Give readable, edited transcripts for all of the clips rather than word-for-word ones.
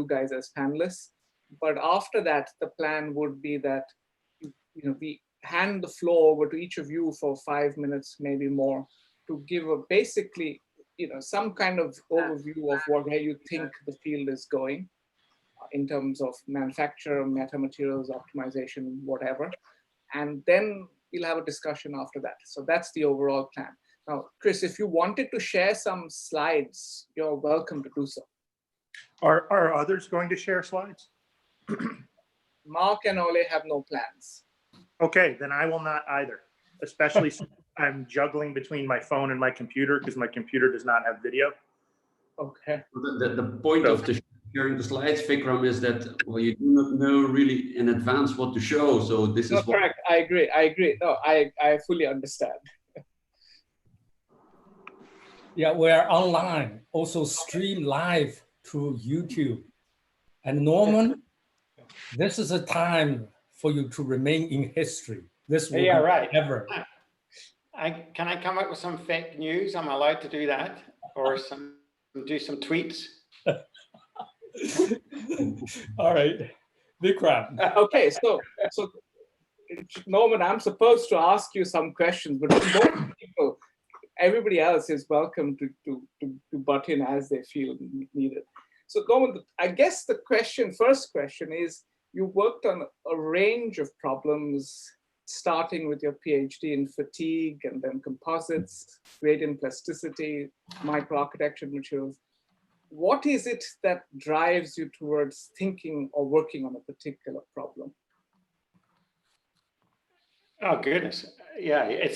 guys as panelists. But after that, the plan would be that we hand the floor over to each of you for 5 minutes, maybe more, to give a basically some kind of overview of where you think the field is going in terms of manufacture, metamaterials, optimization, whatever. And then we'll have a discussion after that. So that's the overall plan. Now, Chris, if you wanted to share some slides, you're welcome to do so. Are others going to share slides? Mark and Ole have no plans. Okay, then I will not either, especially since I'm juggling between my phone and my computer because my computer does not have video. Okay. The point of sharing the slides, Vikram, is that, well, you do not know really in advance what to show. So this is correct. I agree. No, I fully understand. Yeah, we're online, also stream live through YouTube. And Norman, this is a time for you to remain in history. This will be right. Ever. Can I come up with some fake news? I'm allowed to do that, or do some tweets. All right, Vikram. Okay, so Norman, I'm supposed to ask you some questions, but most people, everybody else is welcome to butt in as they feel needed. So Norman, I guess the first question is, you worked on a range of problems, starting with your PhD in fatigue and then composites, gradient plasticity, microarchitectured materials. What is it that drives you towards thinking or working on a particular problem? Oh goodness, yeah.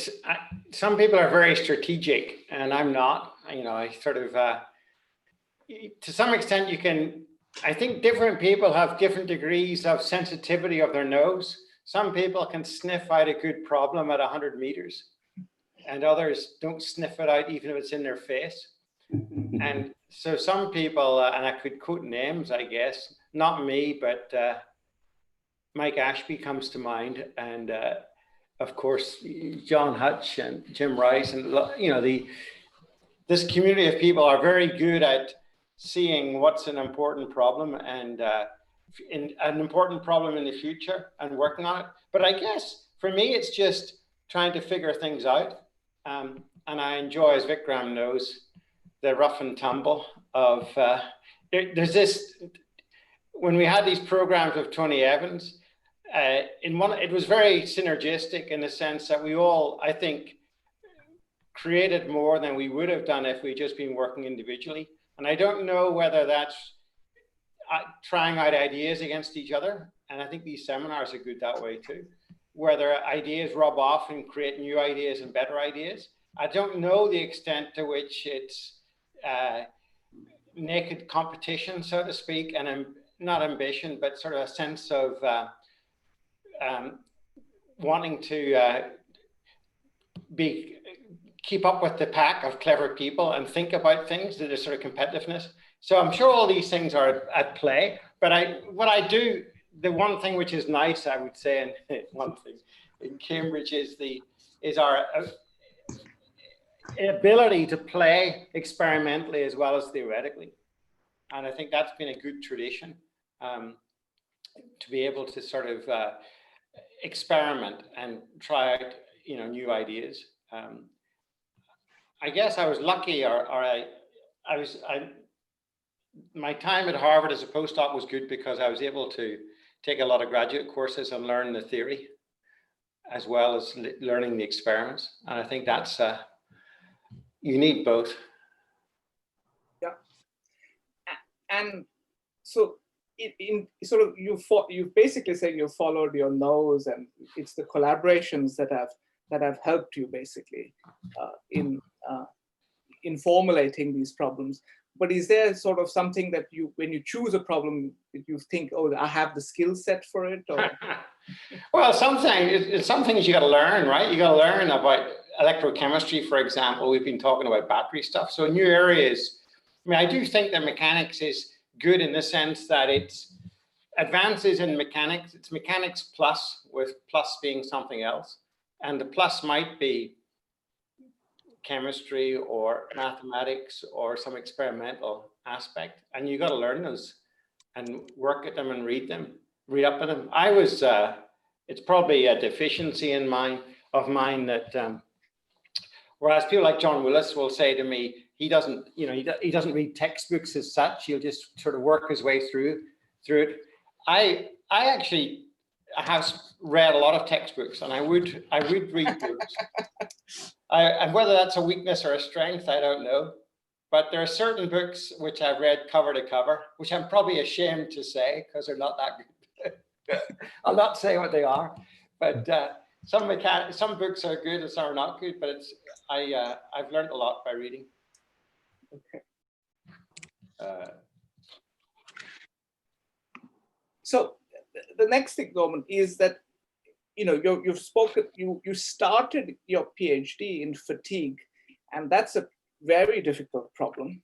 Some people are very strategic, and I'm not. I sort of, to some extent, I think different people have different degrees of sensitivity of their nose. Some people can sniff out a good problem at 100 meters, and others don't sniff it out even if it's in their face. And so some people, and I could quote names, I guess, not me, but Mike Ashby comes to mind, and of course John Hutch and Jim Rice, and this community of people are very good at seeing what's an important problem and an important problem in the future and working on it. But I guess for me, it's just trying to figure things out. And I enjoy, as Vikram knows, the rough and tumble of, there's this, when we had these programs with Tony Evans, it was very synergistic in the sense that we all, I think, created more than we would have done if we'd just been working individually. And I don't know whether that's trying out ideas against each other. And I think these seminars are good that way too, whether ideas rub off and create new ideas and better ideas. I don't know the extent to which it's naked competition, so to speak, and not ambition, but sort of a sense of wanting to keep up with the pack of clever people and think about things, that is sort of competitiveness. So I'm sure all these things are at play, but what I do, the one thing which is nice, I would say, and one thing in Cambridge is our ability to play experimentally as well as theoretically. And I think that's been a good tradition, to be able to sort of experiment and try out, new ideas. I guess I was lucky, my time at Harvard as a postdoc was good because I was able to take a lot of graduate courses and learn the theory as well as learning the experiments. And I think that's, you need both. Yeah. And so you basically said you followed your nose, and it's the collaborations that have helped you basically in formulating these problems. But is there sort of something that when you choose a problem, you think, oh, I have the skill set for it? Or? Well, some things you got to learn, right? You got to learn about electrochemistry, for example. We've been talking about battery stuff. So new areas, I do think that mechanics is good in the sense that it's advances in mechanics. It's mechanics plus, with plus being something else. And the plus might be chemistry or mathematics or some experimental aspect. And you got to learn those and work at them and read up on them. I was, it's probably a deficiency in mine that, whereas people like John Willis will say to me, he doesn't, you know, he doesn't read textbooks as such. He'll just sort of work his way through it. I actually have read a lot of textbooks, and I would read books. And whether that's a weakness or a strength, I don't know. But there are certain books which I've read cover to cover, which I'm probably ashamed to say because they're not that good. I'll not say what they are, but some books are good and some are not good. But I've learned a lot by reading. Okay. So the next thing, Norman, is that you've spoken. You started your PhD in fatigue, and that's a very difficult problem.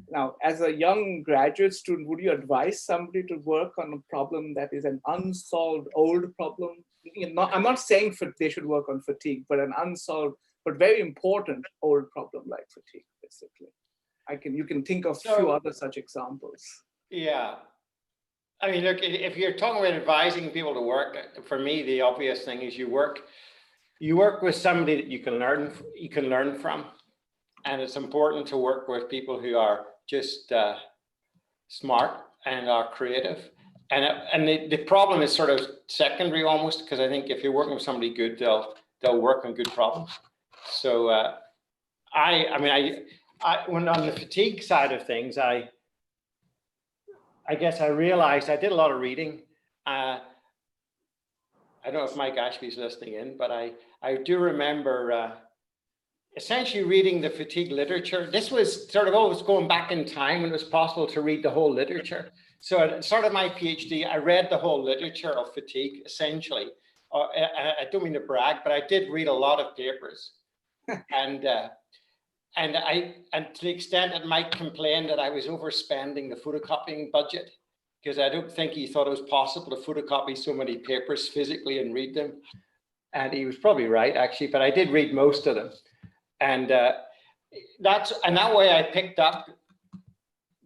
Now, as a young graduate student, would you advise somebody to work on a problem that is an unsolved old problem? I'm not saying they should work on fatigue, but an unsolved but very important old problem like fatigue, basically. You can think of a few other such examples. Yeah. I mean, look, if you're talking about advising people to work, for me, the obvious thing is you work with somebody that you can learn from. And it's important to work with people who are just smart and are creative. And the problem is sort of secondary almost, because I think if you're working with somebody good, they'll work on good problems. So when on the fatigue side of things, I guess I realized I did a lot of reading. I don't know if Mike Ashby's listening in, but I do remember essentially reading the fatigue literature. This was sort of always going back in time when it was possible to read the whole literature. So at the start of my PhD, I read the whole literature of fatigue, essentially. I don't mean to brag, but I did read a lot of papers. And to the extent that Mike complained that I was overspending the photocopying budget, because I don't think he thought it was possible to photocopy so many papers physically and read them. And he was probably right, actually, but I did read most of them. And that way I picked up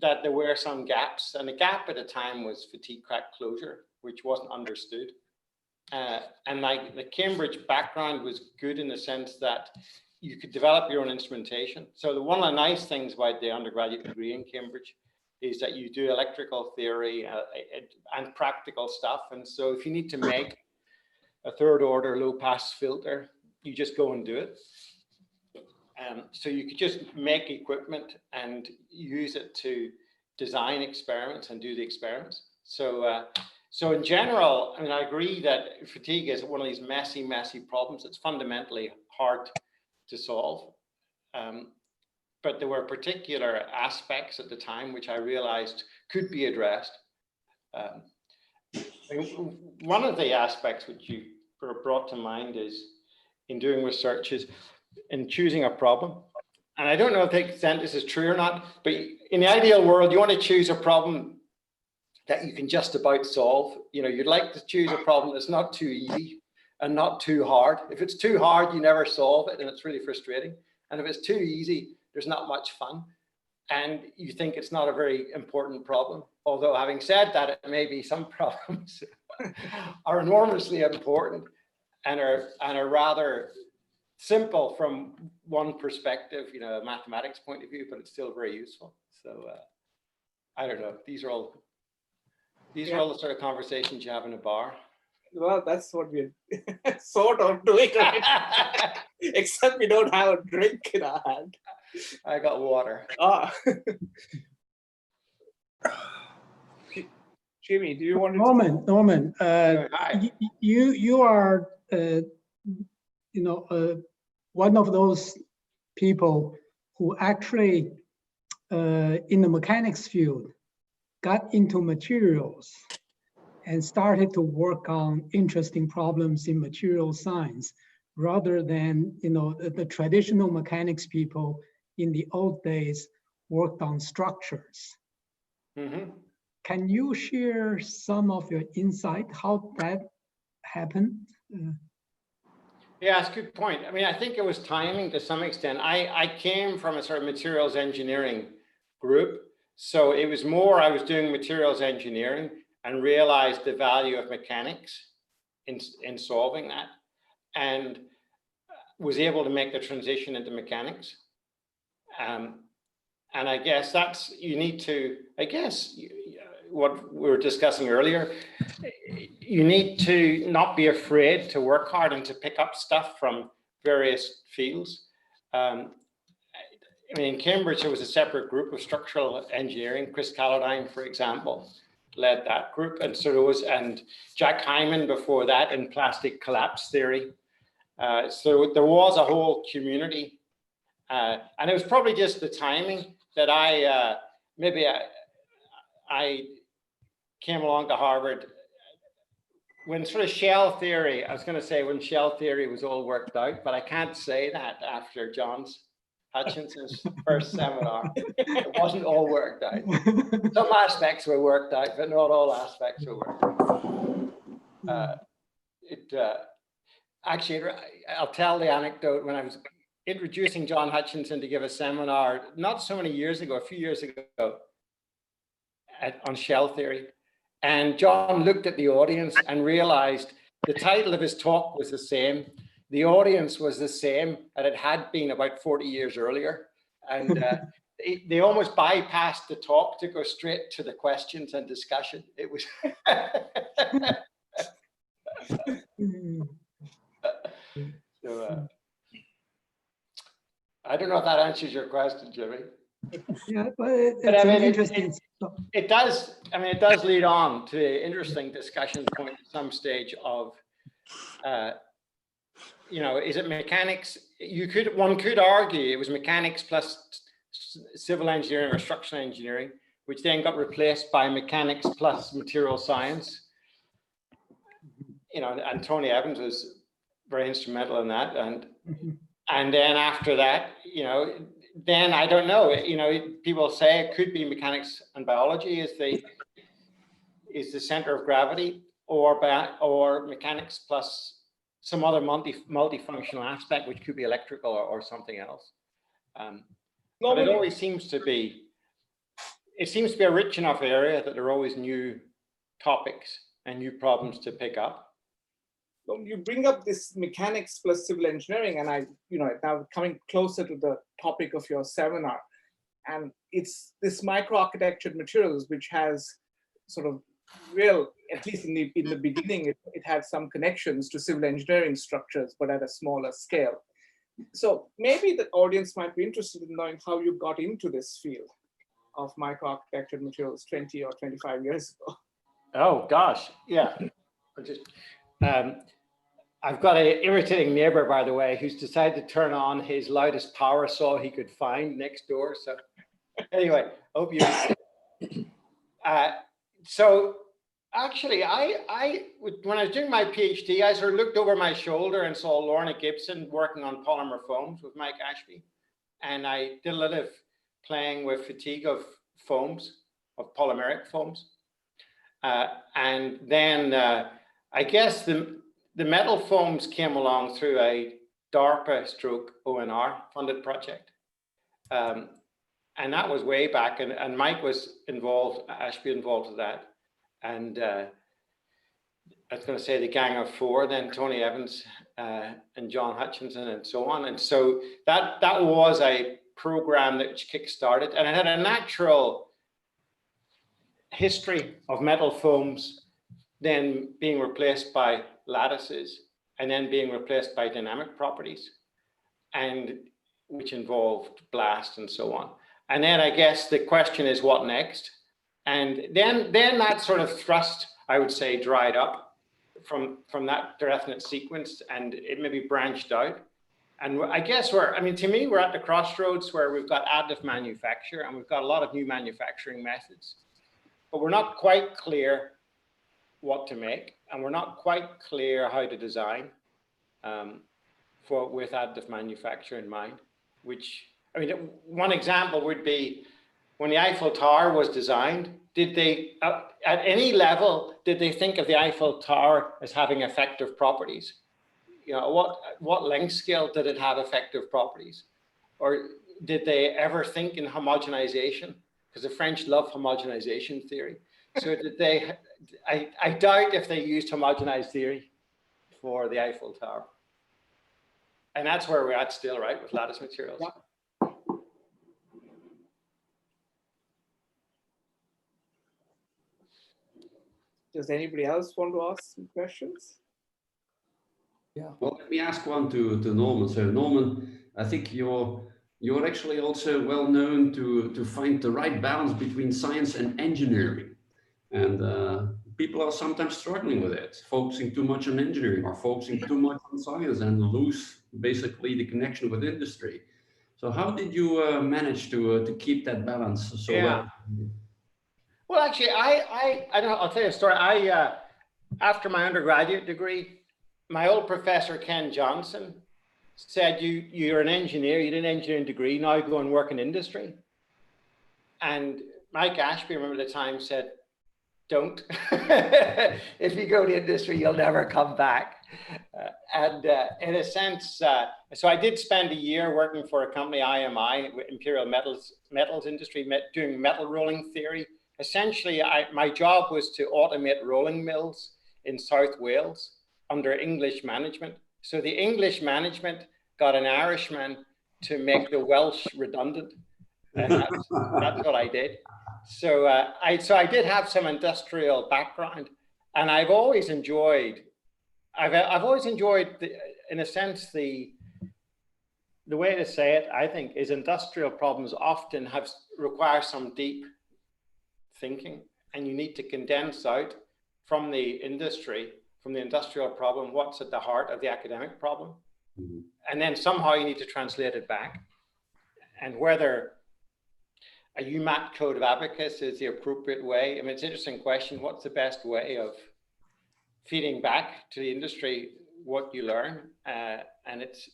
that there were some gaps, and the gap at the time was fatigue crack closure, which wasn't understood. And like the Cambridge background was good in the sense that you could develop your own instrumentation. So one of the nice things about the undergraduate degree in Cambridge is that you do electrical theory and practical stuff. And so if you need to make a third order low pass filter, you just go and do it. So you could just make equipment and use it to design experiments and do the experiments. So in general, I mean, I agree that fatigue is one of these messy problems. It's fundamentally hard to solve. But there were particular aspects at the time which I realized could be addressed. One of the aspects which you brought to mind is in doing research is in choosing a problem. And I don't know if the extent this is true or not, but in the ideal world, you want to choose a problem that you can just about solve. You know, you'd like to choose a problem that's not too easy and not too hard. If it's too hard, you never solve it, and it's really frustrating. And if it's too easy, there's not much fun. And you think it's not a very important problem. Although having said that, it may be some problems are enormously important and are rather simple from one perspective, you know, a mathematics point of view, but it's still very useful. So I don't know. These are all the sort of conversations you have in a bar. Well, that's what we're sort of doing right. Except we don't have a drink in our hand. I got water. Jimmy, do you want to? Norman, you are, one of those people who actually, in the mechanics field, got into materials and started to work on interesting problems in material science, rather than the traditional mechanics people in the old days worked on structures. Mm-hmm. Can you share some of your insight how that happened? Yeah, that's a good point. I mean, I think it was timing to some extent. I came from a sort of materials engineering group, So it was more, I was doing materials engineering and realized the value of mechanics in solving that, and was able to make the transition into mechanics. And I guess that's, you need to, I guess, what we were discussing earlier, you need to not be afraid to work hard and to pick up stuff from various fields. I mean, in Cambridge, there was a separate group of structural engineering. Chris Calladine, for example, led that group. And so there was, and Jack Hyman before that in plastic collapse theory. So there was a whole community. And it was probably just the timing that I came along to Harvard when sort of shell theory, I was going to say when shell theory was all worked out, but I can't say that after John Hutchinson's first seminar. It wasn't all worked out. Some aspects were worked out, but not all aspects were worked out. Actually, I'll tell the anecdote. When I was introducing John Hutchinson to give a seminar, not so many years ago, a few years ago, on shell theory, and John looked at the audience and realized the title of his talk was the same. The audience was the same that it had been about 40 years earlier. And they almost bypassed the talk to go straight to the questions and discussion. It was... So, I don't know if that answers your question, Jimmy. Yeah, but it's I mean, interesting. It does. I mean, it does lead on to an interesting discussion point at some stage of, you know, is it mechanics? One could argue it was mechanics plus civil engineering or structural engineering, which then got replaced by mechanics plus material science. You know, and Tony Evans was very instrumental in that, and then after that, you know, then I don't know, you know, people say it could be mechanics and biology is the center of gravity, or mechanics plus some other multifunctional aspect, which could be electrical or something else. But it always seems to be, a rich enough area that there are always new topics and new problems to pick up. You bring up this mechanics plus civil engineering, and I, you know, now coming closer to the topic of your seminar, and it's this microarchitectured materials, which has sort of real, at least in the beginning, it had some connections to civil engineering structures, but at a smaller scale. So maybe the audience might be interested in knowing how you got into this field of microarchitectured materials 20 or 25 years ago. Oh gosh, yeah. I've got an irritating neighbor, by the way, who's decided to turn on his loudest power saw he could find next door. So anyway, hope you. So actually, when I was doing my PhD, I sort of looked over my shoulder and saw Lorna Gibson working on polymer foams with Mike Ashby, and I did a little of playing with fatigue of foams, of polymeric foams, and then I guess the metal foams came along through a DARPA stroke ONR funded project. And that was way back, and Mike was involved, Ashby involved with that. And I was going to say the gang of four, then Tony Evans and John Hutchinson and so on. And so that was a program that kick-started, and it had a natural history of metal foams then being replaced by lattices, and then being replaced by dynamic properties, and which involved blast and so on. And then I guess the question is what next? And then that sort of thrust, I would say, dried up from that definite sequence, and it maybe branched out. And I guess to me, we're at the crossroads where we've got additive manufacture and we've got a lot of new manufacturing methods, but we're not quite clear what to make, and we're not quite clear how to design with additive manufacture in mind. Which, I mean, one example would be when the Eiffel Tower was designed, did they, at any level, did they think of the Eiffel Tower as having effective properties? You know, what length scale did it have effective properties? Or did they ever think in homogenization? because the French love homogenization theory. So that I doubt if they used homogenized theory for the Eiffel Tower. And that's where we're at still, right, with lattice materials. Yeah. Does anybody else want to ask some questions? Yeah. Well, let me ask one to Norman. So Norman, I think you're actually also well known to find the right balance between science and engineering. And people are sometimes struggling with it, focusing too much on engineering or focusing too much on science and lose basically the connection with industry. So how did you manage to keep that balance so well? Well, actually, I don't know, I'll tell you a story. After my undergraduate degree, my old professor, Ken Johnson, said, you're an engineer, you did an engineering degree, now go and work in industry. And Mike Ashby, I remember at the time, said, don't. If you go to industry, you'll never come back. In a sense, so I did spend a year working for a company, IMI, Imperial Metals Industry, doing metal rolling theory. Essentially, my job was to automate rolling mills in South Wales under English management. So the English management got an Irishman to make the Welsh redundant. And that's what I did. So I did have some industrial background, and I've always enjoyed, in a sense, the way to say it, I think, is industrial problems often require some deep thinking, and you need to condense out from the industry, from the industrial problem, what's at the heart of the academic problem. Mm-hmm. And then somehow you need to translate it back. And whether a UMAT code of abacus is the appropriate way. I mean, it's an interesting question. What's the best way of feeding back to the industry what you learn? And it's,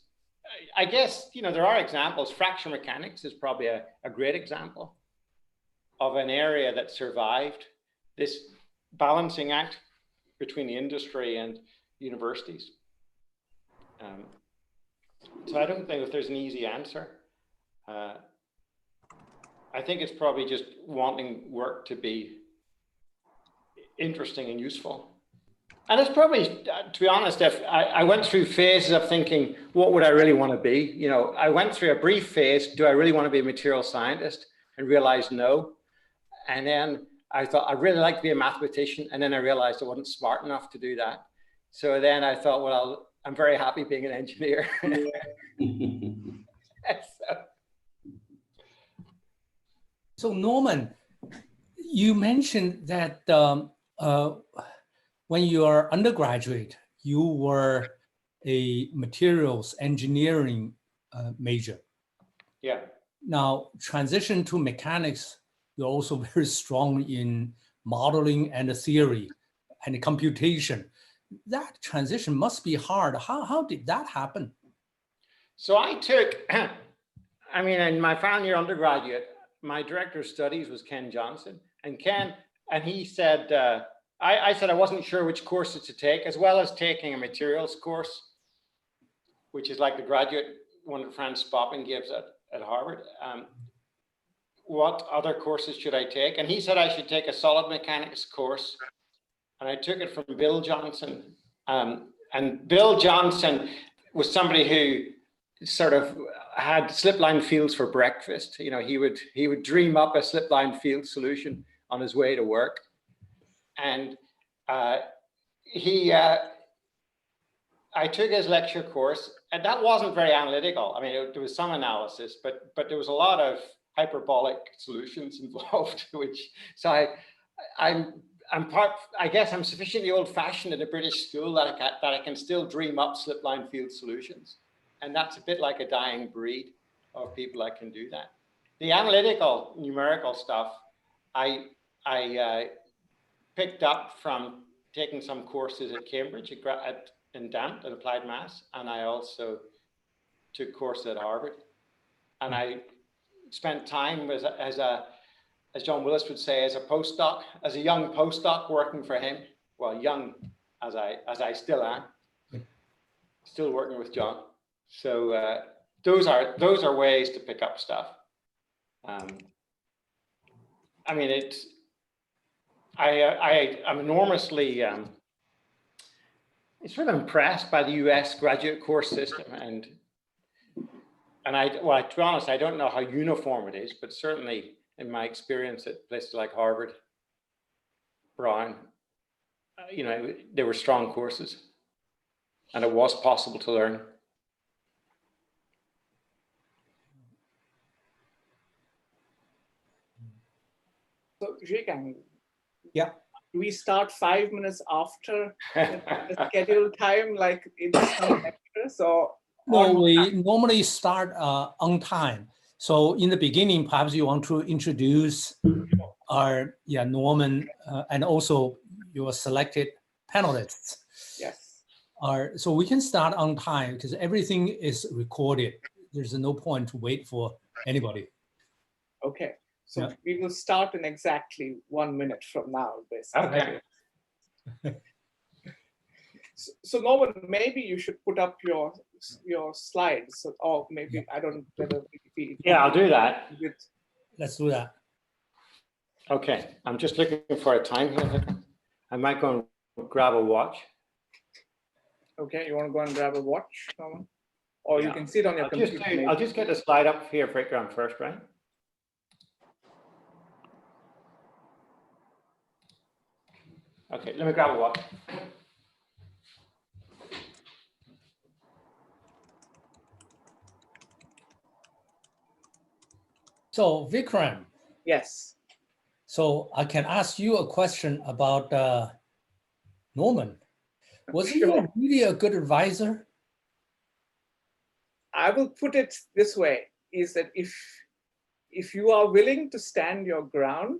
I guess, you know, there are examples. Fracture mechanics is probably a great example of an area that survived this balancing act between the industry and universities. So I don't think that there's an easy answer. I think it's probably just wanting work to be interesting and useful. And it's probably, to be honest, if I went through phases of thinking, what would I really want to be? You know, I went through a brief phase, do I really want to be a material scientist? And realized no. And then I thought, I'd really like to be a mathematician. And then I realized I wasn't smart enough to do that. So then I thought, well, I'm very happy being an engineer. So Norman, you mentioned that when you are undergraduate, you were a materials engineering major. Yeah. Now, transition to mechanics, you're also very strong in modeling and theory and computation. That transition must be hard. How did that happen? So I took, I mean, in my final year undergraduate, my director of studies was Ken Johnson, and he said, I said I wasn't sure which courses to take, as well as taking a materials course, which is like the graduate one that Franz Spopping gives at Harvard. What other courses should I take? And he said I should take a solid mechanics course, and I took it from Bill Johnson. And Bill Johnson was somebody who sort of had slipline fields for breakfast. You know, he would dream up a slipline field solution on his way to work. And I took his lecture course, and that wasn't very analytical. I mean, there was some analysis, but there was a lot of hyperbolic solutions involved, I guess I'm sufficiently old-fashioned in a British school that I can still dream up slipline field solutions. And that's a bit like a dying breed of people that can do that. The analytical, numerical stuff, I picked up from taking some courses at Cambridge in DAMT, in Applied Maths, and I also took courses at Harvard. And I spent time as John Willis would say, as a postdoc, as a young postdoc working for him. Well, young as I still am, still working with John. So those are ways to pick up stuff. I mean, I'm enormously sort of impressed by the US graduate course system, and well, to be honest, I don't know how uniform it is, but certainly in my experience at places like Harvard, Brown, you know, there were strong courses, and it was possible to learn. So, Zhigang, Yeah. do we start 5 minutes after the scheduled time, like in some lectures, or? No, we normally start on time. So in the beginning, perhaps you want to introduce our Norman and also your selected panelists. Yes. So we can start on time because everything is recorded. There's no point to wait for anybody. Okay. So we will start in exactly 1 minute from now, basically. Okay. So Norman, maybe you should put up your slides, or maybe I don't know whether we. Yeah, I'll do that. Let's do that. Okay, I'm just looking for a time here. I might go and grab a watch. Okay, you want to go and grab a watch, Norman? Or you can sit on your computer. I'll just get the slide up here, Vikram, first, right? Okay, let me grab a watch. So Vikram. Yes. So I can ask you a question about Norman. Was he really a good advisor? I will put it this way, is that if you are willing to stand your ground,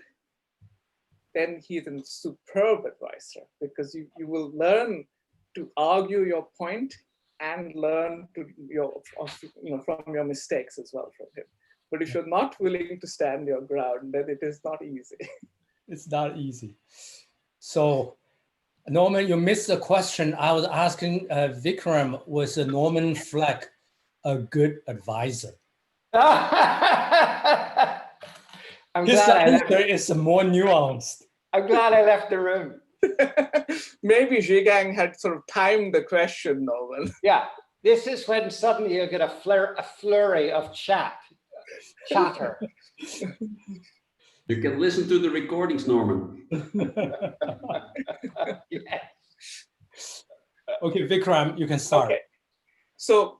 then he's a superb advisor, because you will learn to argue your point and learn to from your mistakes as well from him. But if you're not willing to stand your ground, then it is not easy. It's not easy. So Norman, you missed the question. I was asking Vikram, was Norman Fleck a good advisor? His answer is more nuanced. I'm glad I left the room. Maybe Zhigang had sort of timed the question, Norman. Yeah, this is when suddenly you get a flurry of chatter. You can listen to the recordings, Norman. Yes. Okay, Vikram, you can start. Okay. So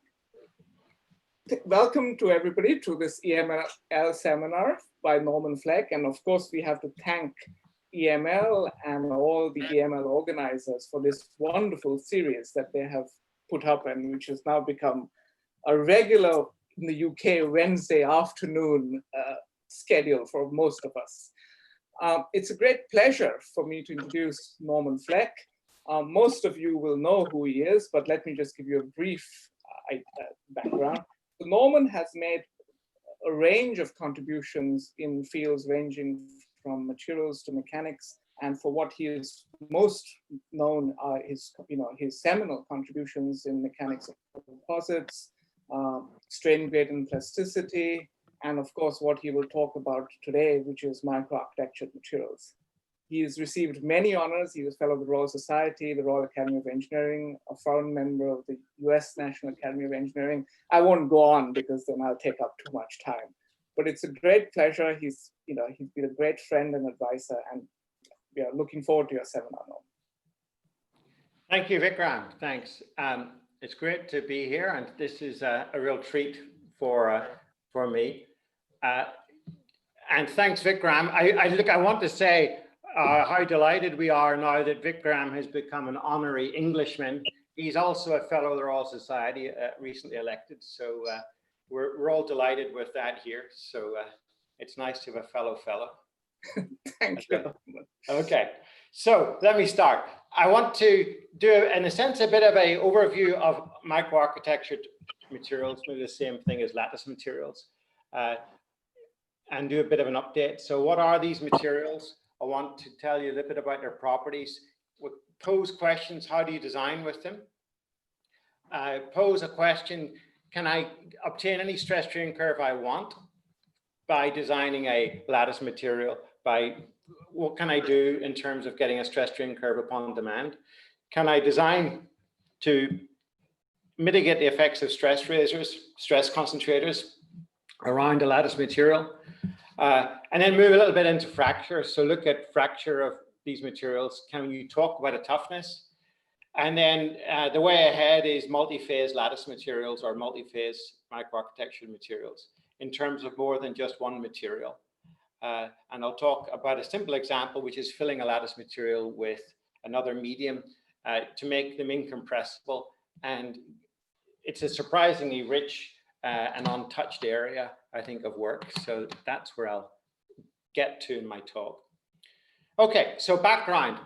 welcome to everybody to this EML seminar by Norman Fleck. And of course, we have to thank EML and all the EML organizers for this wonderful series that they have put up, and which has now become a regular in the UK Wednesday afternoon schedule for most of us. It's a great pleasure for me to introduce Norman Fleck. Most of you will know who he is, but let me just give you a brief background. So Norman has made a range of contributions in fields ranging from materials to mechanics, and for what he is most known are his seminal contributions in mechanics of composites, strain gradient plasticity, and of course what he will talk about today, which is microarchitectured materials. He has received many honors. He was fellow of the Royal Society, the Royal Academy of Engineering, a foreign member of the US National Academy of Engineering. I won't go on because then I'll take up too much time. But it's a great pleasure. He's been a great friend and advisor, and we are looking forward to your seminar. Thank you, Vikram. Thanks. It's great to be here, and this is a real treat for me. And thanks, Vikram. I want to say how delighted we are now that Vikram has become an honorary Englishman. He's also a fellow of the Royal Society, recently elected. So we're all delighted with that here. So it's nice to have a fellow. Thank you. Okay, so let me start. I want to do, in a sense, a bit of an overview of microarchitectured materials, maybe the same thing as lattice materials, and do a bit of an update. So what are these materials? I want to tell you a little bit about their properties. We'll pose questions, how do you design with them? Pose a question, can I obtain any stress strain curve I want by designing a lattice material by what can I do in terms of getting a stress strain curve upon demand? Can I design to mitigate the effects of stress razors, stress concentrators around a lattice material? And then move a little bit into fracture. So look at fracture of these materials. Can you talk about a toughness? And then the way ahead is multi-phase lattice materials or multi-phase microarchitecture materials in terms of more than just one material. And I'll talk about a simple example, which is filling a lattice material with another medium to make them incompressible. And it's a surprisingly rich and untouched area, I think, of work. So that's where I'll get to in my talk. Okay, so background.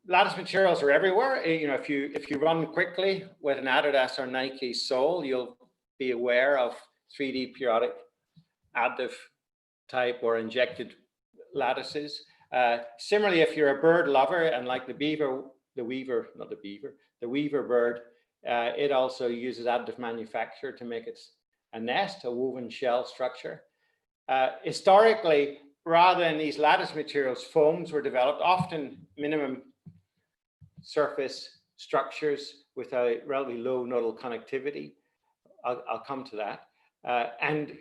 Lattice materials are everywhere. You know, if you run quickly with an Adidas or Nike sole, you'll be aware of 3D periodic additive type or injected lattices. Similarly, if you're a bird lover and like the weaver bird, it also uses additive manufacture to make it a nest, a woven shell structure. Historically, rather than these lattice materials, foams were developed, often minimum surface structures with a relatively low nodal connectivity. I'll come to that. And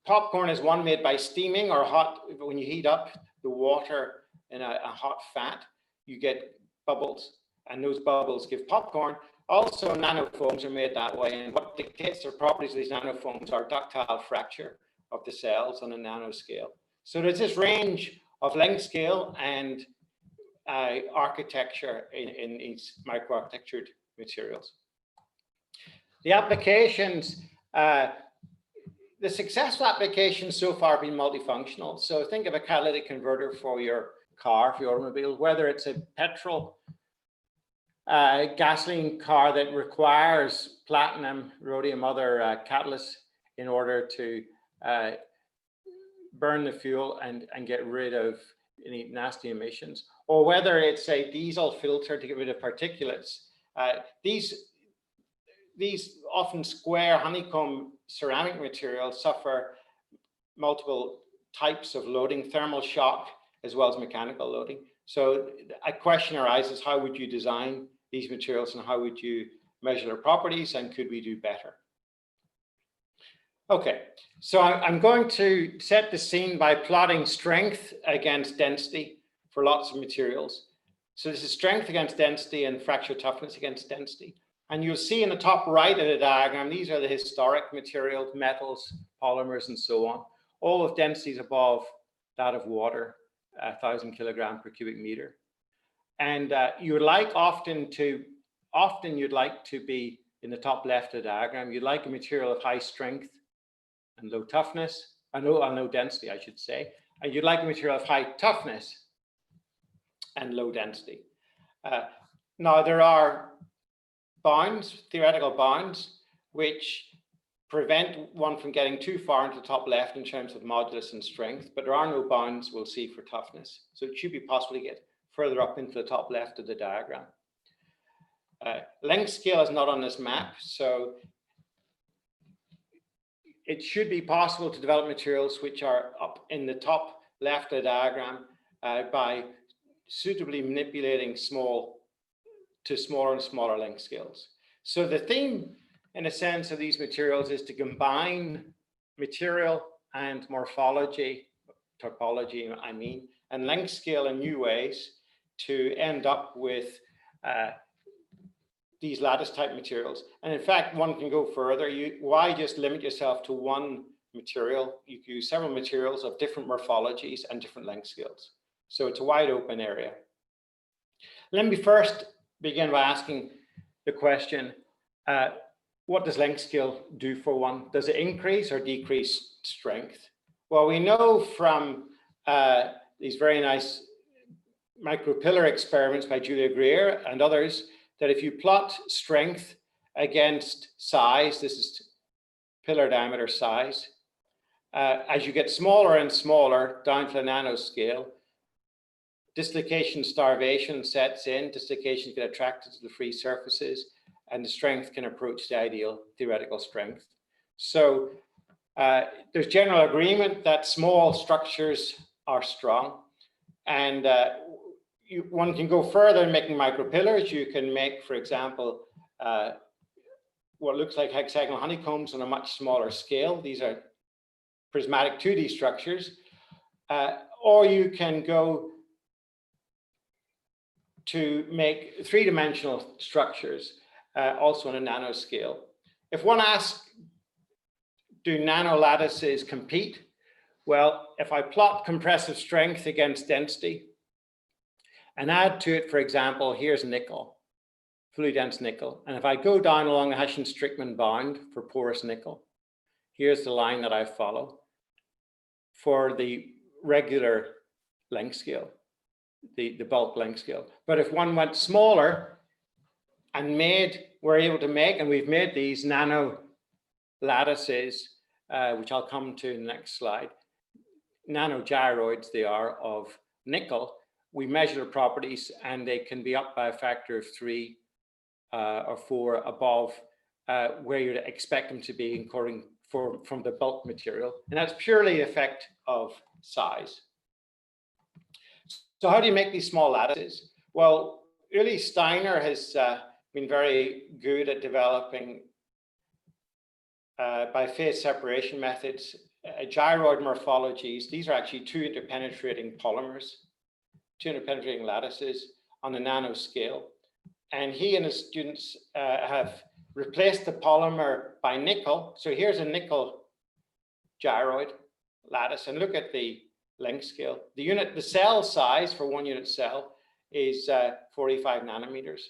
popcorn is one made by steaming or hot. When you heat up the water in a hot fat, you get bubbles, and those bubbles give popcorn. Also, nanofoams are made that way, and what dictates the properties of these nanofoams are ductile fracture of the cells on a nanoscale. So there's this range of length scale and architecture in these microarchitectured materials. The applications, the successful applications so far have been multifunctional. So think of a catalytic converter for your car, for your automobile, whether it's a petrol gasoline car that requires platinum, rhodium, other catalysts in order to burn the fuel and get rid of any nasty emissions, or whether it's a diesel filter to get rid of particulates. These often square honeycomb ceramic materials suffer multiple types of loading, thermal shock, as well as mechanical loading. So a question arises, how would you design these materials and how would you measure their properties, and could we do better? Okay, so I'm going to set the scene by plotting strength against density for lots of materials. So this is strength against density and fracture toughness against density. And you'll see in the top right of the diagram, these are the historic materials, metals, polymers, and so on, all with densities above that of water, 1,000 kilogram per cubic meter. And you would like often you'd like to be in the top left of the diagram. You'd like a material of high strength and low toughness, low density, I should say. And you'd like a material of high toughness and low density. Now there are bounds, theoretical bounds, which prevent one from getting too far into the top left in terms of modulus and strength, but there are no bounds we'll see for toughness. So it should be possible to get further up into the top left of the diagram. Length scale is not on this map, so it should be possible to develop materials which are up in the top left of the diagram by suitably manipulating smaller and smaller length scales. So the theme, in a sense, of these materials is to combine material and morphology, topology, I mean, and length scale in new ways to end up with these lattice type materials. And in fact, one can go further. Why just limit yourself to one material? You can use several materials of different morphologies and different length scales. So it's a wide open area. Let me first begin by asking the question, what does length scale do for one? Does it increase or decrease strength? Well, we know from these very nice micropillar experiments by Julia Greer and others that if you plot strength against size, this is pillar diameter size, as you get smaller and smaller down to the nanoscale, dislocation starvation sets in, dislocations get attracted to the free surfaces, and the strength can approach the ideal theoretical strength. So there's general agreement that small structures are strong. And one can go further in making micropillars. You can make, for example, what looks like hexagonal honeycombs on a much smaller scale. These are prismatic 2D structures. Or you can go to make three-dimensional structures, also on a nano scale. If one asks, do nano lattices compete? Well, if I plot compressive strength against density and add to it, for example, here's nickel, fully dense nickel. And if I go down along the Hessian-Strickman bound for porous nickel, here's the line that I follow for the regular length scale, the bulk length scale. But if one went smaller and we're able to make, and we've made these nano lattices, which I'll come to in the next slide, nano gyroids they are of nickel. We measure the properties and they can be up by a factor of 3 or 4 above where you'd expect them to be according from the bulk material. And that's purely the effect of size. So how do you make these small lattices? Well, Uli Steiner has been very good at developing by phase separation methods, gyroid morphologies. These are actually two interpenetrating polymers, two interpenetrating lattices on the nano scale. And he and his students have replaced the polymer by nickel. So here's a nickel gyroid lattice, and look at the length scale. The cell size for 1 unit cell is 45 nanometers.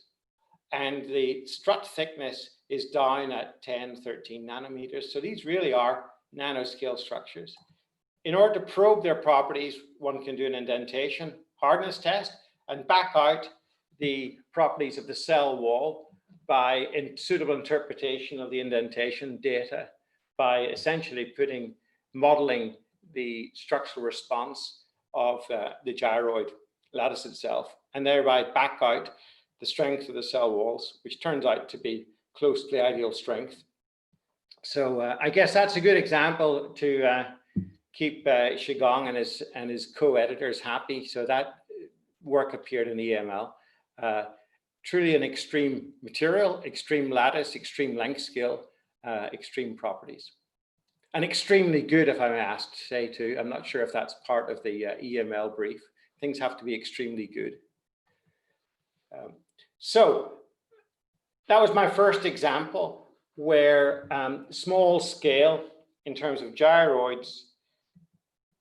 And the strut thickness is down at 10, 13 nanometers. So these really are nanoscale structures. In order to probe their properties, one can do an indentation hardness test and back out the properties of the cell wall by suitable interpretation of the indentation data by essentially modeling the structural response of the gyroid lattice itself, and thereby back out the strength of the cell walls, which turns out to be close to the ideal strength. So I guess that's a good example to keep Shigong and his co-editors happy. So that work appeared in EML. Truly an extreme material, extreme lattice, extreme length scale, extreme properties. And extremely good, if I'm asked to say too. I'm not sure if that's part of the EML brief. Things have to be extremely good. So that was my first example where small scale in terms of gyroids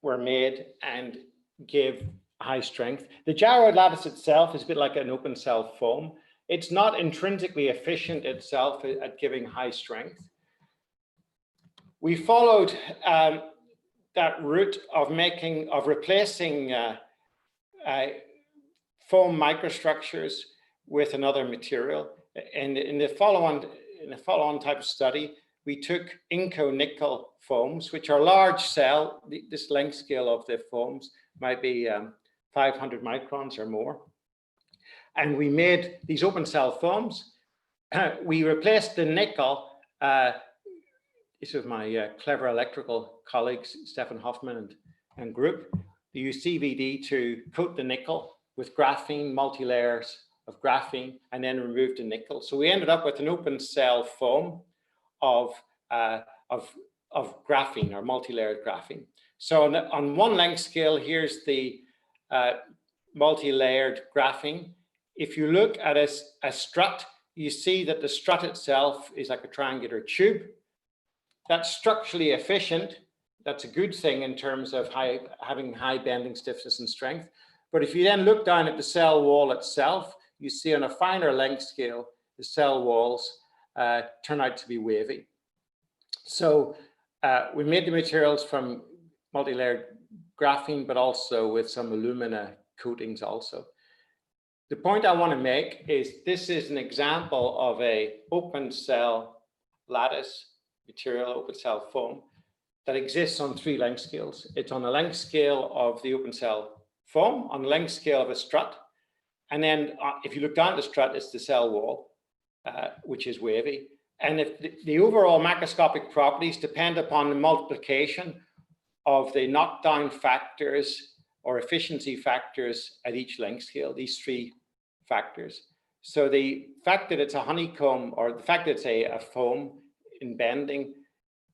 were made and gave high strength. The gyroid lattice itself is a bit like an open cell foam. It's not intrinsically efficient itself at giving high strength. We followed that route of replacing foam microstructures with another material. And in the follow-on type of study, we took Inco nickel foams, which are large cell. This length scale of the foams might be 500 microns or more. And we made these open cell foams. We replaced the nickel. This was my clever electrical colleagues, Stefan Hoffman and group. They used CVD to coat the nickel with graphene, multi-layers of graphene, and then removed the nickel. So we ended up with an open cell foam of graphene or multi-layered graphene. So on one length scale, here's the multi-layered graphene. If you look at a strut, you see that the strut itself is like a triangular tube. That's structurally efficient. That's a good thing in terms of having high bending stiffness and strength. But if you then look down at the cell wall itself, you see on a finer length scale, the cell walls turn out to be wavy. So we made the materials from multi-layered graphene, but also with some alumina coatings also. The point I want to make is this is an example of a open cell lattice material, open cell foam, that exists on 3 length scales. It's on the length scale of the open cell foam, on the length scale of a strut. And then if you look down the strut, it's the cell wall, which is wavy. And if the overall macroscopic properties depend upon the multiplication of the knockdown factors or efficiency factors at each length scale, these 3 factors. So the fact that it's a honeycomb, or the fact that it's a foam in bending,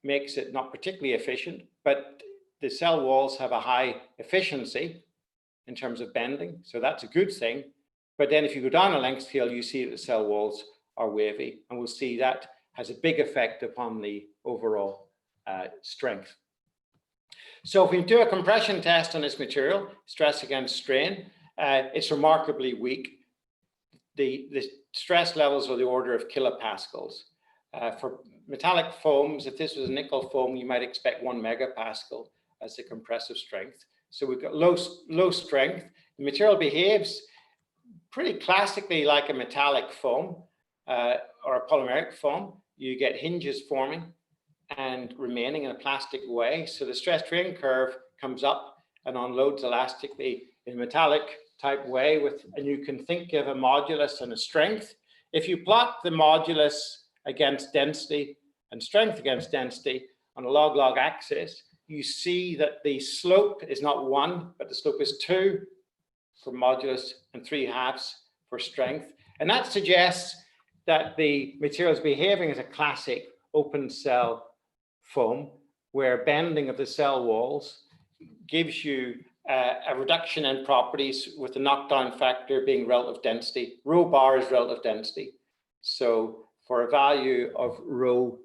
makes it not particularly efficient, but the cell walls have a high efficiency in terms of bending. So that's a good thing. But then if you go down a length scale, you see that the cell walls are wavy, and we'll see that has a big effect upon the overall strength. So if we do a compression test on this material, stress against strain, it's remarkably weak. The stress levels are the order of kilopascals. For metallic foams, if this was a nickel foam, you might expect 1 megapascal as the compressive strength. So we've got low strength. The material behaves pretty classically like a metallic foam or a polymeric foam. You get hinges forming and remaining in a plastic way. So the stress strain curve comes up and unloads elastically in a metallic type way and you can think of a modulus and a strength. If you plot the modulus against density and strength against density on a log-log axis, you see that the slope is not 1, but the slope is 2 for modulus and 3/2 for strength. And that suggests that the material is behaving as a classic open cell foam, where bending of the cell walls gives you a reduction in properties, with the knockdown factor being relative density. Rho bar is relative density. So for a value of rho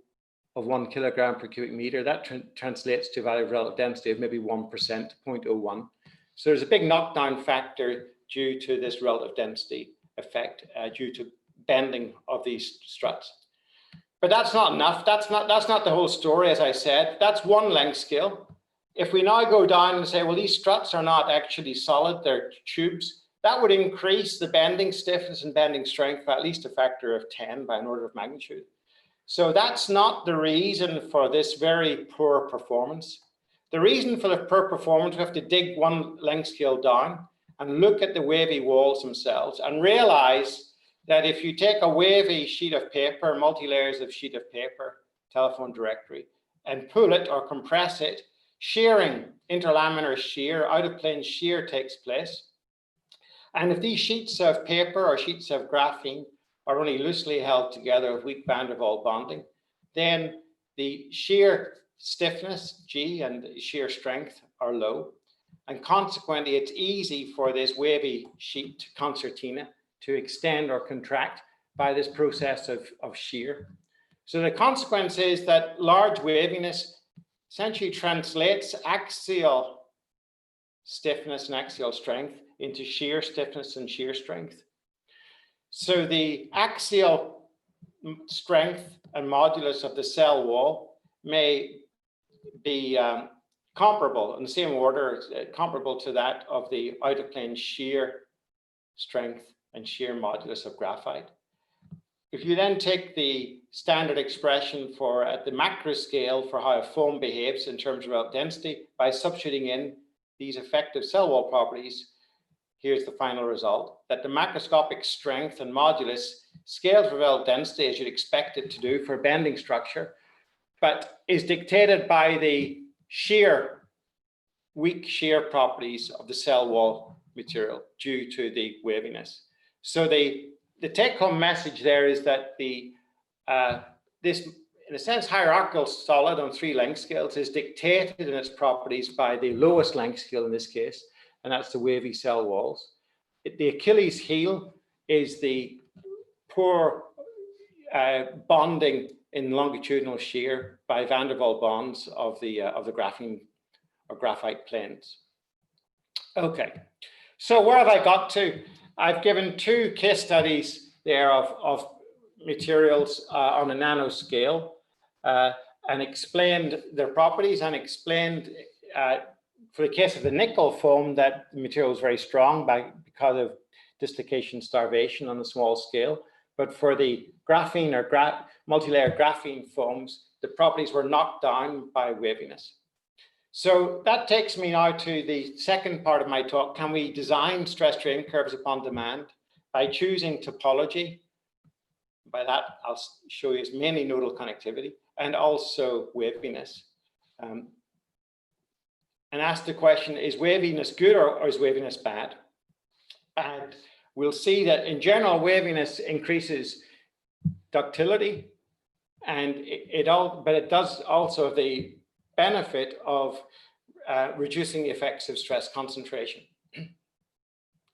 of 1 kilogram per cubic meter, that translates to a value of relative density of maybe 1%, 0.01. So there's a big knockdown factor due to this relative density effect, due to bending of these struts. But that's not enough. That's not the whole story, as I said. That's 1 length scale. If we now go down and say, well, these struts are not actually solid, they're tubes, that would increase the bending stiffness and bending strength by at least a factor of 10, by an order of magnitude. So that's not the reason for this very poor performance. The reason for the poor performance, we have to dig 1 length scale down and look at the wavy walls themselves and realize that if you take a wavy sheet of paper, multi-layers of sheet of paper, telephone directory, and pull it or compress it, shearing, interlaminar shear, out of plane shear takes place. And if these sheets of paper or sheets of graphene are only loosely held together with weak van der Waals bonding, then the shear stiffness, G, and shear strength are low. And consequently, it's easy for this wavy sheet concertina to extend or contract by this process of shear. So the consequence is that large waviness essentially translates axial stiffness and axial strength into shear stiffness and shear strength. So the axial strength and modulus of the cell wall may be comparable in the same order, comparable to that of the out of plane shear strength and shear modulus of graphite. If you then take the standard expression for at the macro scale for how a foam behaves in terms of relative density by substituting in these effective cell wall properties, here's the final result, that the macroscopic strength and modulus scales with relative density as you'd expect it to do for a bending structure, but is dictated by the weak shear properties of the cell wall material due to the waviness. So the take-home message there is that this, in a sense, hierarchical solid on 3 length scales is dictated in its properties by the lowest length scale in this case, and that's the wavy cell walls. The Achilles heel is the poor bonding in longitudinal shear by van der Waals bonds of the graphene or graphite planes. Okay, so where have I got to? I've given 2 case studies there of materials on a nano scale and explained their properties and explained for the case of the nickel foam that the material is very strong because of dislocation starvation on a small scale. But for the graphene or multi-layer graphene foams, the properties were knocked down by waviness. So that takes me now to the second part of my talk. Can we design stress strain curves upon demand by choosing topology? By that, I'll show you it's mainly nodal connectivity and also waviness. and ask the question, is waviness good or is waviness bad? And we'll see that in general, waviness increases ductility, and but it does also have the benefit of reducing the effects of stress concentration.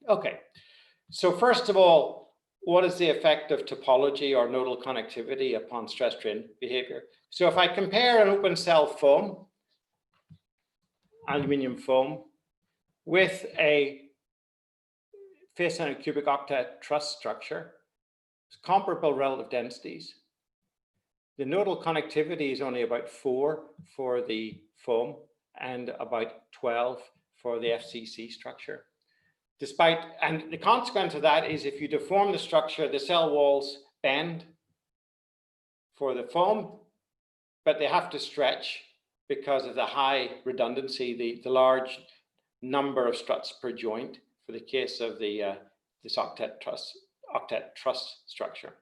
Okay, so first of all, what is the effect of topology or nodal connectivity upon stress strain behavior? So if I compare an open cell foam, aluminium foam, with a face-centered cubic octet truss structure, it's comparable relative densities. The nodal connectivity is only about 4 for the foam and about 12 for the FCC structure. And the consequence of that is if you deform the structure, the cell walls bend for the foam, but they have to stretch because of the high redundancy, the large number of struts per joint for the case of this octet truss structure.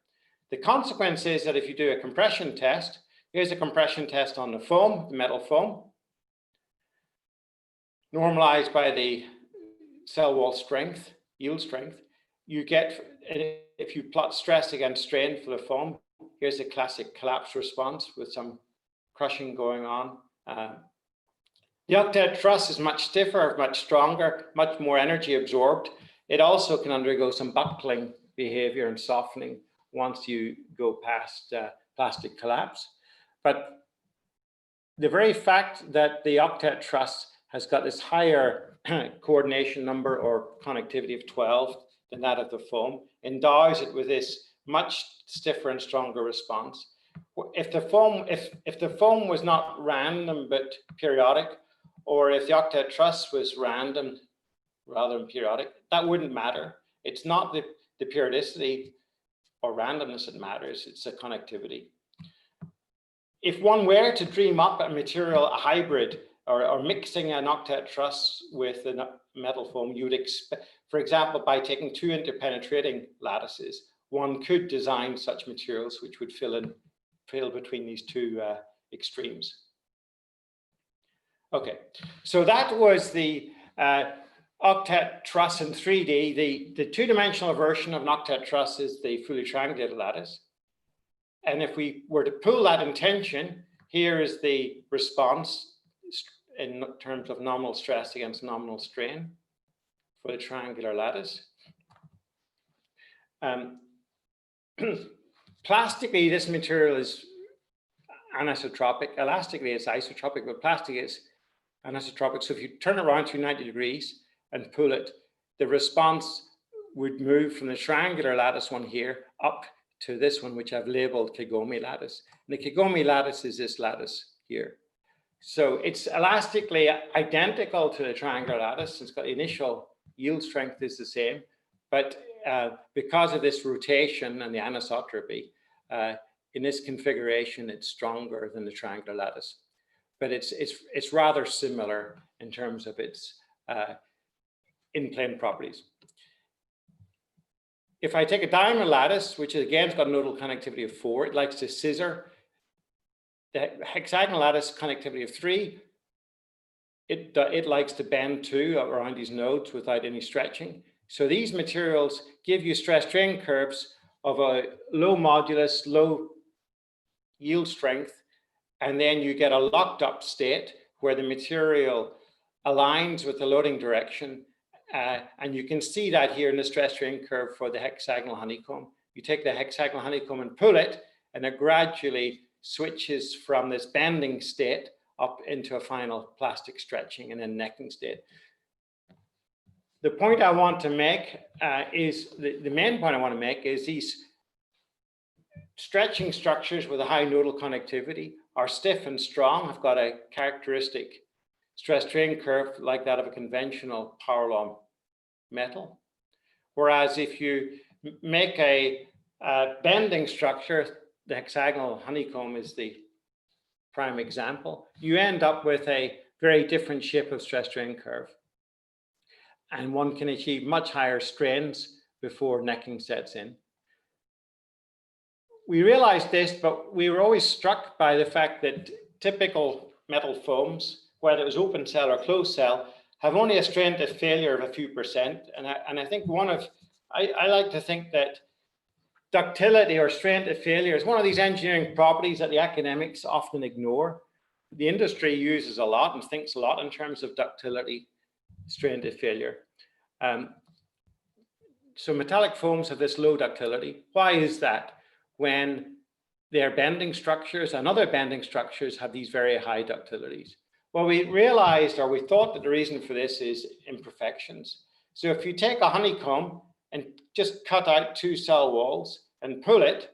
The consequence is that if you do a compression test, here's a compression test on the foam, the metal foam, normalized by the cell wall strength, yield strength, you get, if you plot stress against strain for the foam, here's a classic collapse response with some crushing going on. The octet truss is much stiffer, much stronger, much more energy absorbed. It also can undergo some buckling behavior and softening once you go past plastic collapse. But the very fact that the octet truss has got this higher coordination number or connectivity of 12 than that of the foam endows it with this much stiffer and stronger response. If the foam was not random but periodic, or if the octet truss was random rather than periodic, that wouldn't matter. It's not the periodicity or randomness that matters, it's the connectivity. If one were to dream up a material, a hybrid, or mixing an octet truss with a metal foam, you would expect, for example, by taking 2 interpenetrating lattices, one could design such materials which would fill between these 2 extremes. Okay, so that was the octet truss in 3D. The 2-dimensional version of an octet truss is the fully triangulated lattice. And if we were to pull that in tension, here is the response in terms of nominal stress against nominal strain for the triangular lattice. Plastically, this material is anisotropic. Elastically, it's isotropic, but plastic is anisotropic. So if you turn it around to 90 degrees and pull it, the response would move from the triangular lattice one here up to this one, which I've labeled Kagome lattice. And the Kagome lattice is this lattice here. So it's elastically identical to the triangular lattice. It's got initial yield strength is the same, but because of this rotation and the anisotropy, in this configuration, it's stronger than the triangular lattice. But it's rather similar in terms of its in-plane properties. If I take a diamond lattice, which again has got a nodal connectivity of 4, it likes to scissor. The hexagonal lattice connectivity of 3, it likes to bend too around these nodes without any stretching. So these materials give you stress strain curves of a low modulus, low yield strength, and then you get a locked up state where the material aligns with the loading direction. And you can see that here in the stress strain curve for the hexagonal honeycomb. You take the hexagonal honeycomb and pull it, and it gradually switches from this bending state up into a final plastic stretching and then necking state. The point I want to make is, the main point I want to make is these stretching structures with a high nodal connectivity are stiff and strong, have got a characteristic stress strain curve like that of a conventional power law metal. Whereas if you make a bending structure, the hexagonal honeycomb is the prime example, you end up with a very different shape of stress strain curve. And one can achieve much higher strains before necking sets in. We realized this, but we were always struck by the fact that typical metal foams whether it was open cell or closed cell, have only a strength of failure of a few percent. And I think I like to think that ductility or strength of failure is one of these engineering properties that the academics often ignore. The industry uses a lot and thinks a lot in terms of ductility, strength of failure. So metallic foams have this low ductility. Why is that? When their bending structures and other bending structures have these very high ductilities. Well, we realized, or we thought, that the reason for this is imperfections. So if you take a honeycomb and just cut out 2 cell walls and pull it,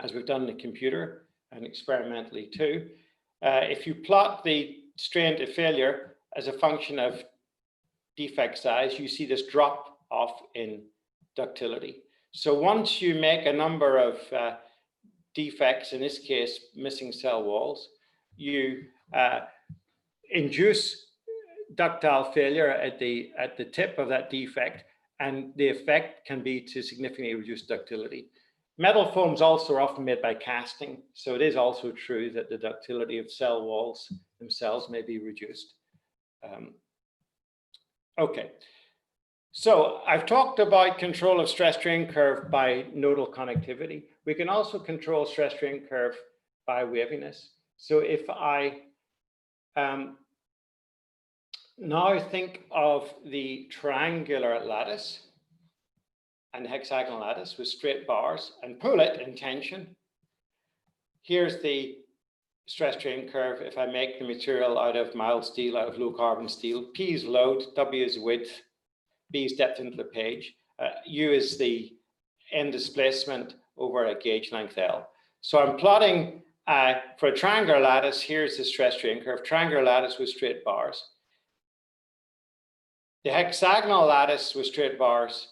as we've done in the computer and experimentally too, if you plot the strength of failure as a function of defect size, you see this drop off in ductility. So once you make a number of defects, in this case, missing cell walls, you induce ductile failure at the tip of that defect, and the effect can be to significantly reduce ductility. Metal foams also are often made by casting, so it is also true that the ductility of cell walls themselves may be reduced. Okay, so I've talked about control of stress strain curve by nodal connectivity. We can also control stress strain curve by waviness. So if I now think of the triangular lattice and hexagonal lattice with straight bars and pull it in tension, here's the stress strain curve. If I make the material out of mild steel, out of low carbon steel, P is load, W is width, B is depth into the page, U is the end displacement over a gauge length L. So I'm plotting for a triangular lattice. Here's the stress strain curve, triangular lattice with straight bars. The hexagonal lattice with straight bars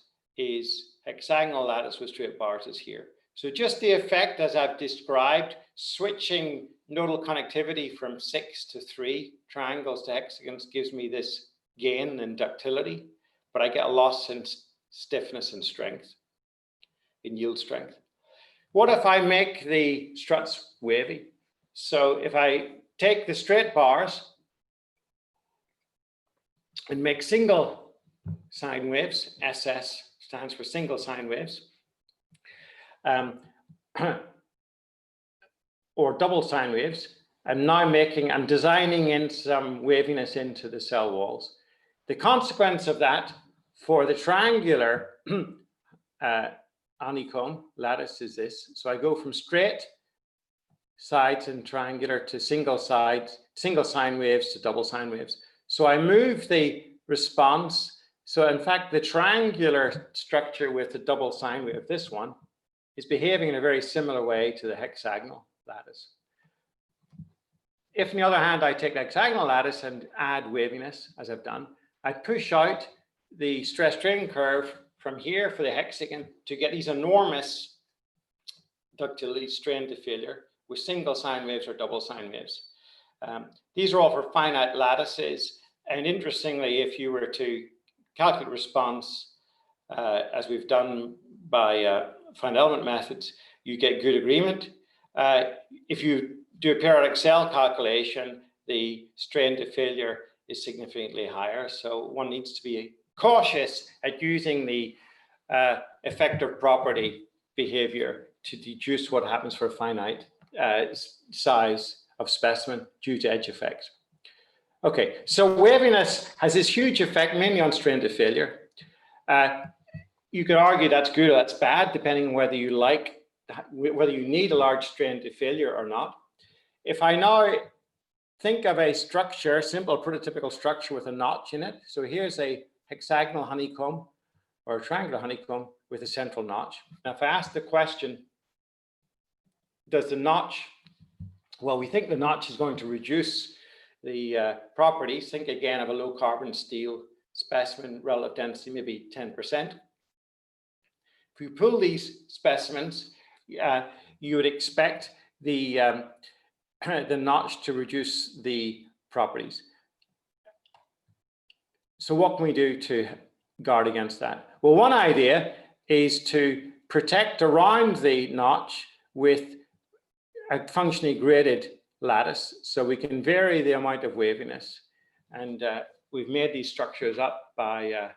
is here. So just the effect as I've described, switching nodal connectivity from 6 to 3 triangles to hexagons gives me this gain in ductility, but I get a loss in stiffness and strength, in yield strength. What if I make the struts wavy? So if I take the straight bars and make single sine waves, SS stands for single sine waves, or double sine waves, I'm designing in some waviness into the cell walls. The consequence of that for the triangular honeycomb lattice is this. So I go from straight sides and triangular to single sine waves to double sine waves. So I move the response. So in fact, the triangular structure with the double sine wave, this one, is behaving in a very similar way to the hexagonal lattice. If on the other hand, I take the hexagonal lattice and add waviness, as I've done, I push out the stress strain curve from here for the hexagon to get these enormous ductility strain to failure with single sine waves or double sine waves. These are all for finite lattices. And interestingly, if you were to calculate response, as we've done by finite element methods, you get good agreement. If you do a periodic cell calculation, the strain to failure is significantly higher. So one needs to be cautious at using the effective property behavior to deduce what happens for a finite size of specimen due to edge effects. Okay, so waviness has this huge effect mainly on strain to failure. You could argue that's good or that's bad, depending on whether you need a large strain to failure or not. If I now think of a structure, simple prototypical structure with a notch in it. So here's a hexagonal honeycomb or a triangular honeycomb with a central notch. Now, if I ask the question, does the notch, well, we think the notch is going to reduce the properties. Think again of a low carbon steel specimen, relative density, maybe 10%. If you pull these specimens, you would expect the notch to reduce the properties. So what can we do to guard against that? Well, one idea is to protect around the notch with a functionally graded lattice. So we can vary the amount of waviness. And we've made these structures up by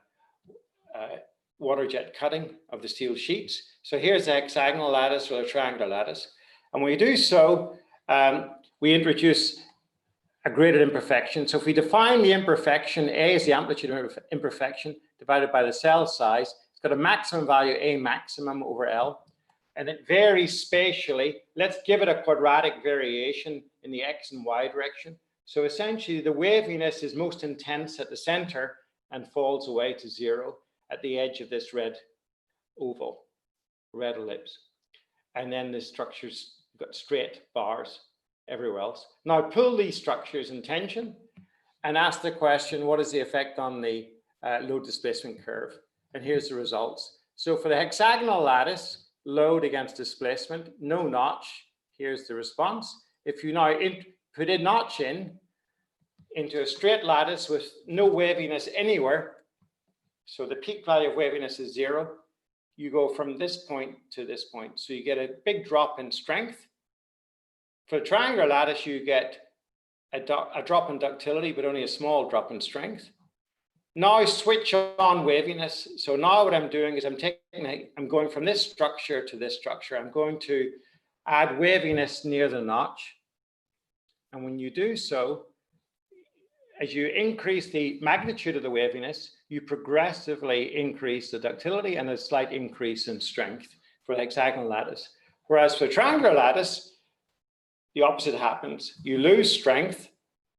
water jet cutting of the steel sheets. So here's a hexagonal lattice or a triangular lattice. And when we do so, we introduce a graded imperfection. So if we define the imperfection, A is the amplitude of imperfection divided by the cell size, it's got a maximum value, A maximum over L, and it varies spatially. Let's give it a quadratic variation in the X and Y direction. So essentially the waviness is most intense at the center and falls away to 0 at the edge of this red oval, red ellipse. And then the structure's got straight bars everywhere else. Now pull these structures in tension and ask the question, what is the effect on the load displacement curve? And here's the results. So for the hexagonal lattice, load against displacement, no notch, here's the response. If you now put a notch into a straight lattice with no waviness anywhere, so the peak value of waviness is 0, you go from this point to this point. So you get a big drop in strength. For a triangular lattice, you get a drop in ductility, but only a small drop in strength. Now switch on waviness. So now what I'm doing is I'm going from this structure to this structure. I'm going to add waviness near the notch. And when you do so, as you increase the magnitude of the waviness, you progressively increase the ductility and a slight increase in strength for the hexagonal lattice. Whereas for triangular lattice, the opposite happens. You lose strength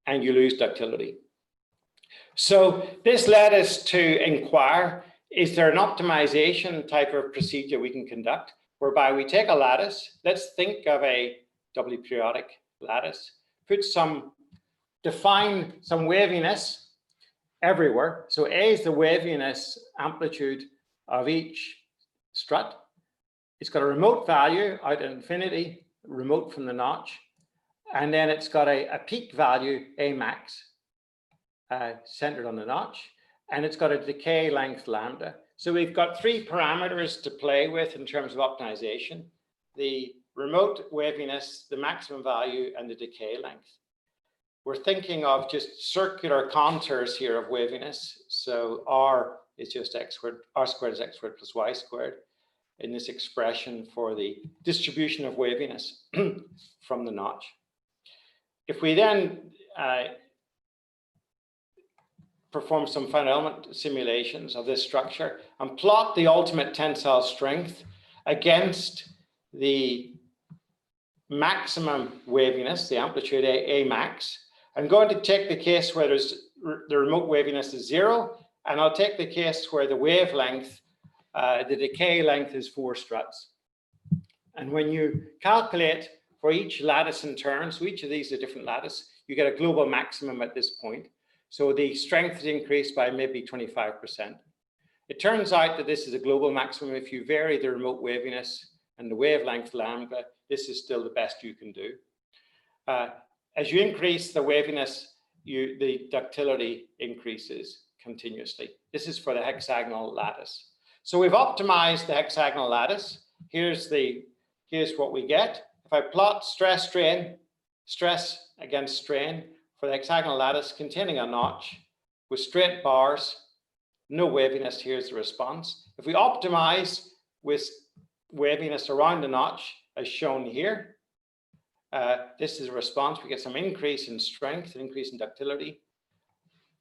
and you lose ductility. So this led us to inquire, is there an optimization type of procedure we can conduct whereby we take a lattice, let's think of a doubly periodic lattice, define some waviness everywhere. So A is the waviness amplitude of each strut. It's got a remote value out at infinity, remote from the notch. And then it's got a peak value, A max, centered on the notch. And it's got a decay length lambda. So we've got 3 parameters to play with in terms of optimization: the remote waviness, the maximum value, and the decay length. We're thinking of just circular contours here of waviness. So R is just x squared, R squared is x squared plus y squared in this expression for the distribution of waviness from the notch. If we then perform some finite element simulations of this structure and plot the ultimate tensile strength against the maximum waviness, the amplitude A max, I'm going to take the case where the remote waviness is 0, and I'll take the case where the wavelength, the decay length is 4 struts. And when you calculate for each lattice in turn, so each of these is a different lattice, you get a global maximum at this point. So the strength is increased by maybe 25%. It turns out that this is a global maximum. If you vary the remote waviness and the wavelength lambda, this is still the best you can do. As you increase the waviness, the ductility increases continuously. This is for the hexagonal lattice. So we've optimized the hexagonal lattice. Here's what we get. If I plot stress strain, stress against strain for the hexagonal lattice containing a notch with straight bars, no waviness, here's the response. If we optimize with waviness around the notch, as shown here, this is a response. We get some increase in strength, an increase in ductility.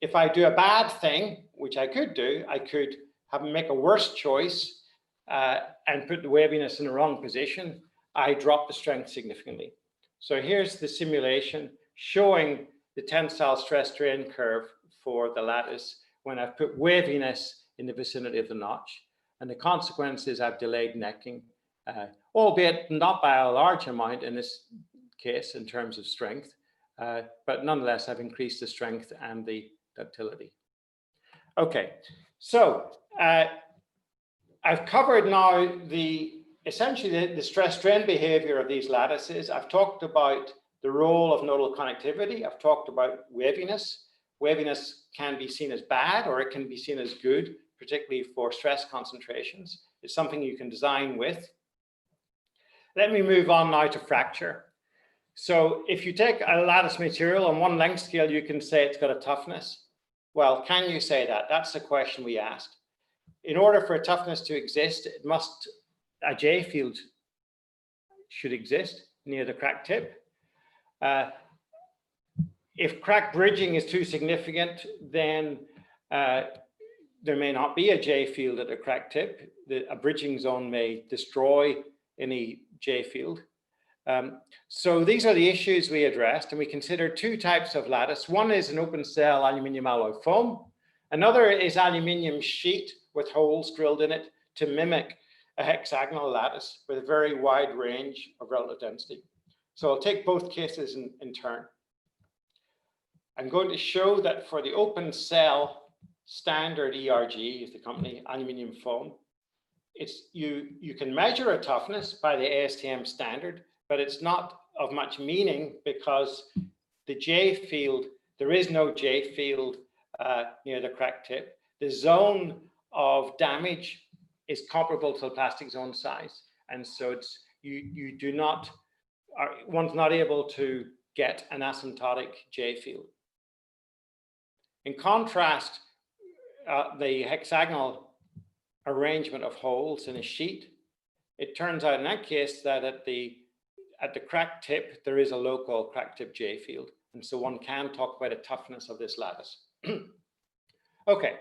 If I do a bad thing, which I could do, I could make a worse choice and put the waviness in the wrong position. I drop the strength significantly. So here's the simulation showing the tensile stress strain curve for the lattice when I've put waviness in the vicinity of the notch. And the consequence is I've delayed necking, albeit not by a large amount in this case in terms of strength, but nonetheless, I've increased the strength and the ductility. Okay, so I've covered now essentially the stress strain behavior of these lattices. I've talked about the role of nodal connectivity. I've talked about waviness. Waviness can be seen as bad or it can be seen as good, particularly for stress concentrations. It's something you can design with. Let me move on now to fracture. So if you take a lattice material on one length scale, you can say it's got a toughness. Well, can you say that? That's the question we asked. In order for a toughness to exist, a J field should exist near the crack tip. If crack bridging is too significant, then there may not be a J field at the crack tip. A bridging zone may destroy any J field. So these are the issues we addressed, and we considered two types of lattice. One is an open cell aluminium alloy foam. Another is aluminium sheet with holes drilled in it to mimic a hexagonal lattice with a very wide range of relative density. So I'll take both cases in turn. I'm going to show that for the open cell standard ERG is the company aluminium foam. You can measure a toughness by the ASTM standard, but it's not of much meaning because the J field, there is no J field near the crack tip. The zone of damage is comparable to the plastic zone size. And so one's not able to get an asymptotic J field. In contrast, the hexagonal arrangement of holes in a sheet, it turns out in that case that at the crack tip, there is a local crack tip J field. And so one can talk about a toughness of this lattice. Okay,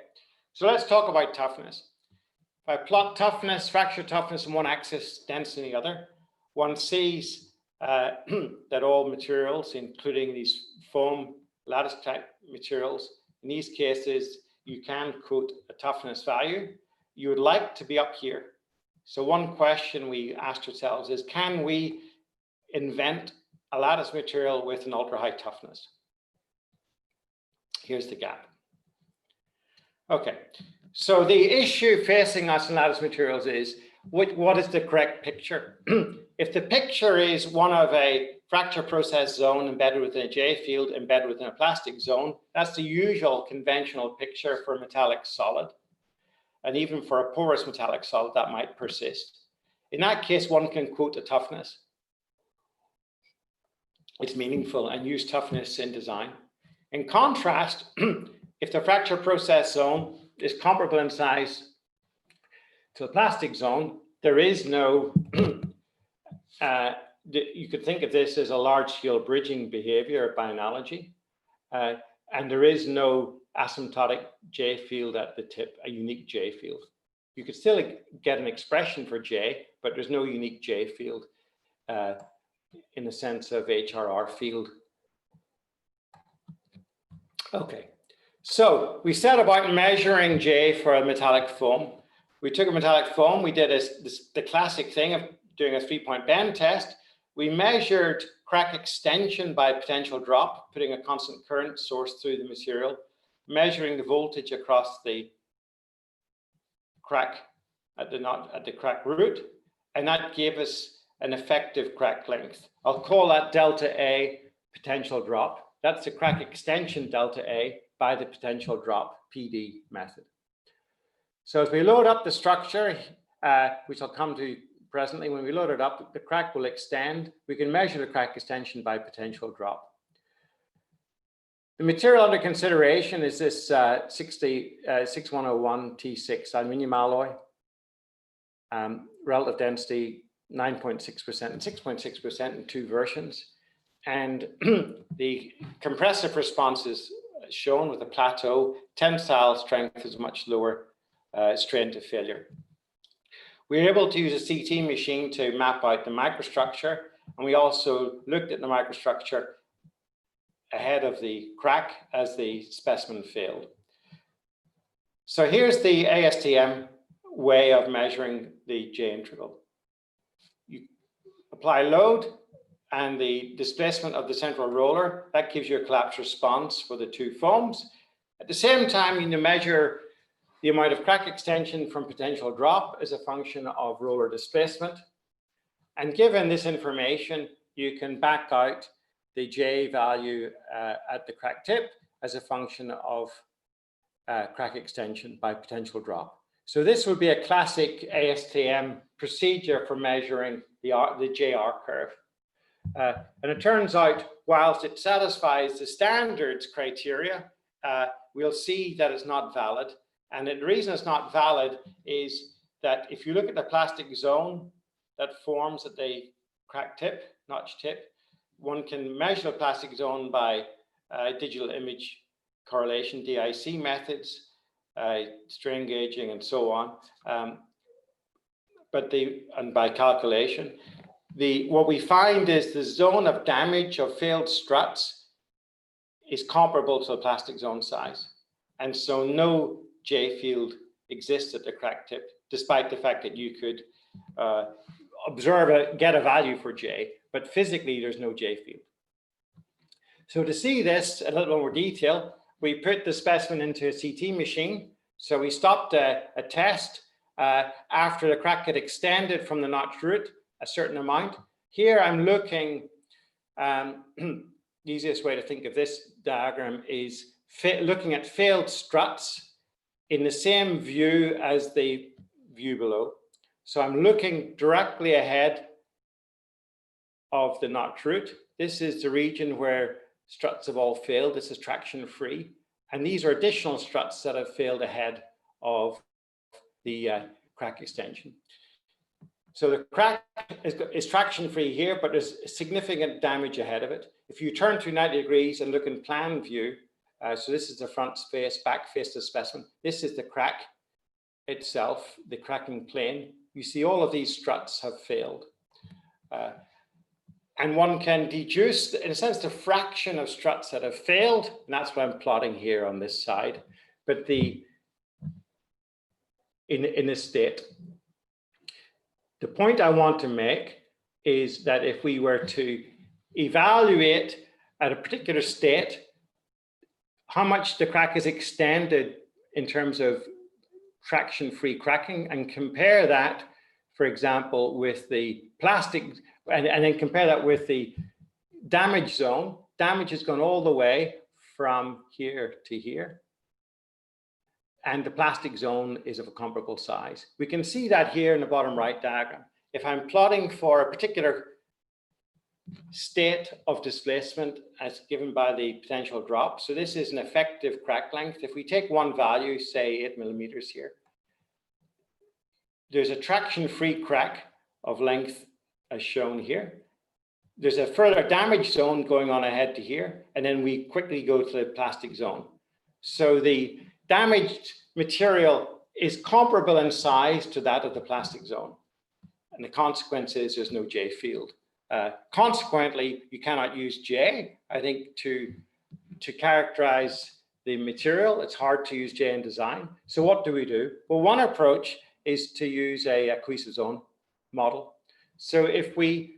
so let's talk about toughness. If I plot toughness, fracture toughness on one axis, density on the other, one sees that all materials, including these foam lattice type materials, in these cases, you can quote a toughness value. You would like to be up here. So one question we asked ourselves is, can we invent a lattice material with an ultra high toughness? Here's the gap. Okay, so the issue facing us in lattice materials is, what is the correct picture? If the picture is one of a fracture process zone embedded within a J field, embedded within a plastic zone, that's the usual conventional picture for a metallic solid. And even for a porous metallic solid, that might persist. In that case, one can quote a toughness. It's meaningful and use toughness in design. In contrast, if the fracture process zone is comparable in size to a plastic zone, there is no, you could think of this as a large scale bridging behavior by analogy. And there is no asymptotic J field at the tip, a unique J field. You could still get an expression for J, but there's no unique J field in the sense of HRR field. Okay, so we set about measuring J for a metallic foam. We took a metallic foam, we did the classic thing of doing a 3-point bend test. We measured crack extension by potential drop, putting a constant current source through the material, measuring the voltage across the crack at the crack root, and that gave us an effective crack length. I'll call that delta A potential drop. That's the crack extension delta A by the potential drop PD method. So as we load up the structure, which I'll come to presently, when we load it up, the crack will extend. We can measure the crack extension by potential drop. The material under consideration is this 6101 T6 aluminium alloy, relative density 9.6% and 6.6% in two versions. And the compressive response is shown with a plateau. Tensile strength is much lower, strain to failure. We were able to use a CT machine to map out the microstructure, and we also looked at the microstructure ahead of the crack as the specimen failed. So here's the ASTM way of measuring the J integral. You apply load and the displacement of the central roller, that gives you a collapse response for the two foams. At the same time, you need to measure the amount of crack extension from potential drop as a function of roller displacement. And given this information, you can back out the J value at the crack tip as a function of crack extension by potential drop. So this would be a classic ASTM procedure for measuring the J R curve. And it turns out, whilst it satisfies the standards criteria, we'll see that it's not valid. And the reason it's not valid is that if you look at the plastic zone that forms at the crack tip, notch tip, one can measure the plastic zone by digital image correlation, DIC methods, strain gauging, and so on. And by calculation, what we find is the zone of damage of failed struts is comparable to the plastic zone size. And so no J field exists at the crack tip, despite the fact that you could get a value for J, but physically there's no J field. So to see this in a little more detail, we put the specimen into a CT machine. So we stopped a test after the crack had extended from the notch root a certain amount. Here I'm looking, the easiest way to think of this diagram is looking at failed struts in the same view as the view below. So I'm looking directly ahead of the notch root. This is the region where struts have all failed. This is traction free. And these are additional struts that have failed ahead of the crack extension. So the crack is traction free here, but there's significant damage ahead of it. If you turn to 90 degrees and look in plan view, so this is the front face, back face of the specimen. This is the crack itself, the cracking plane. You see all of these struts have failed. And one can deduce, in a sense, the fraction of struts that have failed, and that's what I'm plotting here on this side. But in this state, the point I want to make is that if we were to evaluate at a particular state how much the crack is extended in terms of traction-free cracking, and compare that, for example, with the plastic, and then compare that with the damage zone. Damage has gone all the way from here to here, and the plastic zone is of a comparable size. We can see that here in the bottom right diagram. If I'm plotting for a particular state of displacement as given by the potential drop, so this is an effective crack length. If we take one value, say 8 millimeters here, there's a traction-free crack of length as shown here. There's a further damage zone going on ahead to here, and then we quickly go to the plastic zone. So the damaged material is comparable in size to that of the plastic zone. And the consequence is there's no J field. Consequently, you cannot use J, I think, to characterize the material. It's hard to use J in design. So what do we do? Well, one approach is to use a cohesive zone model. So if we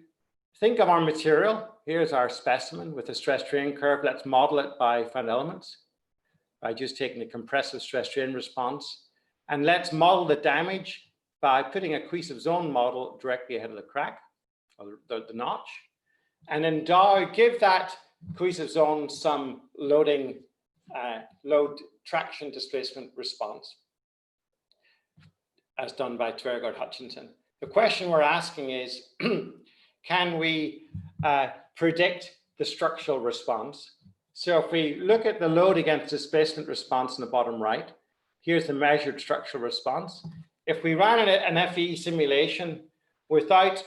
think of our material, here's our specimen with a stress strain curve. Let's model it by finite elements, by just taking the compressive stress strain response. And let's model the damage by putting a cohesive zone model directly ahead of the crack, or the notch. And then give that cohesive zone some load traction displacement response, as done by Tvergaard Hutchinson. The question we're asking is, can we predict the structural response? So if we look at the load against displacement response in the bottom right, here's the measured structural response. If we ran an FE simulation without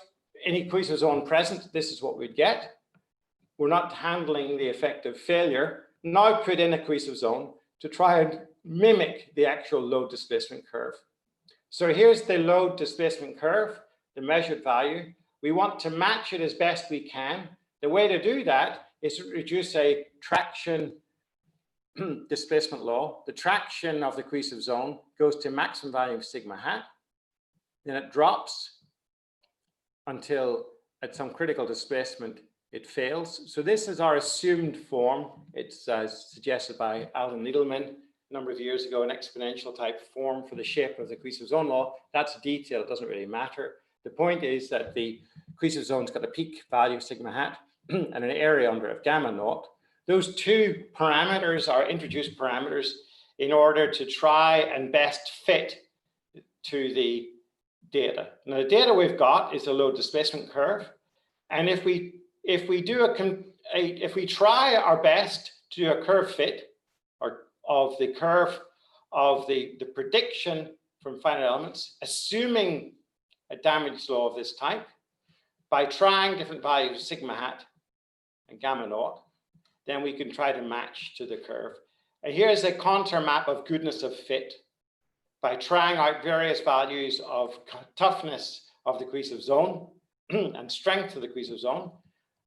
any cohesive zone present, this is what we'd get. We're not handling the effective failure. Now put in a cohesive zone to try and mimic the actual load displacement curve. So here's the load displacement curve, the measured value. We want to match it as best we can. The way to do that is to reduce a traction displacement law. The traction of the cohesive zone goes to maximum value of sigma hat. Then it drops until at some critical displacement it fails. So this is our assumed form. It's suggested by Alan Needleman a number of years ago, an exponential type form for the shape of the cohesive zone law. That's a detail, it doesn't really matter. The point is that the cohesive zone's got a peak value of sigma hat and an area under of gamma naught. Those two parameters are introduced parameters in order to try and best fit to the data. Now the data we've got is a load displacement curve. And if we if we do if we try our best to do a curve fit or of the curve of the prediction from finite elements, assuming a damage law of this type, by trying different values of sigma hat and gamma naught, then we can try to match to the curve. And here's a contour map of goodness of fit by trying out various values of toughness of the cohesive zone and strength of the cohesive zone.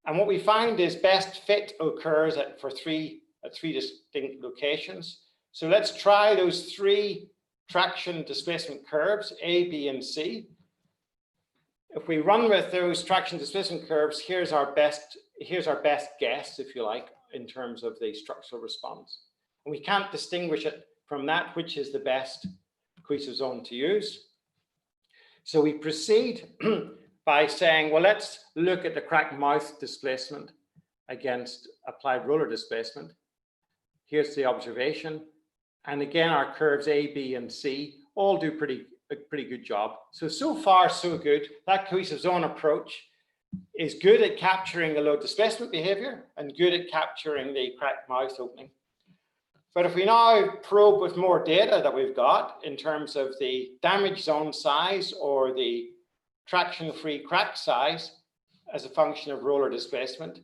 And what we find is best fit occurs at three distinct locations. So let's try those three traction displacement curves, A, B, and C. If we run with those traction displacement curves, here's our best guess, if you like, in terms of the structural response. And we can't distinguish it from that which is the best cohesive zone to use. So we proceed by saying, well, let's look at the crack mouth displacement against applied roller displacement. Here's the observation. And again, our curves A, B, and C all do a pretty good job. So far, so good. That cohesive zone approach is good at capturing the low displacement behavior and good at capturing the crack mouth opening. But if we now probe with more data that we've got in terms of the damage zone size or the traction-free crack size as a function of roller displacement,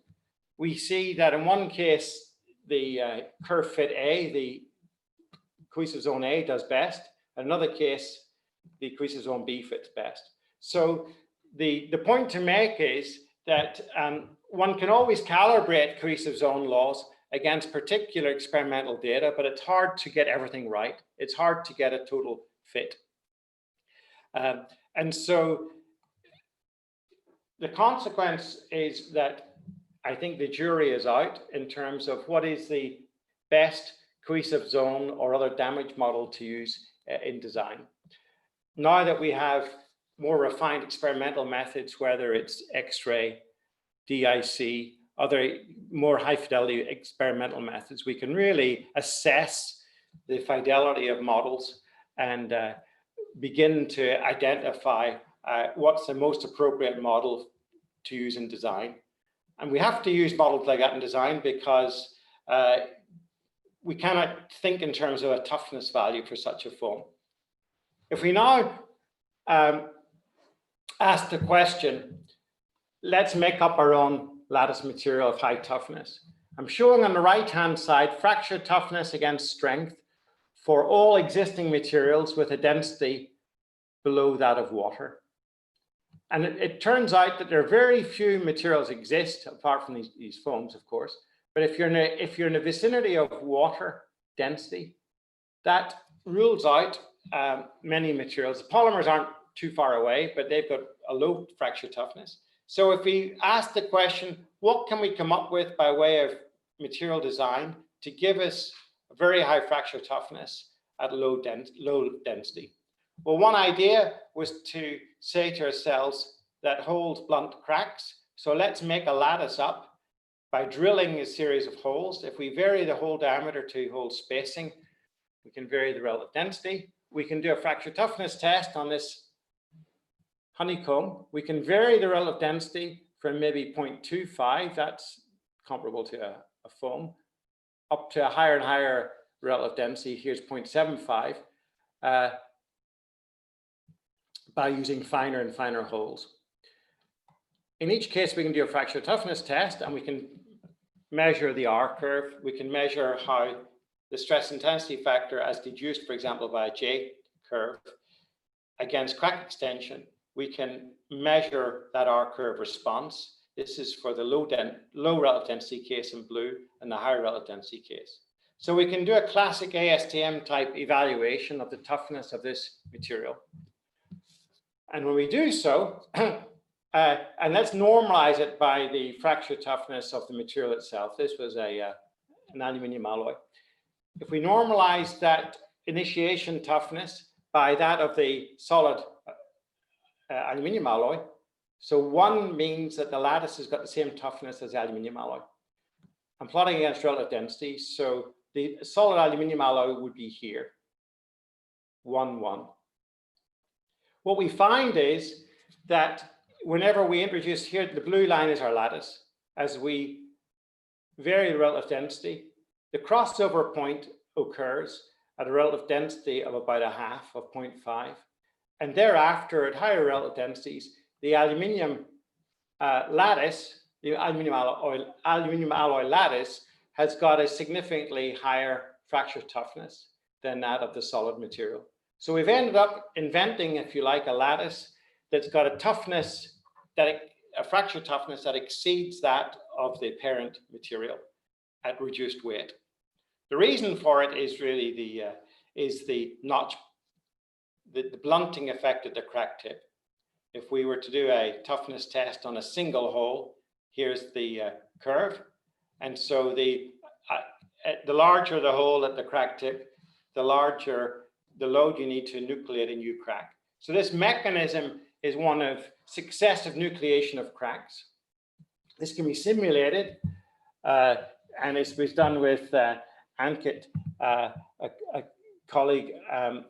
we see that in one case, the curve fit A, the cohesive zone A does best. In another case, the cohesive zone B fits best. So the point to make is that one can always calibrate cohesive zone laws against particular experimental data, but it's hard to get everything right. It's hard to get a total fit. And so the consequence is that I think the jury is out in terms of what is the best cohesive zone or other damage model to use in design. Now that we have more refined experimental methods, whether it's X-ray, DIC, other more high fidelity experimental methods, we can really assess the fidelity of models and begin to identify what's the most appropriate model to use in design. And we have to use models like that in design because we cannot think in terms of a toughness value for such a foam. If we now ask the question, let's make up our own lattice material of high toughness. I'm showing on the right-hand side fracture toughness against strength for all existing materials with a density below that of water. And it turns out that there are very few materials exist apart from these foams, of course. But if you're in the vicinity of water density, that rules out many materials. Polymers aren't too far away, but they've got a low fracture toughness. So if we ask the question, what can we come up with by way of material design to give us a very high fracture toughness at low density? Well, one idea was to say to ourselves that holds blunt cracks. So let's make a lattice up by drilling a series of holes. If we vary the hole diameter to hole spacing, we can vary the relative density. We can do a fracture toughness test on this honeycomb. We can vary the relative density from maybe 0.25, that's comparable to a foam, up to a higher and higher relative density. Here's 0.75 by using finer and finer holes. In each case, we can do a fracture toughness test and we can measure the R curve. We can measure how the stress intensity factor as deduced, for example, by a J curve against crack extension. We can measure that R curve response. This is for the low relative density case in blue and the high relative density case. So we can do a classic ASTM type evaluation of the toughness of this material. And when we do so, and let's normalize it by the fracture toughness of the material itself. This was an aluminium alloy. If we normalize that initiation toughness by that of the solid aluminium alloy, so 1 means that the lattice has got the same toughness as the aluminium alloy. I'm plotting against relative density, so the solid aluminium alloy would be here, 1, 1. What we find is that whenever we introduce here, the blue line is our lattice. as we vary the relative density, the crossover point occurs at a relative density of about a half of 0.5. And thereafter, at higher relative densities, the aluminium lattice, the aluminium alloy lattice, has got a significantly higher fracture toughness than that of the solid material. So we've ended up inventing, if you like, a lattice that's got a toughness, a fracture toughness that exceeds that of the parent material at reduced weight. The reason for it is really the notch, the blunting effect at the crack tip. If we were to do a toughness test on a single hole, here's the curve. And so the larger the hole at the crack tip, the larger the load you need to nucleate a new crack. So this mechanism is one of successive nucleation of cracks. This can be simulated, and it was done with Ankit, a colleague and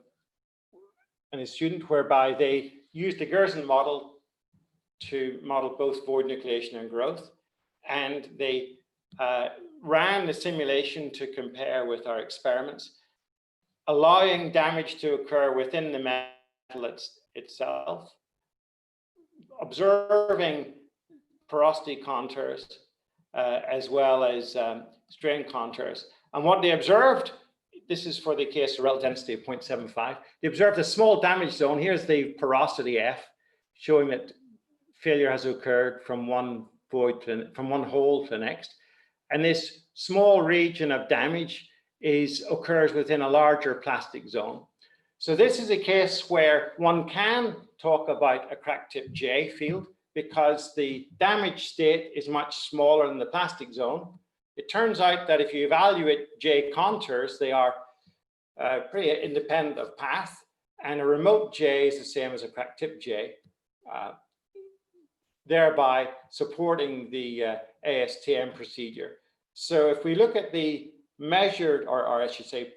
a student, whereby they used the Gerson model to model both void nucleation and growth. And they ran the simulation to compare with our experiments, allowing damage to occur within the metal itself, observing porosity contours, as well as strain contours. And what they observed, this is for the case of relative density of 0.75, they observed a small damage zone. Here's the porosity F, showing that failure has occurred from one hole to the next. And this small region of damage occurs within a larger plastic zone. So this is a case where one can talk about a crack tip J field, because the damage state is much smaller than the plastic zone. It turns out that if you evaluate J contours, they are pretty independent of path, and a remote J is the same as a crack tip J, thereby supporting the ASTM procedure. So if we look at the measured, or I should say,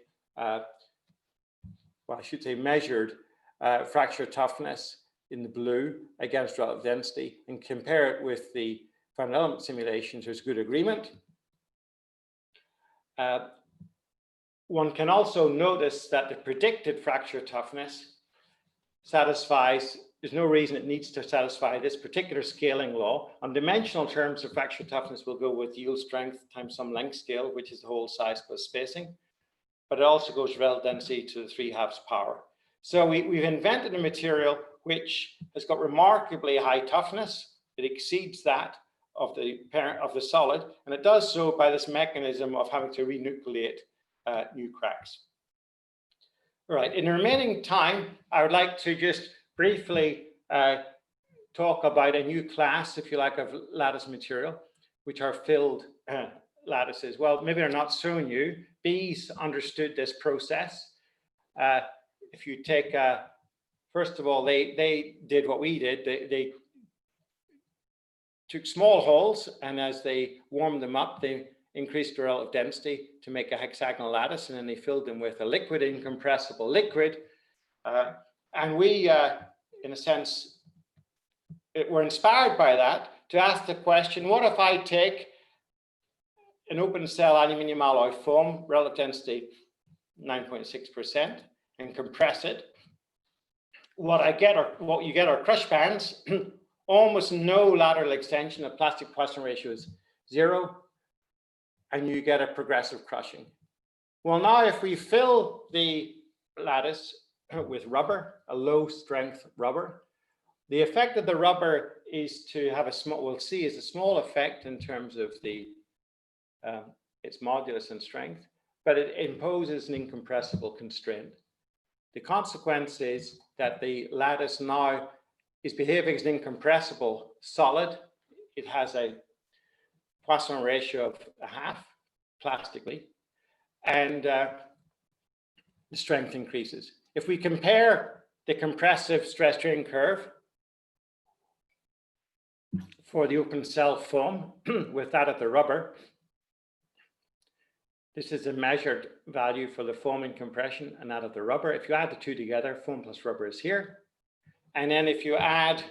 measured fracture toughness in the blue against relative density, and compare it with the final element simulations, there's good agreement. One can also notice that the predicted fracture toughness satisfies, there's no reason it needs to satisfy this particular scaling law. On dimensional terms of fracture toughness, we'll go with yield strength times some length scale, which is the whole size plus spacing. But it also goes relative density to the 3/2 power. So we've invented a material which has got remarkably high toughness. It exceeds that of the parent of the solid, and it does so by this mechanism of having to renucleate new cracks. All right, in the remaining time, I would like to just briefly talk about a new class, if you like, of lattice material, which are filled lattices. Well, maybe they're not so new. Bees understood this process. If you take, first of all, they did what we did. They took small holes, and as they warmed them up, they increased the relative density to make a hexagonal lattice, and then they filled them with a liquid, incompressible liquid. And we, in a sense, were inspired by that to ask the question, what if I take an open cell aluminium alloy foam, relative density 9.6%, and compress it? What you get are crush bands, almost no lateral extension. The plastic Poisson ratio is 0, and you get a progressive crushing. Well, now if we fill the lattice with rubber, a low strength rubber, the effect of the rubber is to have a small, we'll see, is a small effect in terms of the its modulus and strength, but it imposes an incompressible constraint. The consequence is that the lattice now is behaving as an incompressible solid. It has a Poisson ratio of 1/2 plastically, and the strength increases. If we compare the compressive stress strain curve for the open cell foam with that of the rubber, this is a measured value for the foam in compression and that of the rubber. If you add the two together, foam plus rubber is here. And then if you add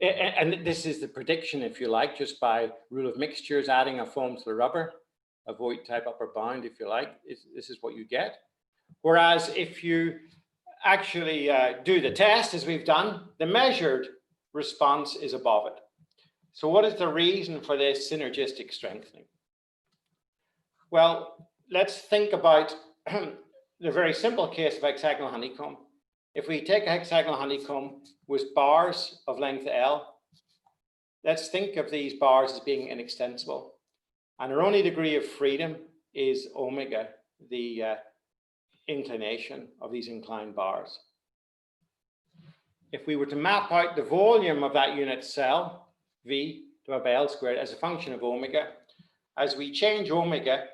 and this is the prediction, if you like, just by rule of mixtures, adding a foam to the rubber, a void type upper bound, if you like, this is what you get. Whereas if you actually do the test, as we've done, the measured response is above it. So what is the reason for this synergistic strengthening? Well, let's think about the very simple case of hexagonal honeycomb. If we take a hexagonal honeycomb with bars of length L, let's think of these bars as being inextensible. And our only degree of freedom is omega, the inclination of these inclined bars. If we were to map out the volume of that unit cell, V divided by L squared, as a function of omega, as we change omega,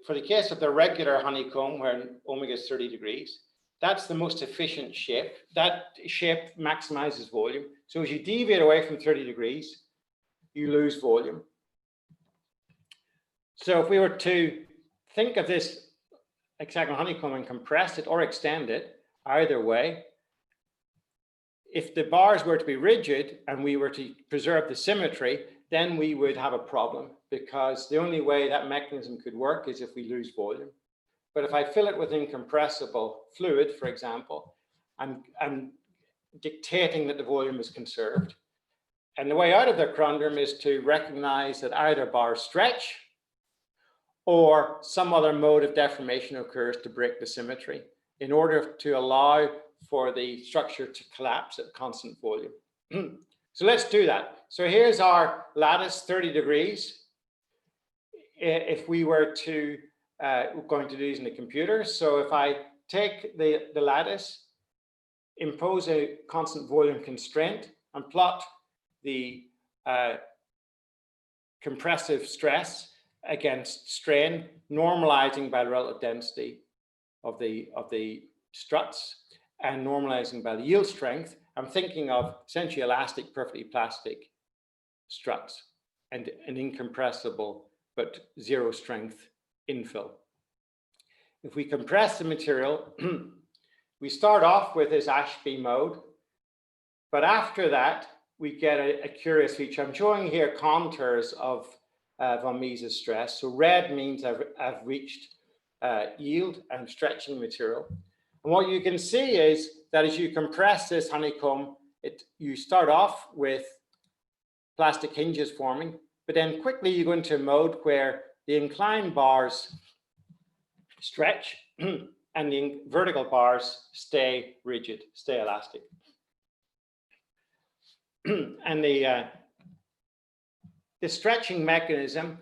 for the case of the regular honeycomb, where omega is 30 degrees, that's the most efficient shape. That shape maximizes volume. So as you deviate away from 30 degrees, you lose volume. So if we were to think of this hexagonal honeycomb and compress it or extend it, either way, if the bars were to be rigid and we were to preserve the symmetry, then we would have a problem, because the only way that mechanism could work is if we lose volume. But if I fill it with incompressible fluid, for example, I'm dictating that the volume is conserved. And the way out of the conundrum is to recognize that either bars stretch or some other mode of deformation occurs to break the symmetry in order to allow for the structure to collapse at constant volume. So let's do that. So here's our lattice, 30 degrees. If we were to, we're going to do these in the computer. So if I take the lattice, impose a constant volume constraint, and plot the compressive stress against strain, normalizing by the relative density of the struts and normalizing by the yield strength, I'm thinking of essentially elastic, perfectly plastic struts and an incompressible but zero strength infill. If we compress the material, we start off with this Ashby mode, but after that, we get a curious feature. I'm showing here contours of von Mises stress. So red means I've reached yield and stretching material. And what you can see is that as you compress this honeycomb, you start off with plastic hinges forming, but then quickly you go into a mode where the inclined bars stretch and the vertical bars stay rigid, stay elastic. And the stretching mechanism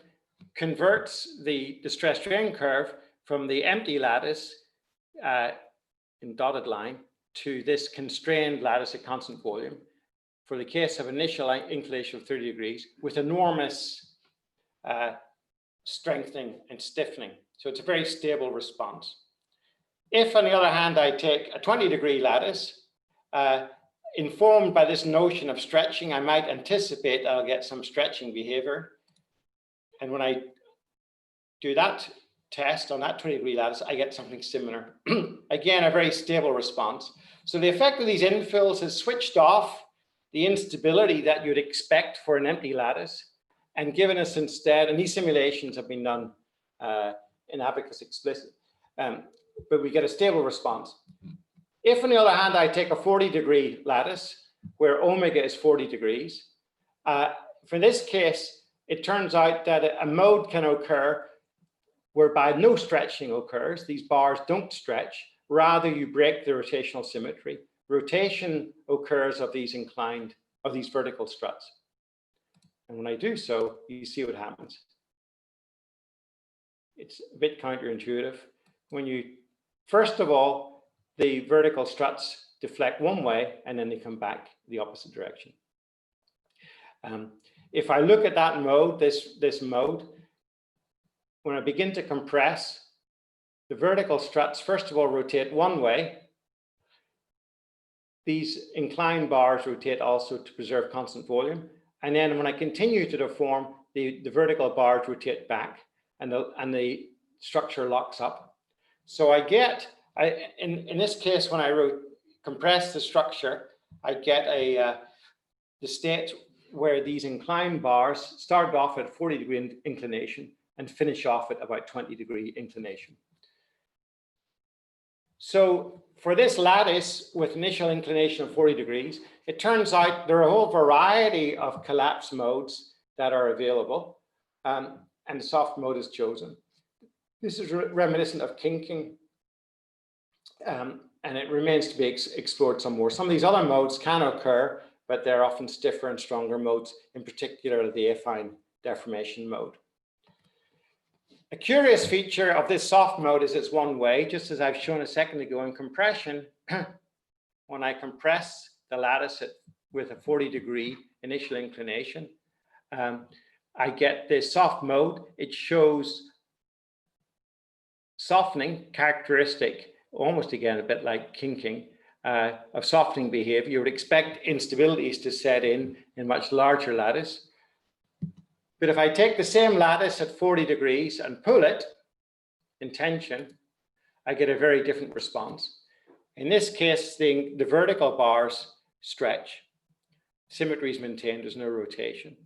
converts the stress strain curve from the empty lattice in dotted line to this constrained lattice at constant volume for the case of initial inclination of 30 degrees with enormous strengthening and stiffening. So it's a very stable response. If, on the other hand, I take a 20-degree lattice, informed by this notion of stretching, I might anticipate that I'll get some stretching behavior. And when I do that test on that 20-degree lattice, I get something similar. Again, a very stable response. So the effect of these infills has switched off the instability that you'd expect for an empty lattice and given us instead, and these simulations have been done in Abacus explicit, but we get a stable response. If, on the other hand, I take a 40-degree lattice where omega is 40 degrees, for this case, it turns out that a mode can occur whereby no stretching occurs. These bars don't stretch. Rather, you break the rotational symmetry. Rotation occurs of these vertical struts. And when I do so, you see what happens. It's a bit counterintuitive. When you, first of all, the vertical struts deflect one way and then they come back the opposite direction. If I look at that mode, this mode, when I begin to compress, the vertical struts, first of all, rotate one way. These inclined bars rotate also to preserve constant volume. And then when I continue to deform, the vertical bars rotate back and the structure locks up. So I get, in this case, when I compress the structure, I get a the state where these inclined bars start off at 40-degree inclination and finish off at about 20-degree inclination. So for this lattice with initial inclination of 40 degrees, it turns out there are a whole variety of collapse modes that are available, and the soft mode is chosen. This is reminiscent of kinking, and it remains to be explored some more. Some of these other modes can occur, but they're often stiffer and stronger modes, in particular the affine deformation mode. A curious feature of this soft mode is it's one way, just as I've shown a second ago in compression. When I compress the lattice with a 40-degree initial inclination, I get this soft mode. It shows softening characteristic, almost again a bit like kinking, of softening behavior. You would expect instabilities to set in much larger lattice. But if I take the same lattice at 40 degrees and pull it in tension, I get a very different response. In this case, the vertical bars stretch. Symmetry is maintained, there's no rotation.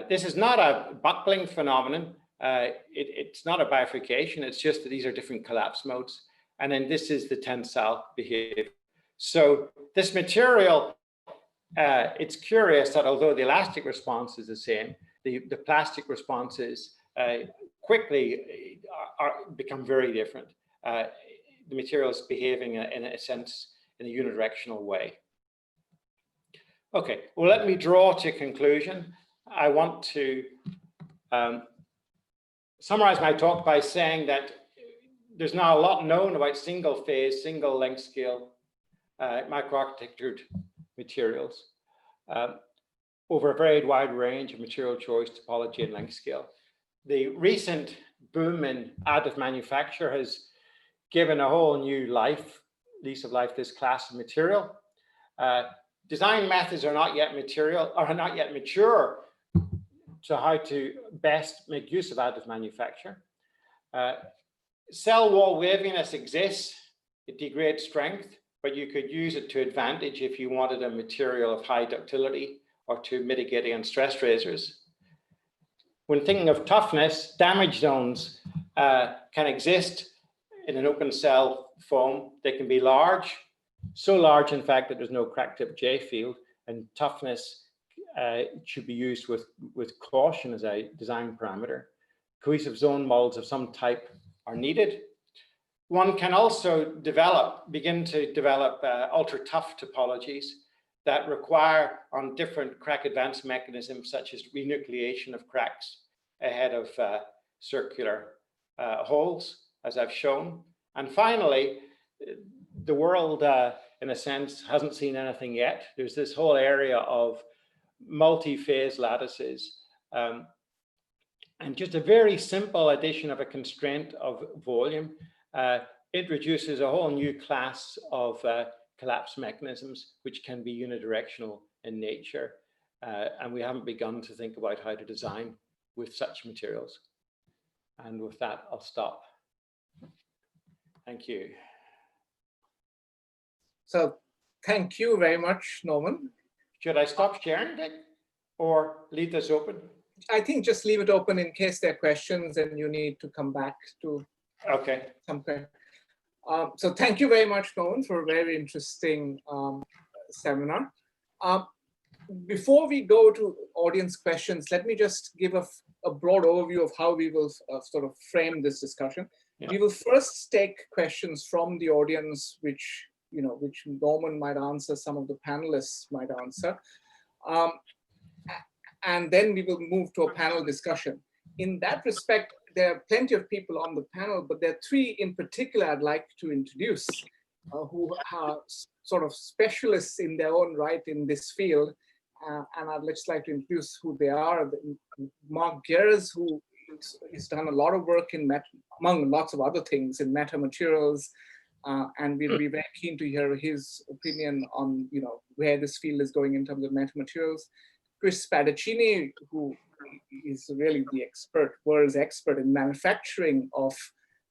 This is not a buckling phenomenon. It's not a bifurcation. It's just that these are different collapse modes. And then this is the tensile behavior. So this material, it's curious that although the elastic response is the same, the plastic responses quickly become very different. The material is behaving in a sense in a unidirectional way. Okay, well, let me draw to conclusion. I want to summarize my talk by saying that there's now a lot known about single phase, single length scale microarchitectured materials over a very wide range of material choice, topology, and length scale. The recent boom in additive manufacture has given a whole new lease of life, this class of material. Design methods are not yet mature to how to best make use of additive manufacture. Cell wall waviness exists. It degrades strength, but you could use it to advantage if you wanted a material of high ductility or to mitigate against stress razors. When thinking of toughness, damage zones can exist in an open cell foam. They can be large, so large in fact that there's no crack tip J field, and toughness should be used with caution as a design parameter. Cohesive zone molds of some type are needed. One can also begin to develop ultra tough topologies that require on different crack advance mechanisms, such as renucleation of cracks ahead of circular holes, as I've shown. And finally, the world, in a sense, hasn't seen anything yet. There's this whole area of multi-phase lattices, and just a very simple addition of a constraint of volume introduces a whole new class of collapse mechanisms, which can be unidirectional in nature. And we haven't begun to think about how to design with such materials. And with that, I'll stop. Thank you. So thank you very much, Norman. Should I stop sharing, Dick, or leave this open? I think just leave it open in case there are questions and you need to come back to something. So thank you very much, Norman, for a very interesting seminar. Before we go to audience questions, let me just give a broad overview of how we will sort of frame this discussion. Yeah. We will first take questions from the audience, which Norman might answer, some of the panelists might answer. And then we will move to a panel discussion. In that respect, there are plenty of people on the panel, but there are three in particular I'd like to introduce who are sort of specialists in their own right in this field. And I'd just like to introduce who they are. Mark Gears, who has done a lot of work in among lots of other things in metamaterials, and we'll be very keen to hear his opinion on where this field is going in terms of metamaterials. Chris Spadaccini, who is really the world's expert in manufacturing of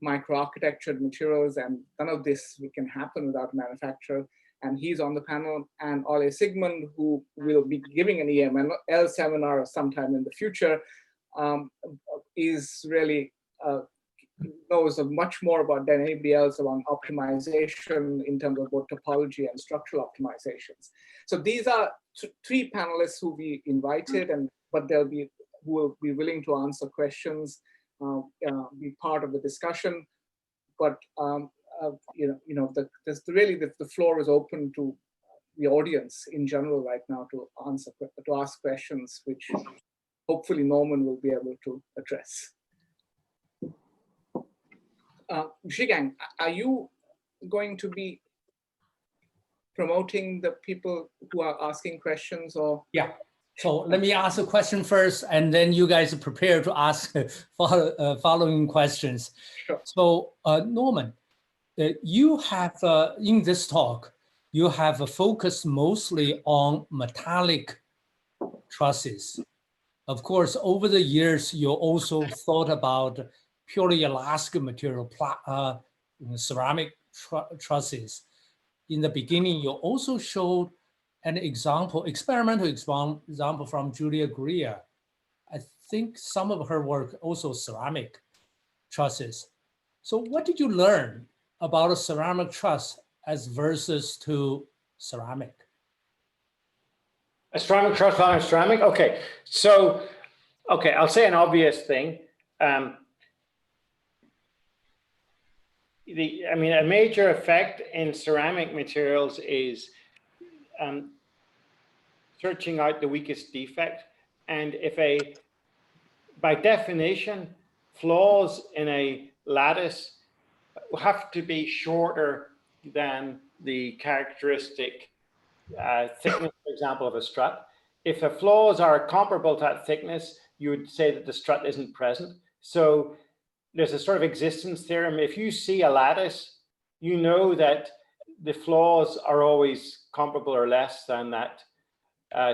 microarchitectured materials, and none of this can happen without manufacture. and he's on the panel, and Ole Sigmund, who will be giving an EML seminar sometime in the future, is really knows much more about than anybody else around optimization in terms of both topology and structural optimizations. So these are three panelists who we invited, but they'll be who will be willing to answer questions, be part of the discussion. But the floor is open to the audience in general right now to ask questions, which hopefully Norman will be able to address. Zhigang, are you going to be promoting the people who are asking questions, or? Yeah. So let me ask a question first, and then you guys are prepared to ask following questions. Sure. So Norman, you have in this talk, you have focused mostly on metallic trusses. Of course, over the years, you also thought about purely elastic material, ceramic trusses. In the beginning, you also showed an experimental example from Julia Greer. I think some of her work also ceramic trusses. So what did you learn about a ceramic truss as versus to ceramic? A ceramic truss on a ceramic? Okay, so, I'll say an obvious thing. A major effect in ceramic materials is searching out the weakest defect. And by definition, flaws in a lattice have to be shorter than the characteristic thickness, for example, of a strut. If the flaws are comparable to that thickness, you would say that the strut isn't present. So there's a sort of existence theorem. If you see a lattice, you know that the flaws are always comparable or less than that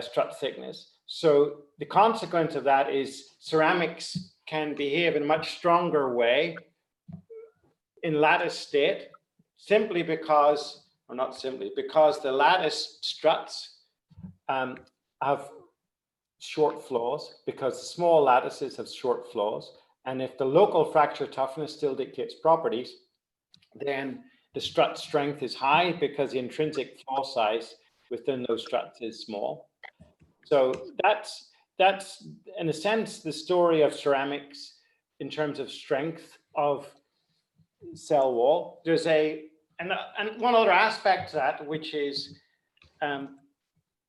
strut thickness. So the consequence of that is ceramics can behave in a much stronger way in lattice state, simply because, or not simply, because the lattice struts have short flaws, because the small lattices have short flaws. And if the local fracture toughness still dictates properties, then the strut strength is high because the intrinsic flaw size within those struts is small. So that's in a sense the story of ceramics in terms of strength of cell wall. There's and one other aspect to that, which is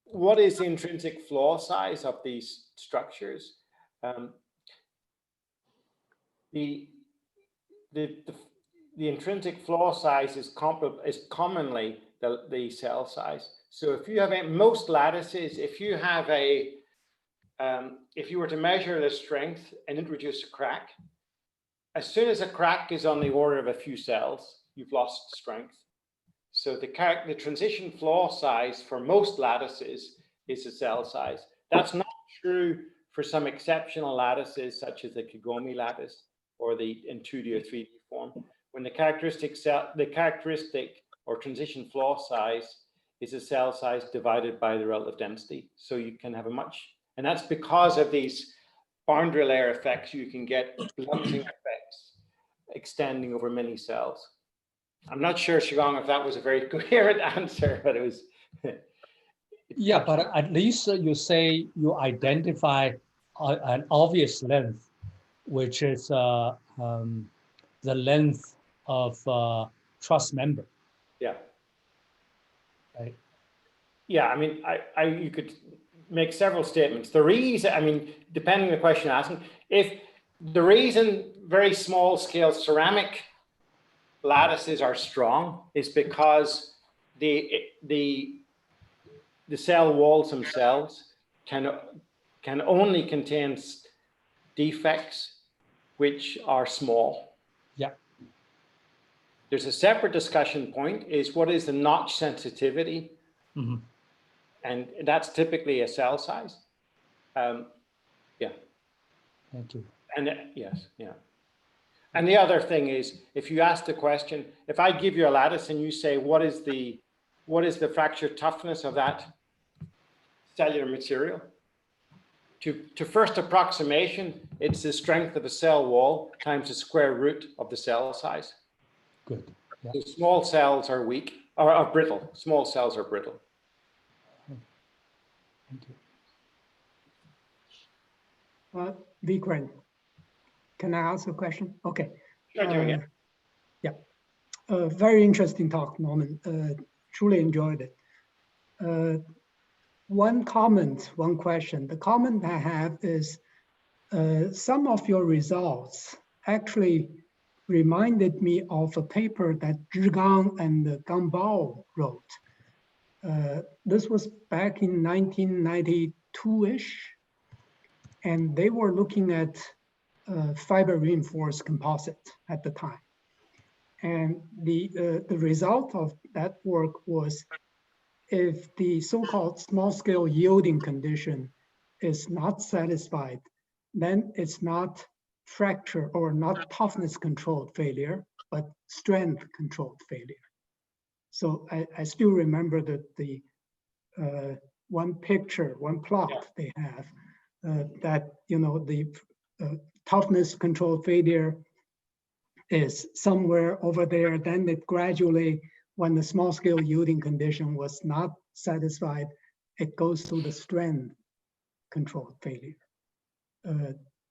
what is the intrinsic flaw size of these structures? The intrinsic flaw size is commonly the cell size. So if you have most lattices, if you were to measure the strength and introduce a crack, as soon as a crack is on the order of a few cells, you've lost strength. So the transition flaw size for most lattices is the cell size. That's not true for some exceptional lattices, such as the Kagome lattice or in 2D or 3D form. When the characteristic or transition flaw size is the cell size divided by the relative density. So you can have and that's because of these boundary layer effects, you can get blunting effects extending over many cells. I'm not sure, Shigong, if that was a very coherent answer, but it was. Yeah, but at least you say you identify an obvious length, which is the length of truss member. Yeah. Right. Yeah, you could make several statements. The reason, depending on the question you're asking, if the reason very small scale ceramic lattices are strong is because the cell walls themselves can only contain defects which are small. Yeah. There's a separate discussion point is what is the notch sensitivity? Mm-hmm. And that's typically a cell size. Yeah. Thank you. And yes, yeah. And the other thing is, if you ask the question, if I give you a lattice and you say, what is the what is the fracture toughness of that cellular material. To first approximation, it's the strength of a cell wall times the square root of the cell size. Good. Yeah. So small cells are weak, or are brittle. Small cells are brittle. Thank you. Vikram, can I ask a question? Okay. Sure, Jimmy. Yeah. Very interesting talk, Norman. Truly enjoyed it. One comment, one question. The comment I have is some of your results actually reminded me of a paper that Zhigang and Gangbao wrote. This was back in 1992-ish, and they were looking at fiber reinforced composite at the time. And the result of that work was, if the so-called small-scale yielding condition is not satisfied, then it's not fracture or not toughness-controlled failure, but strength-controlled failure. So I still remember that the one picture, one plot they have that, you know, the toughness-controlled failure is somewhere over there. Then it gradually, when the small scale yielding condition was not satisfied, it goes to the strength controlled failure.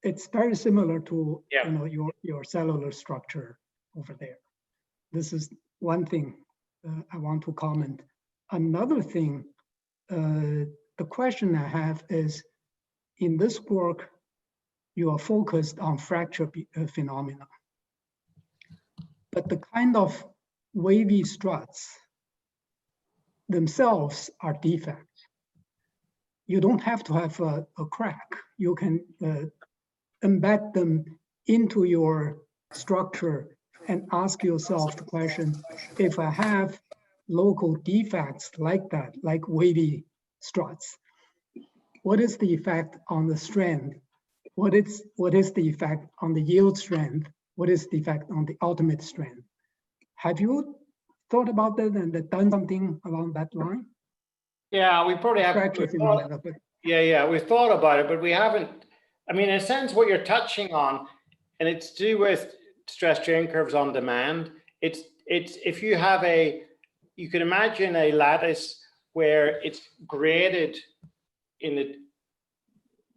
It's very similar to you know, your cellular structure over there. This is one thing I want to comment. Another thing, the question I have is, in this work, you are focused on fracture phenomena. But the kind of wavy struts themselves are defects. You don't have to have a crack. You can embed them into your structure and ask yourself the question, if I have local defects like that, like wavy struts, what is the effect on the strength? What is the effect on the yield strength? What is the effect on the ultimate strength? Have you thought about that and done something along that line? Yeah, we probably have. We've thought about it, but we haven't. I mean, in a sense, what you're touching on, and it's to do with stress strain curves on demand. It's if you have you can imagine a lattice where it's graded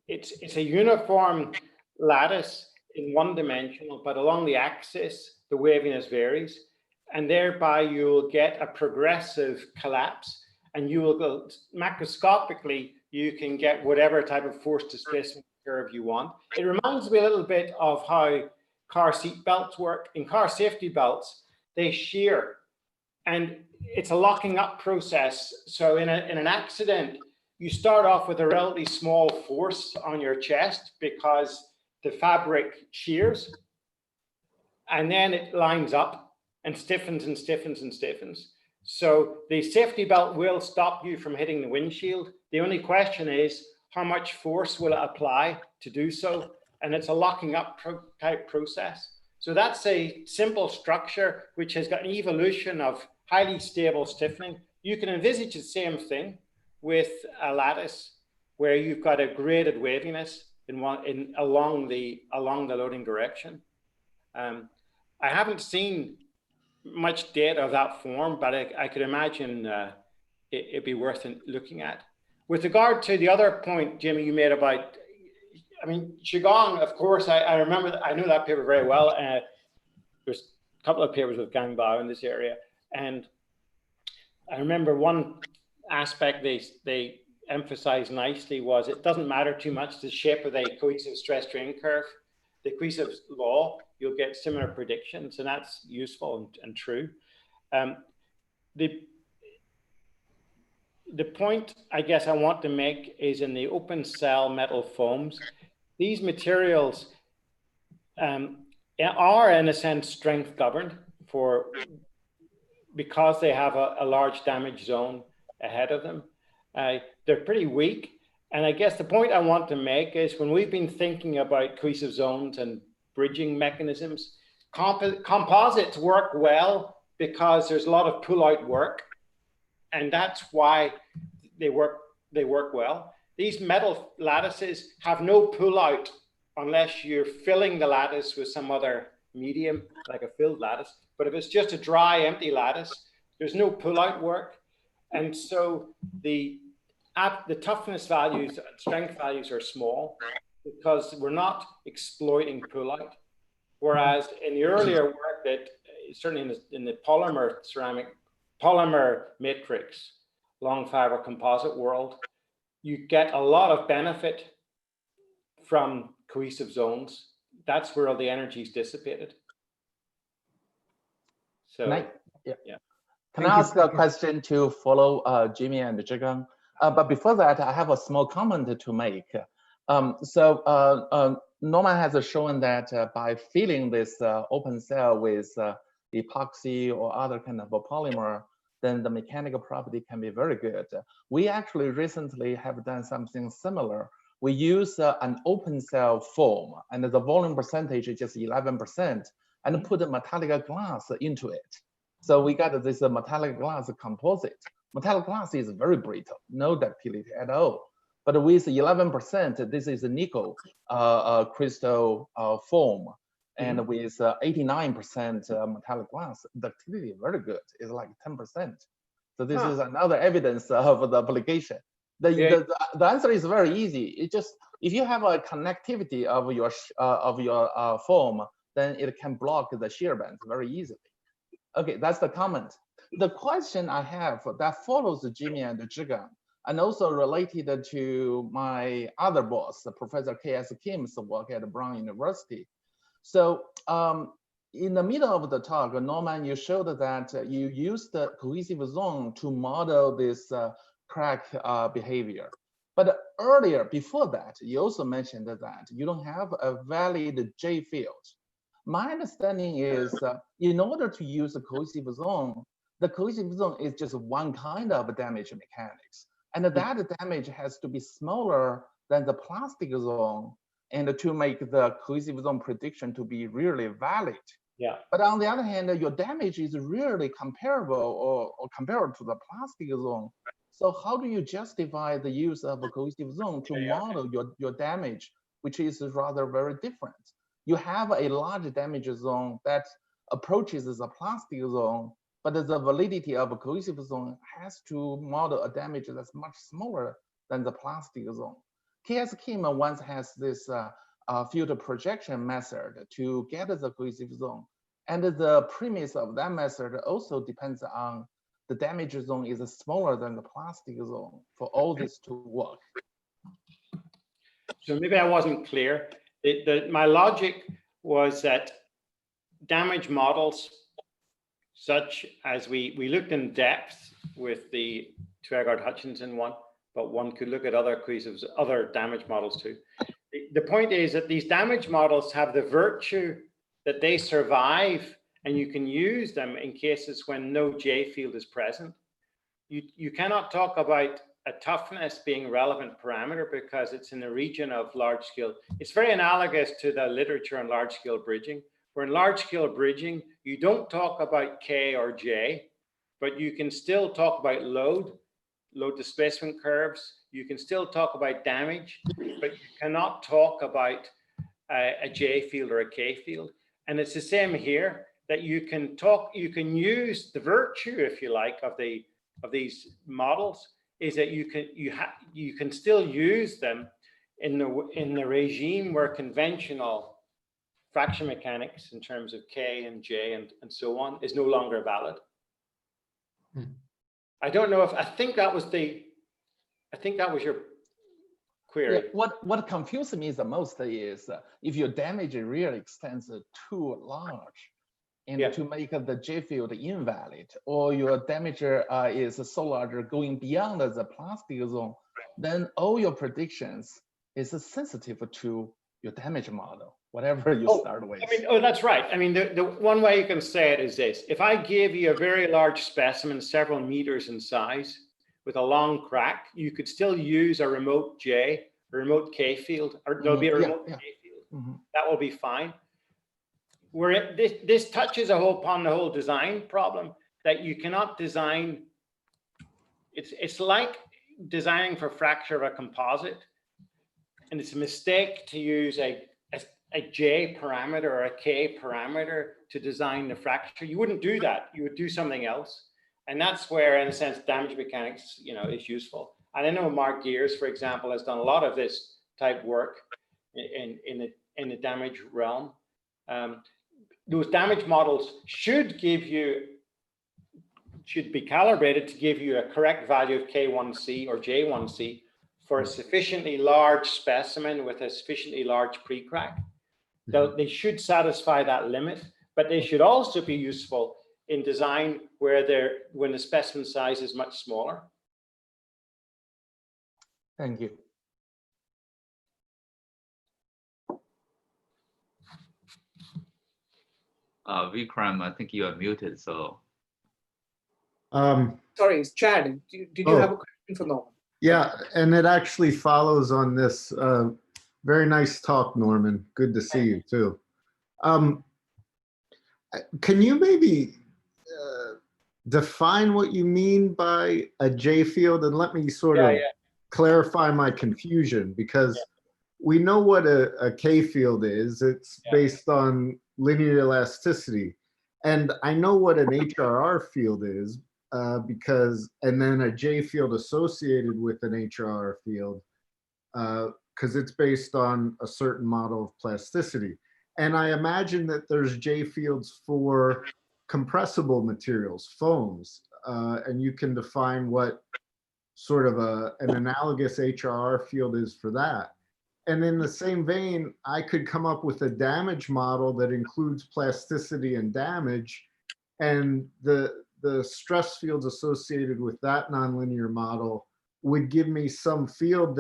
it's a uniform lattice in one dimensional, but along the axis, the waviness varies. And thereby you will get a progressive collapse, and you will go macroscopically, you can get whatever type of force displacement curve you want. It reminds me a little bit of how car seat belts work. In car safety belts, they shear, and it's a locking up process. So in an accident, you start off with a relatively small force on your chest because the fabric shears, and then it lines up and stiffens and stiffens and stiffens. So the safety belt will stop you from hitting the windshield. The only question is, how much force will it apply to do so? And it's a locking up type process. So that's a simple structure which has got an evolution of highly stable stiffening. You can envisage the same thing with a lattice where you've got a graded waviness along the loading direction. I haven't seen much data of that form, but I could imagine it'd be worth looking at. With regard to the other point, Jimmy, you made about, I mean, Qigong, of course, I remember, I know that paper very well. There's a couple of papers with Gangbao in this area. And I remember one aspect they emphasized nicely was it doesn't matter too much the shape of the cohesive stress strain curve. The cohesive law, you'll get similar predictions, and that's useful and true. The point I guess I want to make is in the open cell metal foams, these materials are in a sense strength governed because they have a large damage zone ahead of them. They're pretty weak. And I guess the point I want to make is when we've been thinking about cohesive zones and bridging mechanisms, composites work well because there's a lot of pull-out work. and that's why they work well. These metal lattices have no pull out unless you're filling the lattice with some other medium, like a filled lattice. But if it's just a dry, empty lattice, there's no pull out work. And so the toughness values and strength values are small because we're not exploiting pull out. Whereas in the earlier work that certainly in the polymer matrix, long fiber composite world, you get a lot of benefit from cohesive zones. That's where all the energy is dissipated. So, yeah. Can I ask a question to follow Jimmy and Zhigang? But before that, I have a small comment to make. Norman has shown that by filling this open cell with epoxy or other kind of a polymer, then the mechanical property can be very good. We actually recently have done something similar. We use an open cell foam, and the volume percentage is just 11%, and put a metallic glass into it. So we got this metallic glass composite. Metallic glass is very brittle, no ductility at all. But with 11%, this is a nickel crystal foam. And with 89% metallic glass, ductility very good. It's like 10%. So this is another evidence of the application. The answer is very easy. It just, if you have a connectivity of your foam, then it can block the shear bands very easily. Okay, that's the comment. The question I have that follows Jimmy and Zhigang, and also related to my other boss, Professor K.S. Kim's work at Brown University. So in the middle of the talk, Norman, you showed that you used the cohesive zone to model this crack behavior. But earlier, before that, you also mentioned that you don't have a valid J field. My understanding is in order to use a cohesive zone, the cohesive zone is just one kind of damage mechanics. And that damage has to be smaller than the plastic zone and to make the cohesive zone prediction to be really valid. Yeah. But on the other hand, your damage is really comparable or comparable to the plastic zone. So how do you justify the use of a cohesive zone to model your damage, which is rather very different? You have a large damage zone that approaches the plastic zone, but the validity of a cohesive zone has to model a damage that's much smaller than the plastic zone. K.S. Kim once has this filter projection method to get the cohesive zone. And the premise of that method also depends on the damage zone is smaller than the plastic zone for all this to work. So maybe I wasn't clear. My logic was that damage models, such as we looked in depth with the Twegard-Hutchinson one, but one could look at other cohesives, other damage models too. The point is that these damage models have the virtue that they survive, and you can use them in cases when no J field is present. You cannot talk about a toughness being relevant parameter because it's in the region of large scale. It's very analogous to the literature on large scale bridging, where in large scale bridging, you don't talk about K or J, but you can still talk about load displacement curves. You can still talk about damage, but you cannot talk about a J field or a K field. And it's the same here, that you can use the virtue, if you like, of these models, is that you can still use them in the regime where conventional fraction mechanics in terms of K and J and so on is no longer valid. I don't know if I think that was your query. Yeah, what confuses me the most is if your damage really extends too large and to make the J field invalid, or your damage is so large going beyond the plastic zone, then all your predictions is sensitive to your damage model, whatever you start with. I mean, that's right. I mean, the one way you can say it is this: if I give you a very large specimen, several meters in size, with a long crack, you could still use a remote J, a remote K field, or there'll be a remote K field. That will be fine. Where this touches upon the whole design problem, that you cannot design it's like designing for fracture of a composite, and it's a mistake to use a J parameter or a K parameter to design the fracture. You wouldn't do that. You would do something else. And that's where, in a sense, damage mechanics, is useful. And I know Mark Gears, for example, has done a lot of this type work in the damage realm. Those damage models should be calibrated to give you a correct value of K1C or J1C for a sufficiently large specimen with a sufficiently large pre-crack. They should satisfy that limit, but they should also be useful in design when the specimen size is much smaller. Thank you. Vikram, I think you are muted, so. Sorry, it's Chad. Did you have a question for Norman? Yeah, and it actually follows on this. Very nice talk, Norman. Good to see you too. Can you maybe define what you mean by a J field, and let me sort of clarify my confusion, because we know what a K field is. It's based on linear elasticity. And I know what an HRR field is, and then a J field associated with an HRR field, because it's based on a certain model of plasticity. And I imagine that there's J fields for compressible materials, foams, and you can define what sort of an analogous HRR field is for that. And in the same vein, I could come up with a damage model that includes plasticity and damage, and the stress fields associated with that nonlinear model would give me some field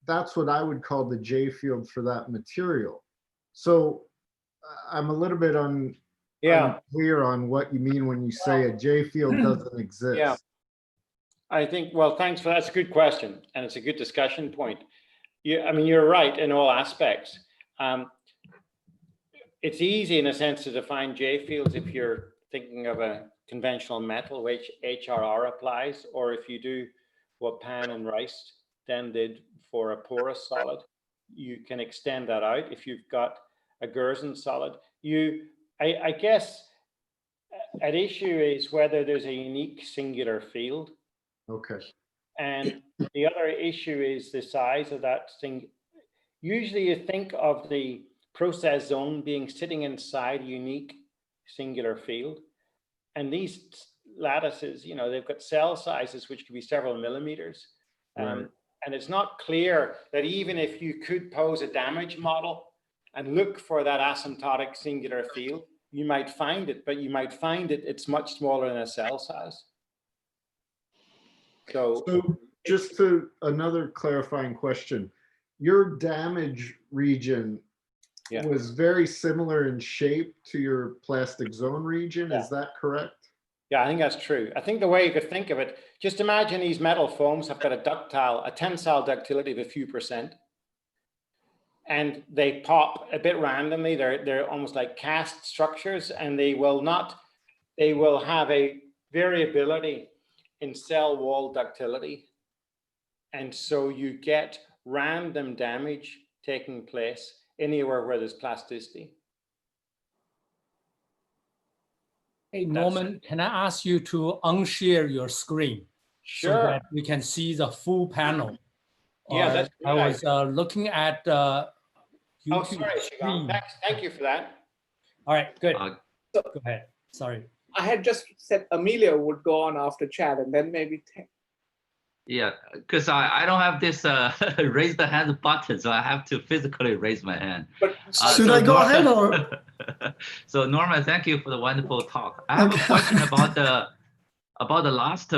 that's what I would call the J field for that material. So I'm a little bit unclear on what you mean when you say a J field doesn't exist. Yeah, I think, well, thanks for that. That's a good question, and it's a good discussion point. I mean, you're right in all aspects. It's easy in a sense to define J fields if you're thinking of a conventional metal, which HRR applies, or if you do what Pan and Rice then did for a porous solid, you can extend that out. If you've got a Gerson solid, I guess at issue is whether there's a unique singular field. Okay. And the other issue is the size of that thing. Usually you think of the process zone being sitting inside a unique singular field. And these lattices, they've got cell sizes which could be several millimeters. Right. And it's not clear that even if you could pose a damage model and look for that asymptotic singular field, you might find it, but you might find it's much smaller than a cell size. So just to another clarifying question, your damage region was very similar in shape to your plastic zone region. Is that correct? Yeah, I think that's true. I think the way you could think of it, just imagine these metal foams have got a tensile ductility of a few %. And they pop a bit randomly. They're almost like cast structures, and they will have a variability in cell wall ductility. And so you get random damage taking place anywhere where there's plasticity. Hey, Norman, can I ask you to unshare your screen? Sure. So that we can see the full panel. Yeah, that's good. I was looking at YouTube sorry, stream. Thank you for that. All right, good. Go ahead. Sorry. I had just said Amelia would go on after Chad, and then maybe Yeah, because I don't have this raise the hand button, so I have to physically raise my hand. But should I go ahead or? So Norman, thank you for the wonderful talk. I have a question about the last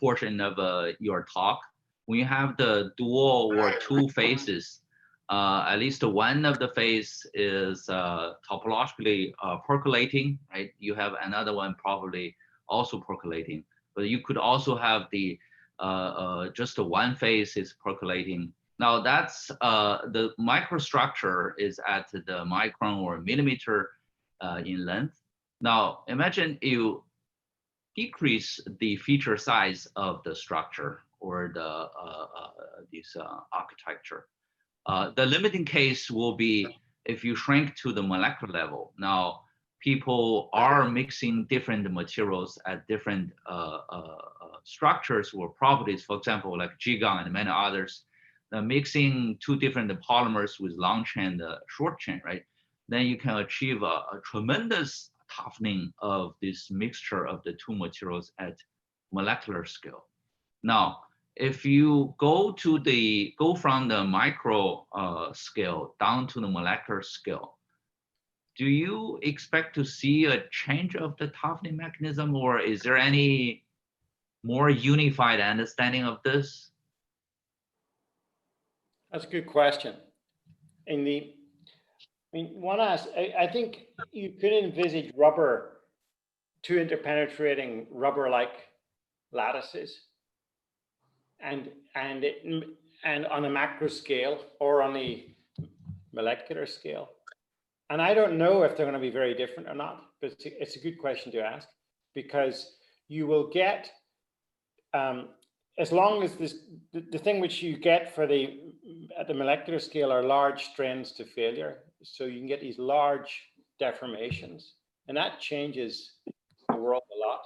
portion of your talk. When you have the dual or two phases, at least one of the phase is topologically percolating, right? You have another one probably also percolating. But you could also have the just the one phase is percolating. Now that's the microstructure is at the micron or millimeter in length. Now imagine you decrease the feature size of the structure or the this architecture. The limiting case will be if you shrink to the molecular level. Now, people are mixing different materials at different structures or properties. For example, like Jigang and many others, mixing two different polymers with long chain and short chain, right? Then you can achieve a tremendous toughening of this mixture of the two materials at molecular scale. Now, if you go from the micro scale down to the molecular scale, do you expect to see a change of the toughening mechanism, or is there any more unified understanding of this? That's a good question. I think you could envisage rubber, two interpenetrating rubber-like lattices, and on a macro scale or on a molecular scale. And I don't know if they're going to be very different or not, but it's a good question to ask, because you will get, as long as the thing which you get at the molecular scale are large strains to failure. So you can get these large deformations, and that changes the world a lot.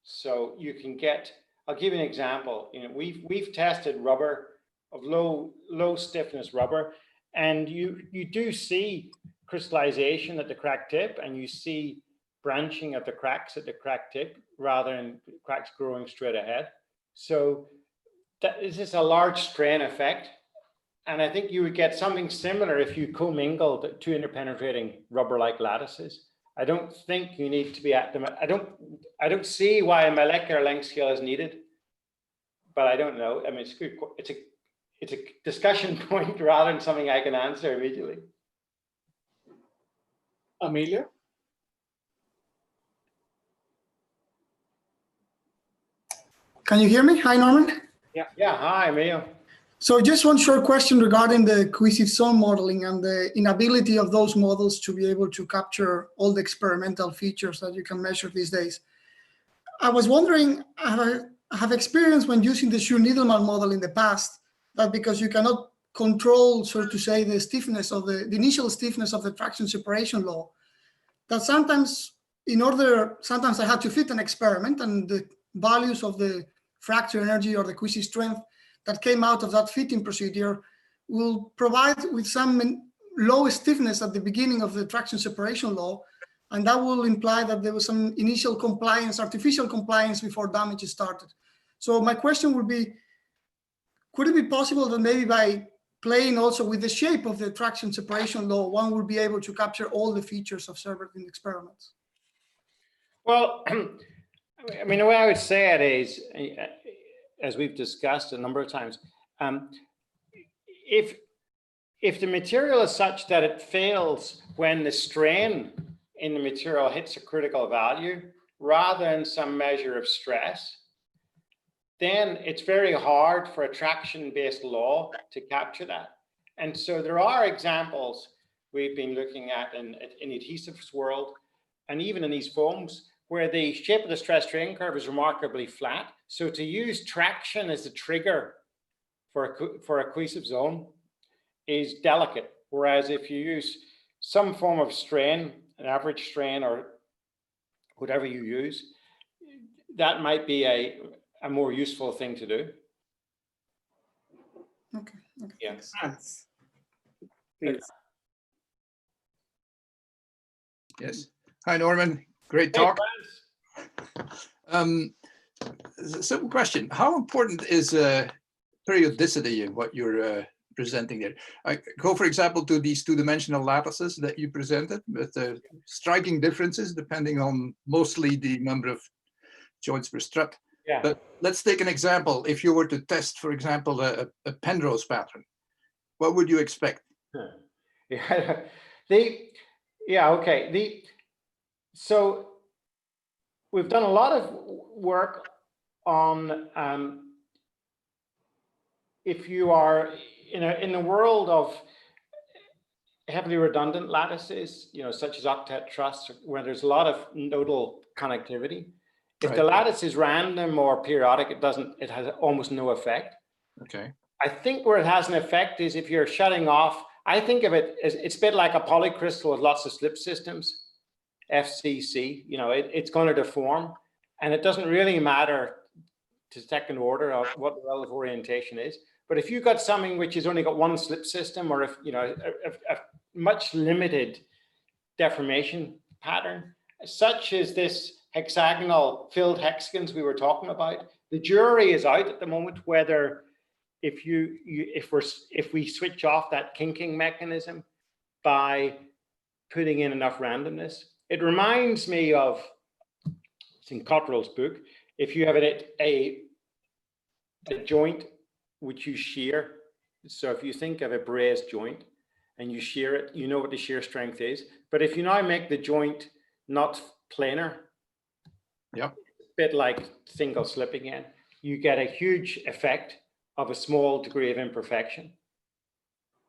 So you can get, I'll give you an example. You know, we've tested rubber of low stiffness rubber, and you do see crystallization at the crack tip, and you see branching of the cracks at the crack tip rather than cracks growing straight ahead. So this is a large strain effect. And I think you would get something similar if you commingled two interpenetrating rubber-like lattices. I don't think you need to be at them. I don't see why a molecular length scale is needed, but I don't know. I mean, it's good. It's a discussion point rather than something I can answer immediately. Amelia? Can you hear me? Hi, Norman. Yeah. Hi, Amelia. So just one short question regarding the cohesive zone modeling and the inability of those models to be able to capture all the experimental features that you can measure these days. I was wondering, I have experience when using the Schur-Needleman model in the past, that because you cannot control, so to say, the stiffness of the initial stiffness of the traction separation law, that sometimes I had to fit an experiment, and the values of the fracture energy or the cohesive strength that came out of that fitting procedure will provide with some low stiffness at the beginning of the traction separation law, and that will imply that there was some initial compliance, artificial compliance before damage started. So my question would be, could it be possible that maybe by playing also with the shape of the traction separation law, one would be able to capture all the features observed in experiments? Well, I mean, the way I would say it is, as we've discussed a number of times, if the material is such that it fails when the strain in the material hits a critical value rather than some measure of stress, then it's very hard for a traction-based law to capture that. And so there are examples we've been looking at in the adhesives world, and even in these foams, where the shape of the stress strain curve is remarkably flat. So to use traction as the trigger for a cohesive zone is delicate. Whereas if you use some form of strain, an average strain or whatever you use, that might be a more useful thing to do. Okay. Yes. Hans, please. Yes. Hi, Norman. Great talk. Simple question. How important is periodicity in what you're presenting there? I go, for example, to these two-dimensional lattices that you presented with striking differences depending on mostly the number of joints per strut. Yeah. But let's take an example. If you were to test, for example, a Penrose pattern, what would you expect? So we've done a lot of work on if you are in the world of heavily redundant lattices, such as octet truss, where there's a lot of nodal connectivity. If the lattice is random or periodic, it has almost no effect. Okay. I think where it has an effect is if you're shutting off, I think of it as it's a bit like a polycrystal with lots of slip systems, FCC, you know, it's going to deform, and it doesn't really matter to second order of what the relative orientation is. But if you've got something which has only got one slip system, or if, you know, a much limited deformation pattern, such as this hexagonal filled hexagons we were talking about, the jury is out at the moment whether if we switch off that kinking mechanism by putting in enough randomness. It reminds me of, it's in Cottrell's book, if you have a joint which you shear. So if you think of a brazed joint and you shear it, you know what the shear strength is. But if you now make the joint not planar, yep, a bit like single slip again, you get a huge effect of a small degree of imperfection.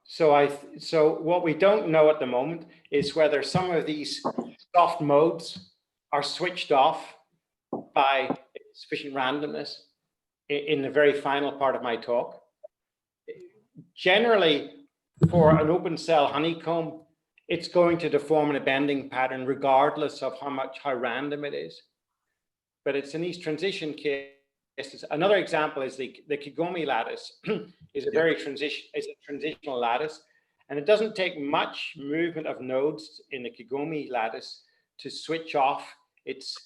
So what we don't know at the moment is whether some of these soft modes are switched off by sufficient randomness in the very final part of my talk. Generally, for an open cell honeycomb, it's going to deform in a bending pattern regardless of how random it is. But it's in these transition cases. Another example is the Kigome lattice is a very transitional lattice, and it doesn't take much movement of nodes in the Kigome lattice to switch off its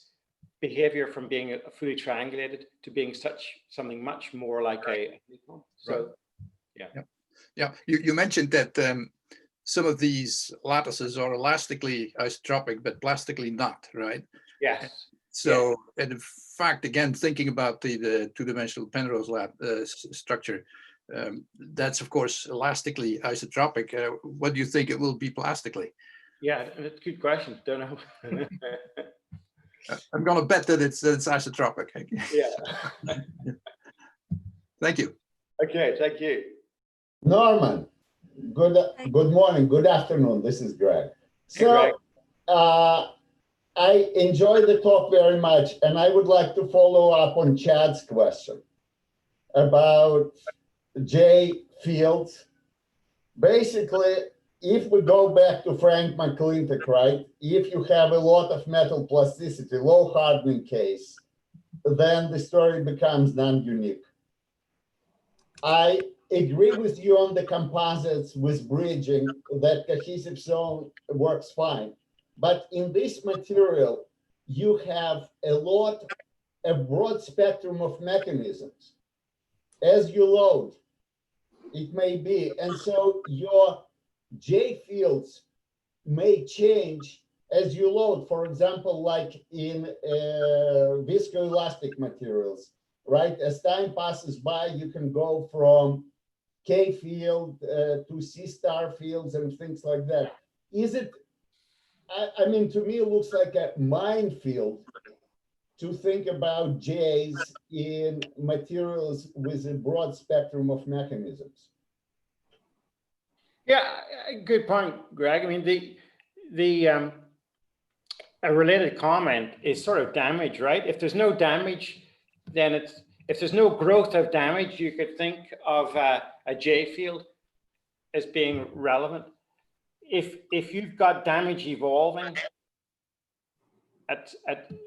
behavior from being fully triangulated to being something much more like a honeycomb. So, yeah. You mentioned that some of these lattices are elastically isotropic, but plastically not, right? Yes. So, and in fact, again, thinking about the two-dimensional Penrose structure, that's of course elastically isotropic. What do you think it will be plastically? Yeah, that's a good question. Don't know. I'm going to bet that it's isotropic. Yeah. Thank you. Okay, thank you. Norman, good morning, good afternoon. This is Greg. So, hey, Greg. I enjoyed the talk very much, and I would like to follow up on Chad's question about J fields. Basically, if we go back to Frank McClintock, right, if you have a lot of metal plasticity, low hardening case, then the story becomes non-unique. I agree with you on the composites with bridging, that cohesive zone works fine. But in this material, you have a broad spectrum of mechanisms. As you load, it may be. And so your J fields may change as you load. For example, like in viscoelastic materials, right? As time passes by, you can go from K field to C star fields and things like that. Is it, I mean, to me, it looks like a minefield to think about J's in materials with a broad spectrum of mechanisms. Yeah, good point, Greg. I mean, a related comment is sort of damage, right? If there's no damage, then if there's no growth of damage, you could think of a J field as being relevant. If you've got damage evolving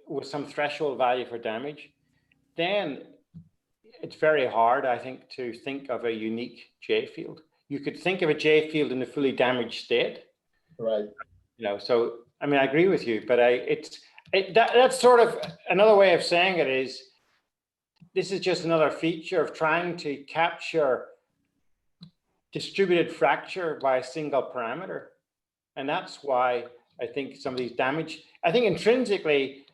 with some threshold value for damage, then it's very hard, I think, to think of a unique J field. You could think of a J field in a fully damaged state, right? You know, so I mean, I agree with you, but that's sort of another way of saying it is, this is just another feature of trying to capture distributed fracture by a single parameter. And that's why I think some of these I think intrinsically,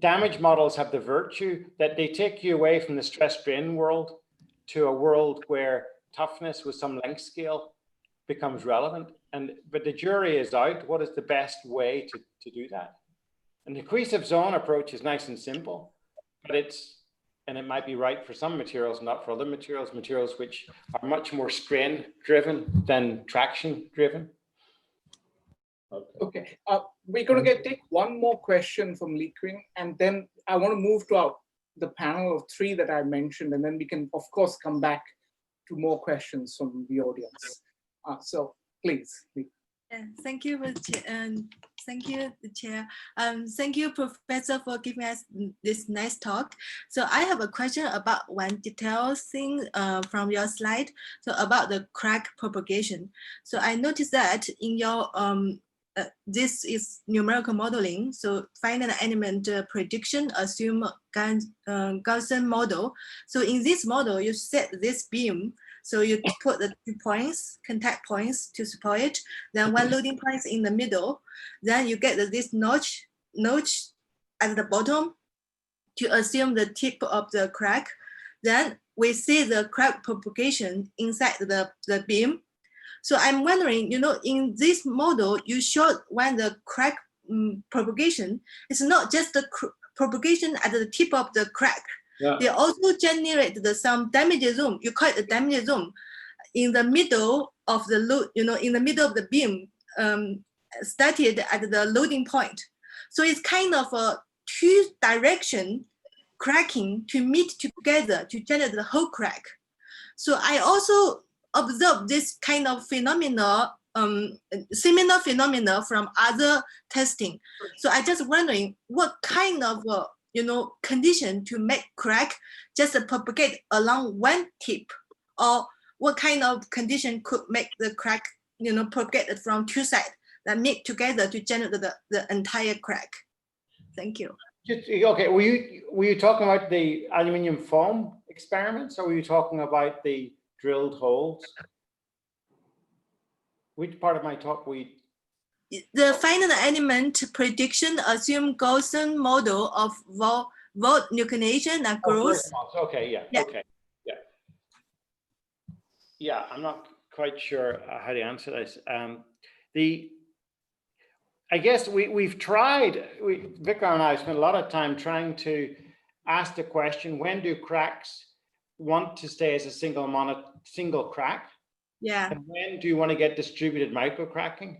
damage models have the virtue that they take you away from the stress-strain world to a world where toughness with some length scale becomes relevant. But the jury is out. What is the best way to do that? And the cohesive zone approach is nice and simple, but it might be right for some materials, not for other materials which are much more strain driven than traction driven. Okay. we're going to take one more question from Lee Quing, and then I want to move to the panel of 3 that I mentioned, and then we can, of course, come back to more questions from the audience. So please, Lee. Yeah, thank you, thank you, the chair. Thank you, Professor, for giving us this nice talk. So I have a question about one detail thing from your slide. So about the crack propagation. So I noticed that in your this is numerical modeling. So finite element prediction assume Gaussian model. So in this model, you set this beam. So you put the 2 points, contact points to support it. Then one loading point in the middle. Then you get this notch at the bottom to assume the tip of the crack. Then we see the crack propagation inside the beam. So I'm wondering, you know, in this model, you showed when the crack propagation, it's not just the propagation at the tip of the crack. Yeah. They also generate some damage zone. You call it a damage zone in the middle of the load, you know, in the middle of the beam, started at the loading point. So it's kind of a 2-direction cracking to meet together to generate the whole crack. So I also observed this kind of phenomena, similar phenomena from other testing. So I just wondering what kind of you know, condition to make crack just propagate along one tip, or what kind of condition could make the crack, you know, propagate from 2 sides that meet together to generate the entire crack? Thank you. Okay, were you talking about the aluminium foam experiments, or were you talking about the drilled holes? Which part of my talk the finite element prediction assume Gaussian model of volt nucleation and growth. Okay, yeah, okay, yeah. Yeah, I'm not quite sure how to answer this. I guess we've tried, Vikram and I spent a lot of time trying to ask the question, when do cracks want to stay as a single crack? Yeah. And when do you want to get distributed microcracking?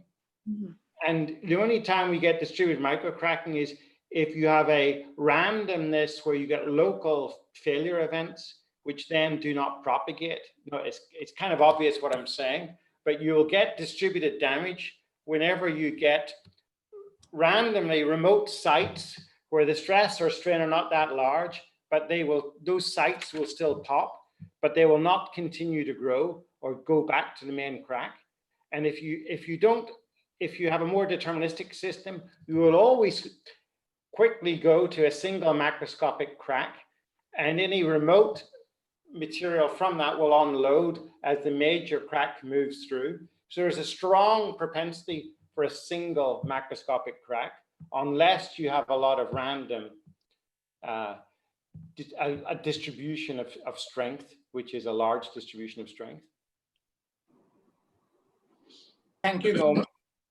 Mm-hmm. And the only time we get distributed microcracking is if you have a randomness where you get local failure events, which then do not propagate. No, it's kind of obvious what I'm saying, but you'll get distributed damage whenever you get randomly remote sites where the stress or strain are not that large, but those sites will still pop, but they will not continue to grow or go back to the main crack. And if you have a more deterministic system, you will always quickly go to a single macroscopic crack, and any remote material from that will unload as the major crack moves through. So there's a strong propensity for a single macroscopic crack, unless you have a lot of random a distribution of strength, which is a large distribution of strength. Thank you, Norman.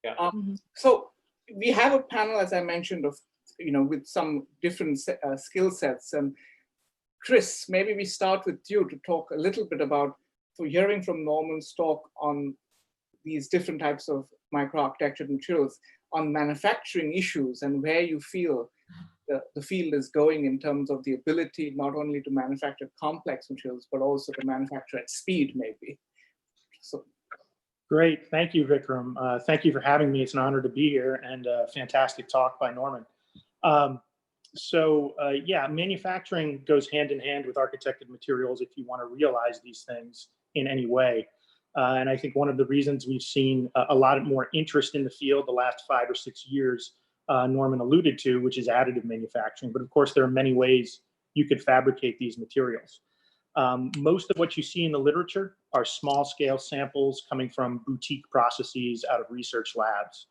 Yeah. So we have a panel, as I mentioned, of, you know, with some different skill sets. And Chris, maybe we start with you to talk a little bit about, so hearing from Norman's talk on these different types of microarchitectured materials, on manufacturing issues and where you feel the field is going in terms of the ability not only to manufacture complex materials, but also to manufacture at speed, maybe. So. Great, thank you, Vikram. Thank you for having me. It's an honor to be here, and a fantastic talk by Norman. Yeah, manufacturing goes hand in hand with architected materials if you want to realize these things in any way. And I think one of the reasons we've seen a lot more interest in the field the last 5 or 6 years, Norman alluded to, which is additive manufacturing. But of course, there are many ways you could fabricate these materials. Most of what you see in the literature are small scale samples coming from boutique processes out of research labs.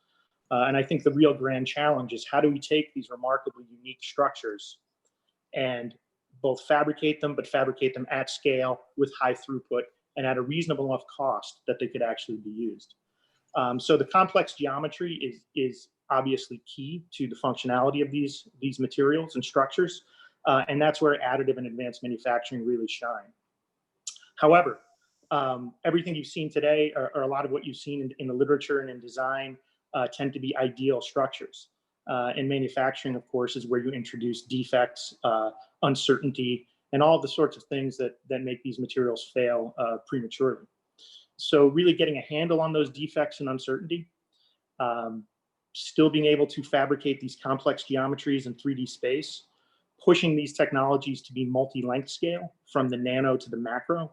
And I think the real grand challenge is, how do we take these remarkably unique structures and both fabricate them, but fabricate them at scale with high throughput and at a reasonable enough cost that they could actually be used. So the complex geometry is obviously key to the functionality of these materials and structures. And that's where additive and advanced manufacturing really shine. However, everything you've seen today, or a lot of what you've seen in the literature and in design, tend to be ideal structures. And manufacturing, of course, is where you introduce defects, uncertainty, and all the sorts of things that make these materials fail prematurely. So really getting a handle on those defects and uncertainty, still being able to fabricate these complex geometries in 3D space, pushing these technologies to be multi-length scale from the nano to the macro,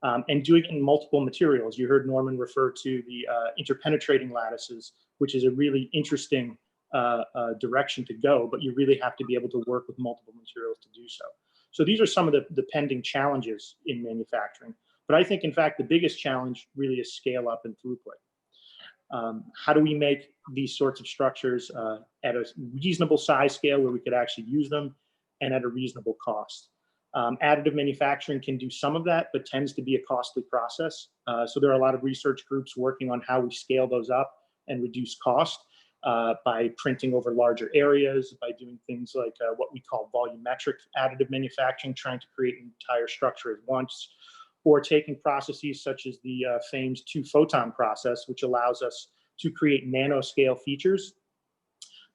and doing it in multiple materials. You heard Norman refer to the interpenetrating lattices, which is a really interesting direction to go, but you really have to be able to work with multiple materials to do so. So these are some of the pending challenges in manufacturing. But I think, in fact, the biggest challenge really is scale up and throughput. How do we make these sorts of structures at a reasonable size scale where we could actually use them and at a reasonable cost? Additive manufacturing can do some of that, but tends to be a costly process. So there are a lot of research groups working on how we scale those up and reduce cost by printing over larger areas, by doing things like what we call volumetric additive manufacturing, trying to create an entire structure at once, or taking processes such as the famed 2-photon process, which allows us to create nanoscale features,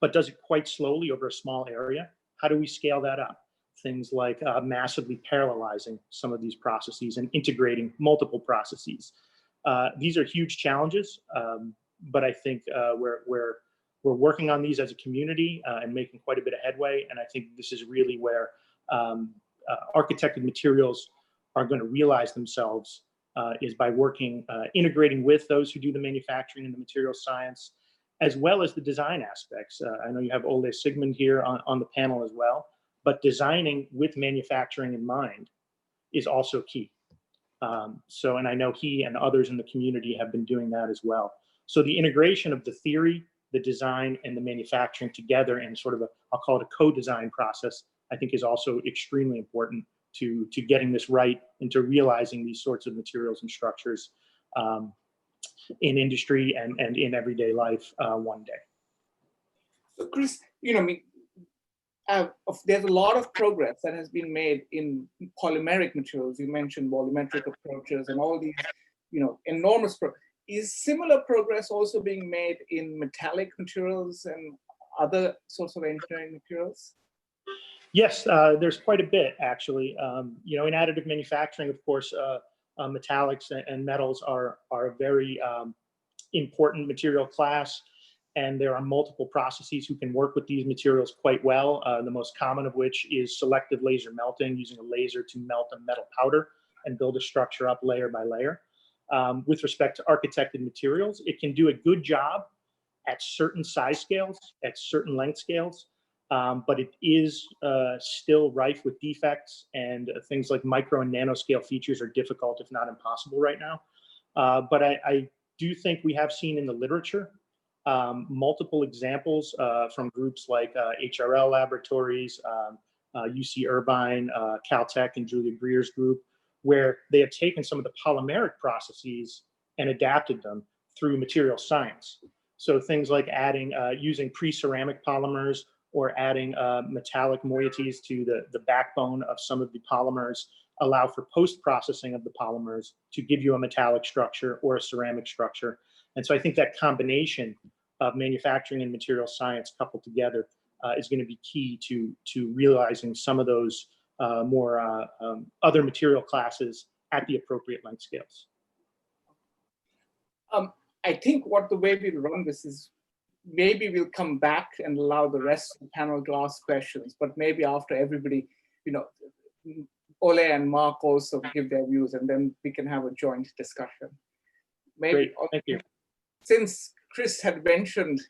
but does it quite slowly over a small area. How do we scale that up? Things like massively parallelizing some of these processes and integrating multiple processes. These are huge challenges, but I think we're working on these as a community and making quite a bit of headway. And I think this is really where architected materials are going to realize themselves is by working, integrating with those who do the manufacturing and the material science, as well as the design aspects. I know you have Ole Sigmund here on the panel as well, but designing with manufacturing in mind is also key. And I know he and others in the community have been doing that as well. So the integration of the theory, the design, and the manufacturing together in sort of I'll call it a co-design process, I think is also extremely important to getting this right and to realizing these sorts of materials and structures in industry and in everyday life one day. So Chris, there's a lot of progress that has been made in polymeric materials. You mentioned volumetric approaches and all these, enormous progress. Is similar progress also being made in metallic materials and other sorts of engineering materials? Yes, there's quite a bit actually. In additive manufacturing, of course, metallics and metals are a very important material class, and there are multiple processes who can work with these materials quite well. The most common of which is selective laser melting, using a laser to melt a metal powder and build a structure up layer by layer. With respect to architected materials, it can do a good job at certain size scales, at certain length scales, but it is still rife with defects, and things like micro and nanoscale features are difficult, if not impossible right now. But I do think we have seen in the literature multiple examples from groups like HRL Laboratories, UC Irvine, Caltech, and Julia Greer's group, where they have taken some of the polymeric processes and adapted them through material science. So things like using pre-ceramic polymers or adding metallic moieties to the backbone of some of the polymers allow for post-processing of the polymers to give you a metallic structure or a ceramic structure. And so I think that combination of manufacturing and material science coupled together is going to be key to realizing some of those more other material classes at the appropriate length scales. I think the way we'll run this is maybe we'll come back and allow the rest of the panel to ask questions, but maybe after everybody, Ole and Mark also give their views, and then we can have a joint discussion. Maybe. Great. Thank you. Since Chris had mentioned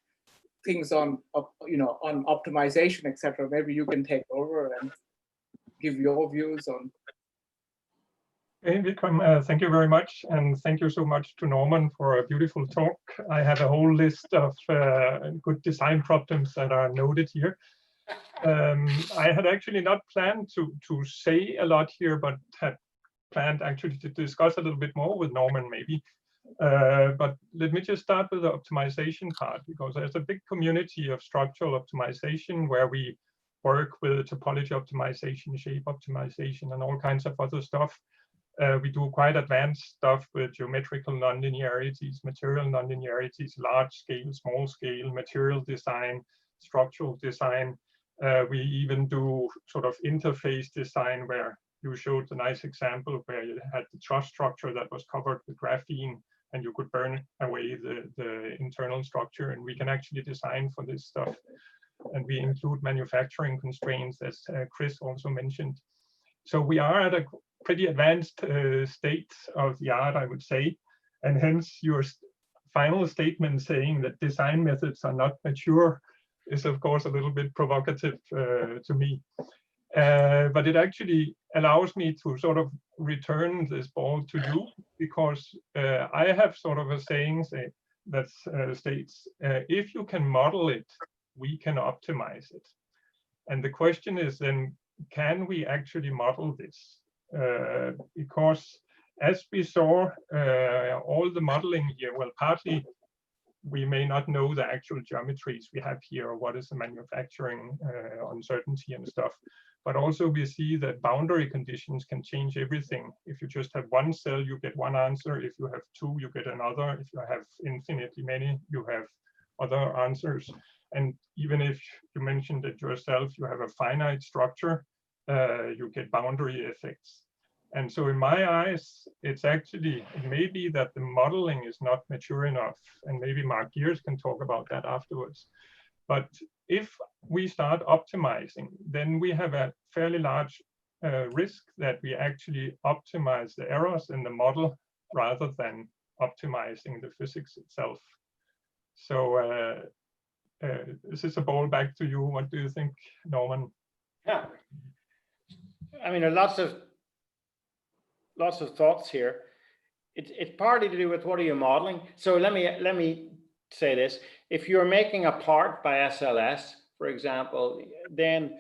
things on optimization, etc., maybe you can take over and give your views on. Hey, Vikram, thank you very much. And thank you so much to Norman for a beautiful talk. I have a whole list of good design problems that are noted here. I had actually not planned to say a lot here, but had planned actually to discuss a little bit more with Norman maybe. But let me just start with the optimization part, because there's a big community of structural optimization where we work with topology optimization, shape optimization, and all kinds of other stuff. We do quite advanced stuff with geometrical nonlinearities, material nonlinearities, large scale, small scale, material design, structural design. We even do sort of interface design, where you showed a nice example where you had the truss structure that was covered with graphene, and you could burn away the internal structure. And we can actually design for this stuff. And we include manufacturing constraints, as Chris also mentioned. So we are at a pretty advanced state of the art, I would say. And hence your final statement saying that design methods are not mature is, of course, a little bit provocative to me. But it actually allows me to sort of return this ball to you, because I have sort of a saying that states, if you can model it, we can optimize it. And the question is then, can we actually model this? Because as we saw, all the modeling here, well, partly we may not know the actual geometries we have here, or what is the manufacturing uncertainty and stuff. But also we see that boundary conditions can change everything. If you just have one cell, you get one answer. If you have two, you get another. If you have infinitely many, you have other answers. And even if you mentioned it yourself, you have a finite structure, you get boundary effects. And so in my eyes, it's actually, it may be that the modeling is not mature enough, and maybe Mark Gears can talk about that afterwards. But if we start optimizing, then we have a fairly large risk that we actually optimize the errors in the model rather than optimizing the physics itself. So this is a ball back to you. What do you think, Norman? Yeah, I mean, lots of thoughts here. It's partly to do with what are you modeling. So let me say this: if you're making a part by SLS, for example, then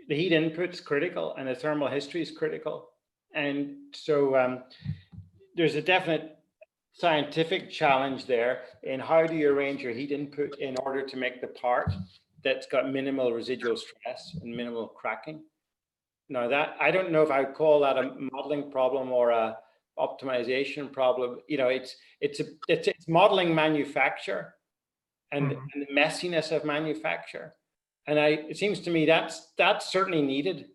the heat input is critical and the thermal history is critical, and so there's a definite scientific challenge there in how do you arrange your heat input in order to make the part that's got minimal residual stress and minimal cracking. Now that, I don't know if I would call that a modeling problem or a optimization problem. You know, it's modeling manufacture and the messiness of manufacture. And it seems to me that's certainly needed.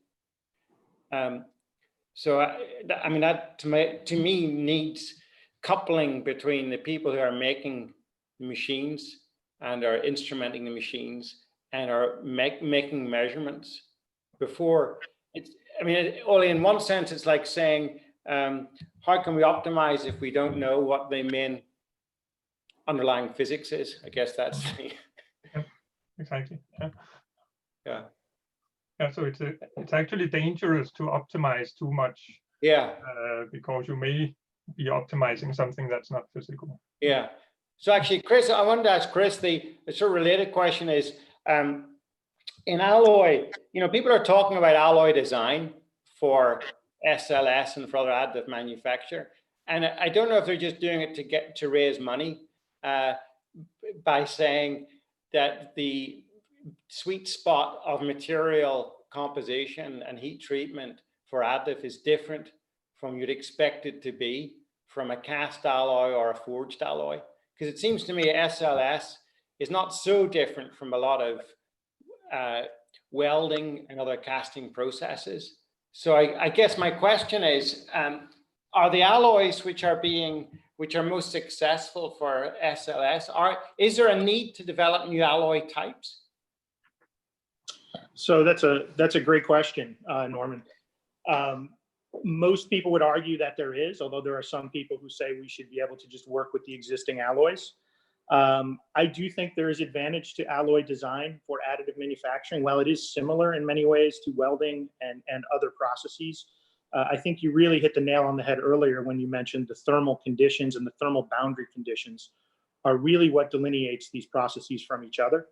So I mean, that to me needs coupling between the people who are making the machines and are instrumenting the machines and are making measurements before. I mean, only in one sense, it's like saying, how can we optimize if we don't know what the main underlying physics is? I guess that's yeah, exactly. Yeah. Yeah. So it's actually dangerous to optimize too much. Yeah. Because you may be optimizing something that's not physical. Yeah. So actually, Chris, I wanted to ask Chris, the sort of related question is, in alloy, you know, people are talking about alloy design for SLS and for other additive manufacture. And I don't know if they're just doing it to raise money by saying that the sweet spot of material composition and heat treatment for additive is different from you'd expect it to be from a cast alloy or a forged alloy. Because it seems to me SLS is not so different from a lot of welding and other casting processes. So I guess my question is, are the alloys which are most successful for SLS, is there a need to develop new alloy types? So that's a great question, Norman. Most people would argue that there is, although there are some people who say we should be able to just work with the existing alloys. I do think there is advantage to alloy design for additive manufacturing. While it is similar in many ways to welding and other processes, I think you really hit the nail on the head earlier when you mentioned the thermal conditions and the thermal boundary conditions are really what delineates these processes from each other.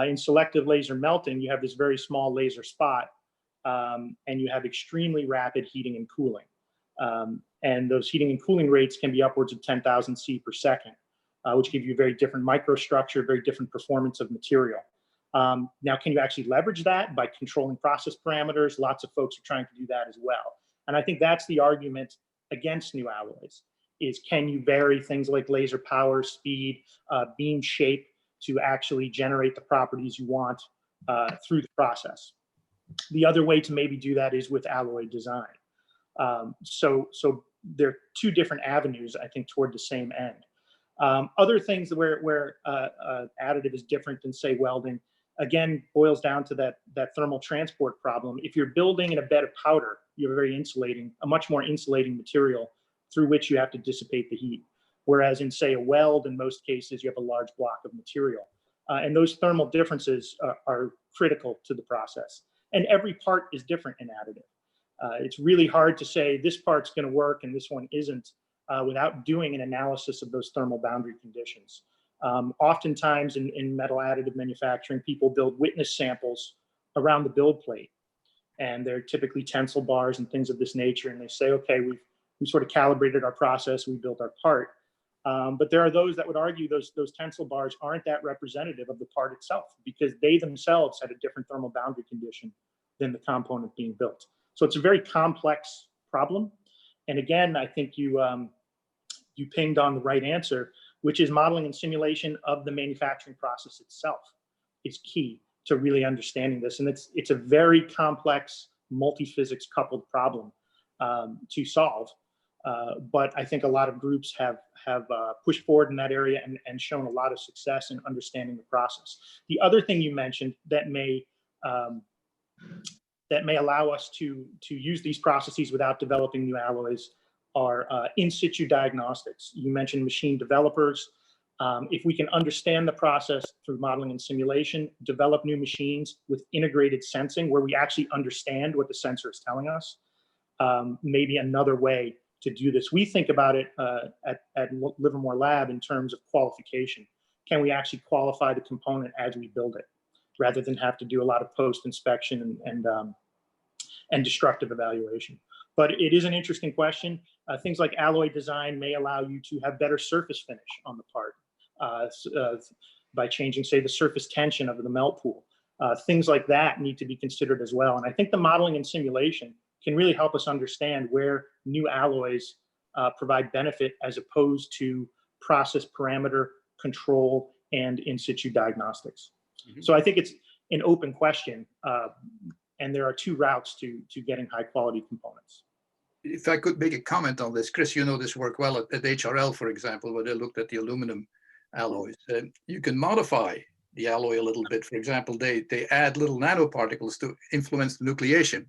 In selective laser melting, you have this very small laser spot, and you have extremely rapid heating and cooling. And those heating and cooling rates can be upwards of 10,000 C per second. Which give you very different microstructure, very different performance of material. Now, can you actually leverage that by controlling process parameters? Lots of folks are trying to do that as well. And I think that's the argument against new alloys, is can you vary things like laser power, speed, beam shape to actually generate the properties you want through the process. The other way to maybe do that is with alloy design. So there are two different avenues, I think, toward the same end. Other things where additive is different than, say, welding, again, boils down to that thermal transport problem. If you're building in a bed of powder, you're a much more insulating material through which you have to dissipate the heat. Whereas in, say, a weld, in most cases, you have a large block of material. And those thermal differences are critical to the process. And every part is different in additive. It's really hard to say this part's going to work and this one isn't without doing an analysis of those thermal boundary conditions. Oftentimes in metal additive manufacturing, people build witness samples around the build plate. And they're typically tensile bars and things of this nature. And they say, okay, we sort of calibrated our process, we built our part. But there are those that would argue those tensile bars aren't that representative of the part itself, because they themselves had a different thermal boundary condition than the component being built. So it's a very complex problem. And again, I think you pinged on the right answer, which is modeling and simulation of the manufacturing process itself is key to really understanding this. And it's a very complex, multi-physics coupled problem to solve. But I think a lot of groups have pushed forward in that area and shown a lot of success in understanding the process. The other thing you mentioned that may allow us to use these processes without developing new alloys are in situ diagnostics. You mentioned machine developers. If we can understand the process through modeling and simulation, develop new machines with integrated sensing where we actually understand what the sensor is telling us, maybe another way to do this. We think about it at Livermore Lab in terms of qualification. Can we actually qualify the component as we build it, rather than have to do a lot of post-inspection and destructive evaluation? But it is an interesting question. Things like alloy design may allow you to have better surface finish on the part by changing, say, the surface tension of the melt pool. Things like that need to be considered as well. And I think the modeling and simulation can really help us understand where new alloys provide benefit as opposed to process parameter control and in situ diagnostics. Mm-hmm. So I think it's an open question, and there are two routes to getting high quality components. If I could make a comment on this, Chris, you know this work well at HRL, for example, where they looked at the aluminum alloys. You can modify the alloy a little bit. For example, they add little nanoparticles to influence the nucleation,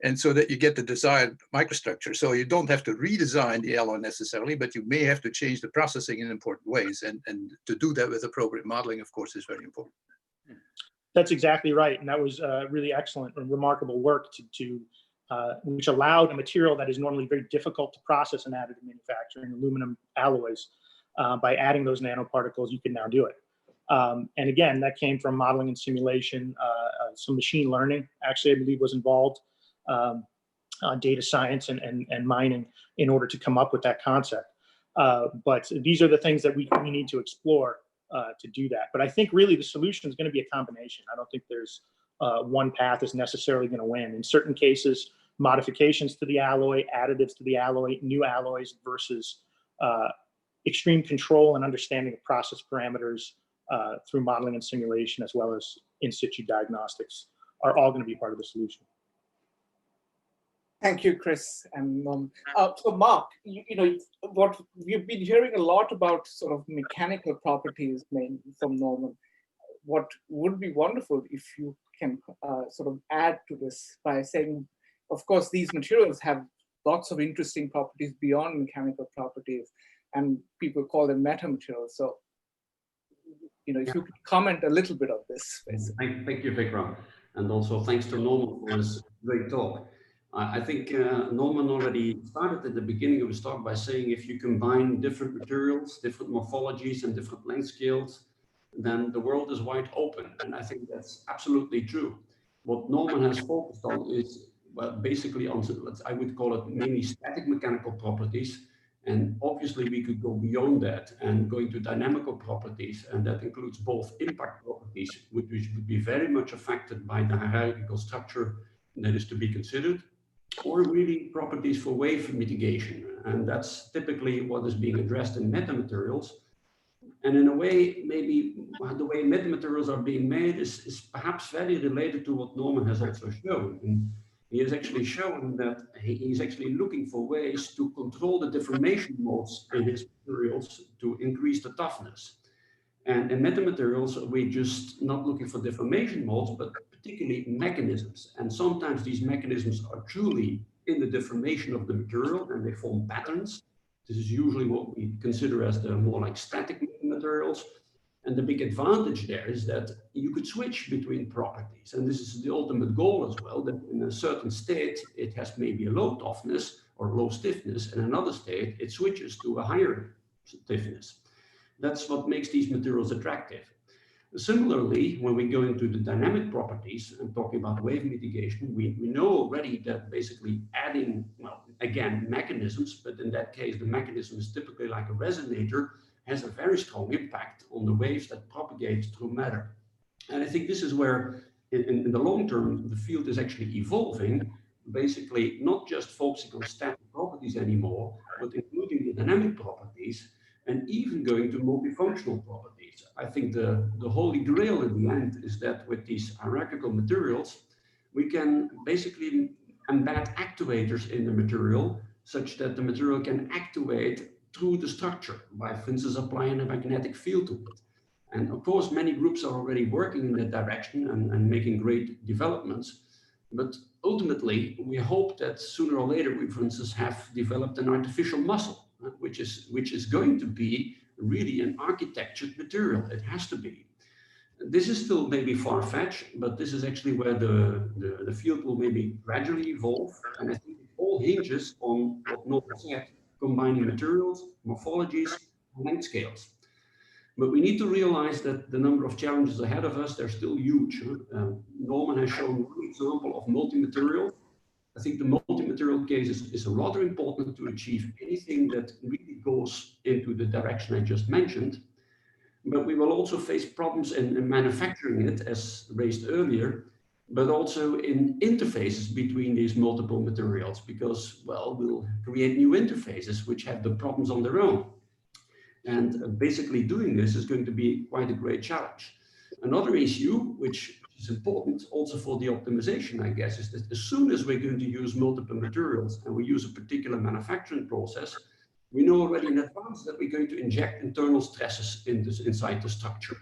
and so that you get the desired microstructure. So you don't have to redesign the alloy necessarily, but you may have to change the processing in important ways. And to do that with appropriate modeling, of course, is very important. That's exactly right. And that was really excellent and remarkable work which allowed a material that is normally very difficult to process in additive manufacturing, aluminum alloys, by adding those nanoparticles, you can now do it. And again, that came from modeling and simulation, some machine learning, actually, I believe, was involved, data science and mining in order to come up with that concept. But these are the things that we need to explore to do that. But I think really the solution is going to be a combination. I don't think there's one path is necessarily going to win. In certain cases, modifications to the alloy, additives to the alloy, new alloys versus extreme control and understanding of process parameters through modeling and simulation, as well as in situ diagnostics, are all going to be part of the solution. Thank you, Chris and Norman. So Mark, you know, what we've been hearing a lot about sort of mechanical properties from Norman. What would be wonderful if you can sort of add to this by saying, of course, these materials have lots of interesting properties beyond mechanical properties, and people call them metamaterials. So, you know, if you could comment a little bit on this. Thank you, Vikram. And also thanks to Norman for his great talk. I think Norman already started at the beginning of his talk by saying if you combine different materials, different morphologies, and different length scales, then the world is wide open. And I think that's absolutely true. What Norman has focused on is basically on, I would call it mainly static mechanical properties. And obviously we could go beyond that and go into dynamical properties. And that includes both impact properties, which would be very much affected by the hierarchical structure that is to be considered. or really properties for wave mitigation. And that's typically what is being addressed in metamaterials. And in a way, maybe the way metamaterials are being made is perhaps very related to what Norman has also shown. And he has actually shown that he's actually looking for ways to control the deformation modes in his materials to increase the toughness. And in metamaterials, we're just not looking for deformation modes, but particularly mechanisms. And sometimes these mechanisms are truly in the deformation of the material and they form patterns. This is usually what we consider as the more like static materials. And the big advantage there is that you could switch between properties. And this is the ultimate goal as well, that in a certain state, it has maybe a low toughness or low stiffness. And in another state, it switches to a higher stiffness. That's what makes these materials attractive. Similarly, when we go into the dynamic properties and talking about wave mitigation, we know already that basically adding, well, again, mechanisms, but in that case, the mechanism is typically like a resonator, has a very strong impact on the waves that propagate through matter. And I think this is where, in the long term, the field is actually evolving, basically not just focusing on static properties anymore, but including the dynamic properties, and even going to multifunctional properties. I think the holy grail in the end is that with these hierarchical materials, we can basically embed actuators in the material such that the material can actuate through the structure by, for instance, applying a magnetic field to it. And of course, many groups are already working in that direction and making great developments. But ultimately, we hope that sooner or later, we, for instance, have developed an artificial muscle, which is going to be really an architectured material. It has to be. This is still maybe far-fetched, but this is actually where the field will maybe gradually evolve. And I think it all hinges on what Nodal said, combining materials, morphologies, and length scales. But we need to realize that the number of challenges ahead of us, they're still huge. Norman has shown one example of multi-material. I think the multi-material case is rather important to achieve anything that really goes into the direction I just mentioned. But we will also face problems in manufacturing it, as raised earlier, but also in interfaces between these multiple materials, because, well, we'll create new interfaces which have the problems on their own. And basically doing this is going to be quite a great challenge. Another issue, which is important also for the optimization, I guess, is that as soon as we're going to use multiple materials and we use a particular manufacturing process, we know already in advance that we're going to inject internal stresses inside the structure.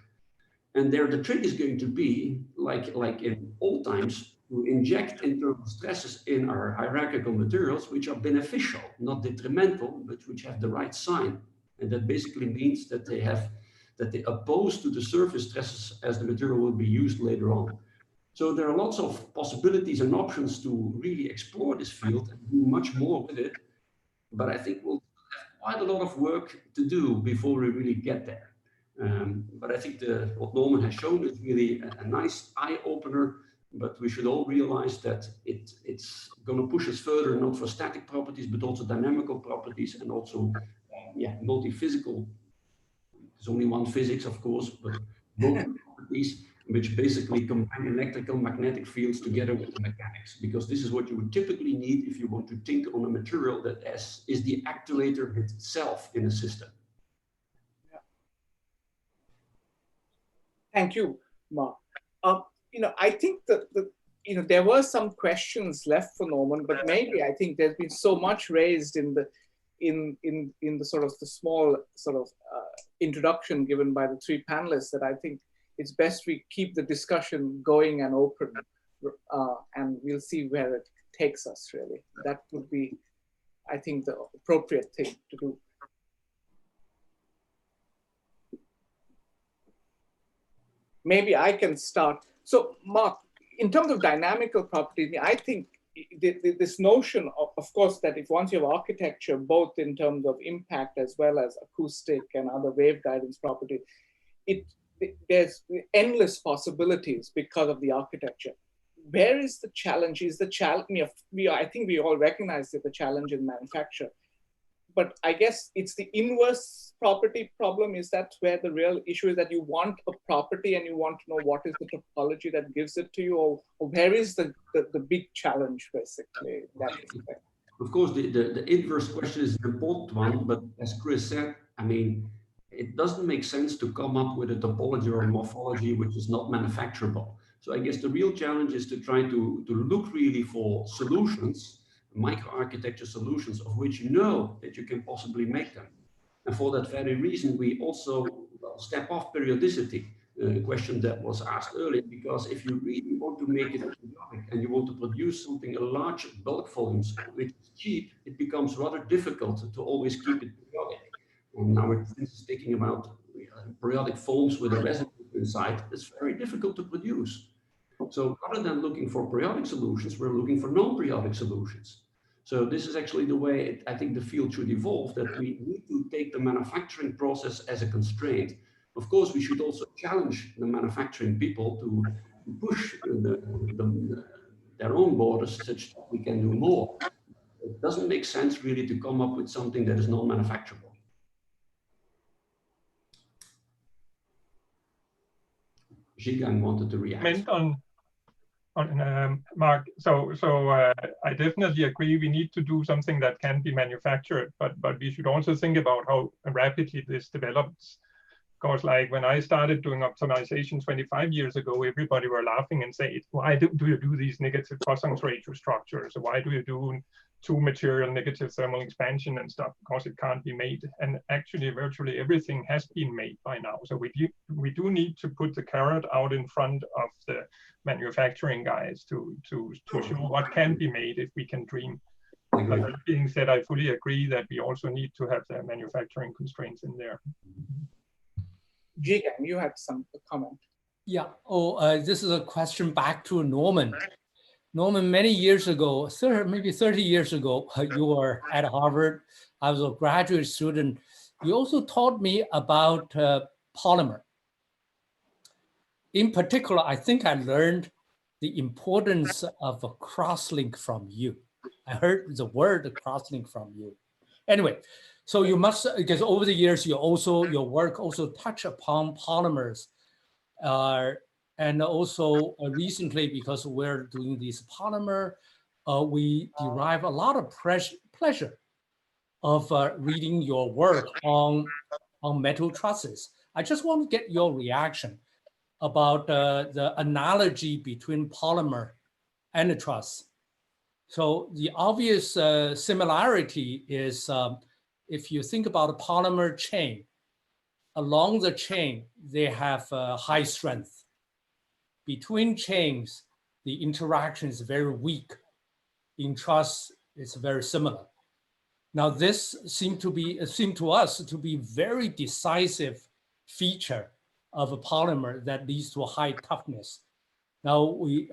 And there the trick is going to be, like in old times, to inject internal stresses in our hierarchical materials, which are beneficial, not detrimental, but which have the right sign. And that basically means that they oppose to the surface stresses as the material will be used later on. So there are lots of possibilities and options to really explore this field and do much more with it. But I think we'll have quite a lot of work to do before we really get there. But I think what Norman has shown is really a nice eye-opener, but we should all realize that it's going to push us further, not for static properties, but also dynamical properties and also multi-physical. There's only one physics, of course, but multi-properties, which basically combine electrical magnetic fields together with the mechanics, because this is what you would typically need if you want to think on a material that is the actuator itself in a system. Thank you, Mark. I think that there were some questions left for Norman, but maybe I think there's been so much raised in the sort of the small sort of introduction given by the three panelists that I think it's best we keep the discussion going and open, and we'll see where it takes us. Really, that would be, I think, the appropriate thing to do. Maybe I can start. So, Mark, in terms of dynamical properties, I think this notion of course, that if once you have architecture, both in terms of impact as well as acoustic and other wave guidance property, there's endless possibilities because of the architecture. Where is the challenge? Is the challenge? I think we all recognize that the challenge in manufacture, but I guess it's the inverse property problem? Is that where the real issue is, that you want a property and you want to know what is the topology that gives it to you, or where is the big challenge basically? Of course, the inverse question is an important one, but as Chris said, I mean, it doesn't make sense to come up with a topology or a morphology which is not manufacturable. So I guess the real challenge is to try to look really for solutions, microarchitecture solutions, of which you know that you can possibly make them. And for that very reason, we also step off periodicity, a question that was asked earlier, because if you really want to make it periodic and you want to produce something in large bulk volumes, which is cheap, it becomes rather difficult to always keep it periodic. And now we're thinking about periodic foams with a residue inside. It's very difficult to produce. So rather than looking for periodic solutions, we're looking for non-periodic solutions. So this is actually the way I think the field should evolve, that we need to take the manufacturing process as a constraint. Of course, we should also challenge the manufacturing people to push their own borders such that we can do more. It doesn't make sense really to come up with something that is non-manufacturable. Jigang wanted to react. Mark, so I definitely agree. We need to do something that can be manufactured, but we should also think about how rapidly this develops. Because like when I started doing optimization 25 years ago, everybody were laughing and saying, why do you do these negative Poisson's ratio structures? Why do you do two material negative thermal expansion and stuff? Because it can't be made. And actually virtually everything has been made by now. So we do need to put the carrot out in front of the manufacturing guys to show what can be made if we can dream. But that being said, I fully agree that we also need to have the manufacturing constraints in there. Jigang, you had some comment. Yeah. This is a question back to Norman. Norman, many years ago, maybe 30 years ago, you were at Harvard. I was a graduate student. You also taught me about polymer. In particular, I think I learned the importance of a crosslink from you. I heard the word crosslink from you. Anyway, so you must, because over the years, your work also touch upon polymers. And also recently, because we're doing this polymer, we derive a lot of pleasure of reading your work on metal trusses. I just want to get your reaction about the analogy between polymer and a truss. So the obvious similarity is if you think about a polymer chain, along the chain, they have high strength. Between chains, the interaction is very weak. In truss, it's very similar. Now, this seemed to us to be very decisive feature of a polymer that leads to a high toughness. Now we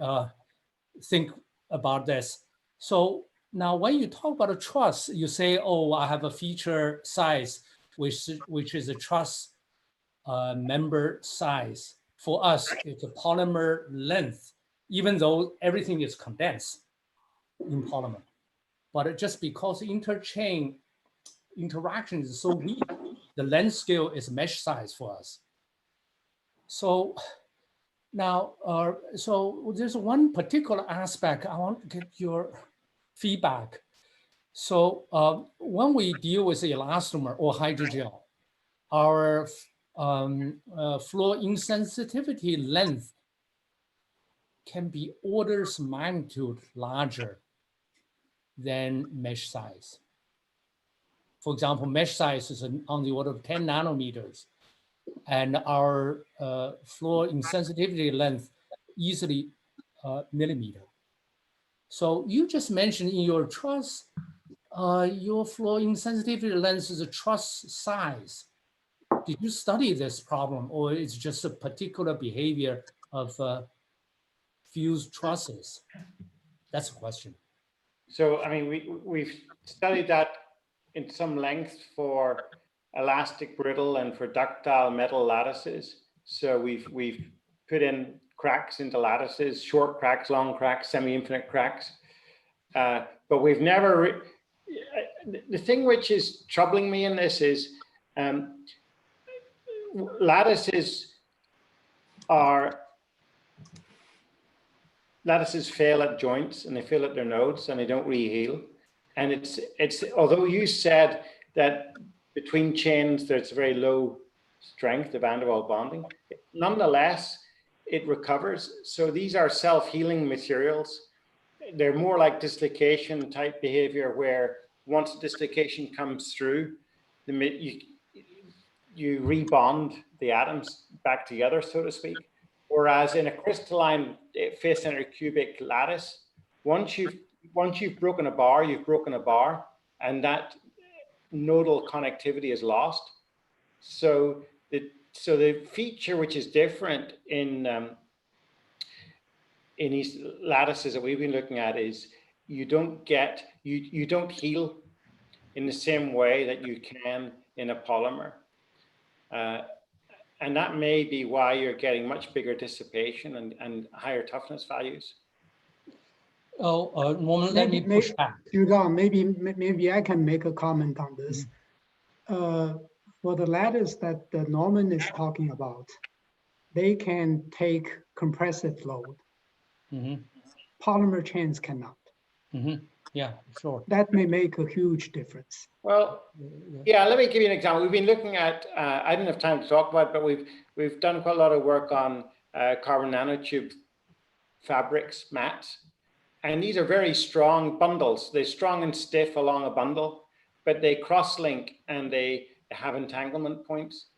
think about this. So now when you talk about a truss, you say, oh, I have a feature size, which is a truss member size. For us, it's a polymer length, even though everything is condensed in polymer. But just because interchain interaction is so weak, the length scale is mesh size for us. So now, so there's one particular aspect I want to get your feedback. So when we deal with the elastomer or hydrogel, our flow insensitivity length can be orders of magnitude larger than mesh size. For example, mesh size is on the order of 10 nanometers, and our flow insensitivity length easily millimeter. So you just mentioned in your truss, your flow insensitivity length is a truss size. Did you study this problem, or it's just a particular behavior of fused trusses? That's a question. So, I mean, we've studied that in some length for elastic brittle and for ductile metal lattices. So we've put in cracks into lattices, short cracks, long cracks, semi-infinite cracks. But we've never, the thing which is troubling me in this is Lattices fail at joints and they fail at their nodes and they don't reheal. And it's although you said that between chains there's very low strength of van der Waals bonding, nonetheless it recovers. So these are self-healing materials. They're more like dislocation type behavior, where once dislocation comes through, you rebond the atoms back together, so to speak. Whereas in a crystalline face-centered cubic lattice, once you've broken a bar, you've broken a bar, and that nodal connectivity is lost. So the feature which is different in these lattices that we've been looking at is you don't heal in the same way that you can in a polymer. And that may be why you're getting much bigger dissipation and higher toughness values. Oh, Norman, let me push back. Maybe I can make a comment on this. For the lattice that Norman is talking about, they can take compressive load. Polymer chains cannot. Yeah, sure. That may make a huge difference. Well, yeah, let me give you an example. We've been looking at, I didn't have time to talk about it, but we've done quite a lot of work on carbon nanotube fabrics, mats. And these are very strong bundles. They're strong and stiff along a bundle, but they cross-link and they have entanglement points.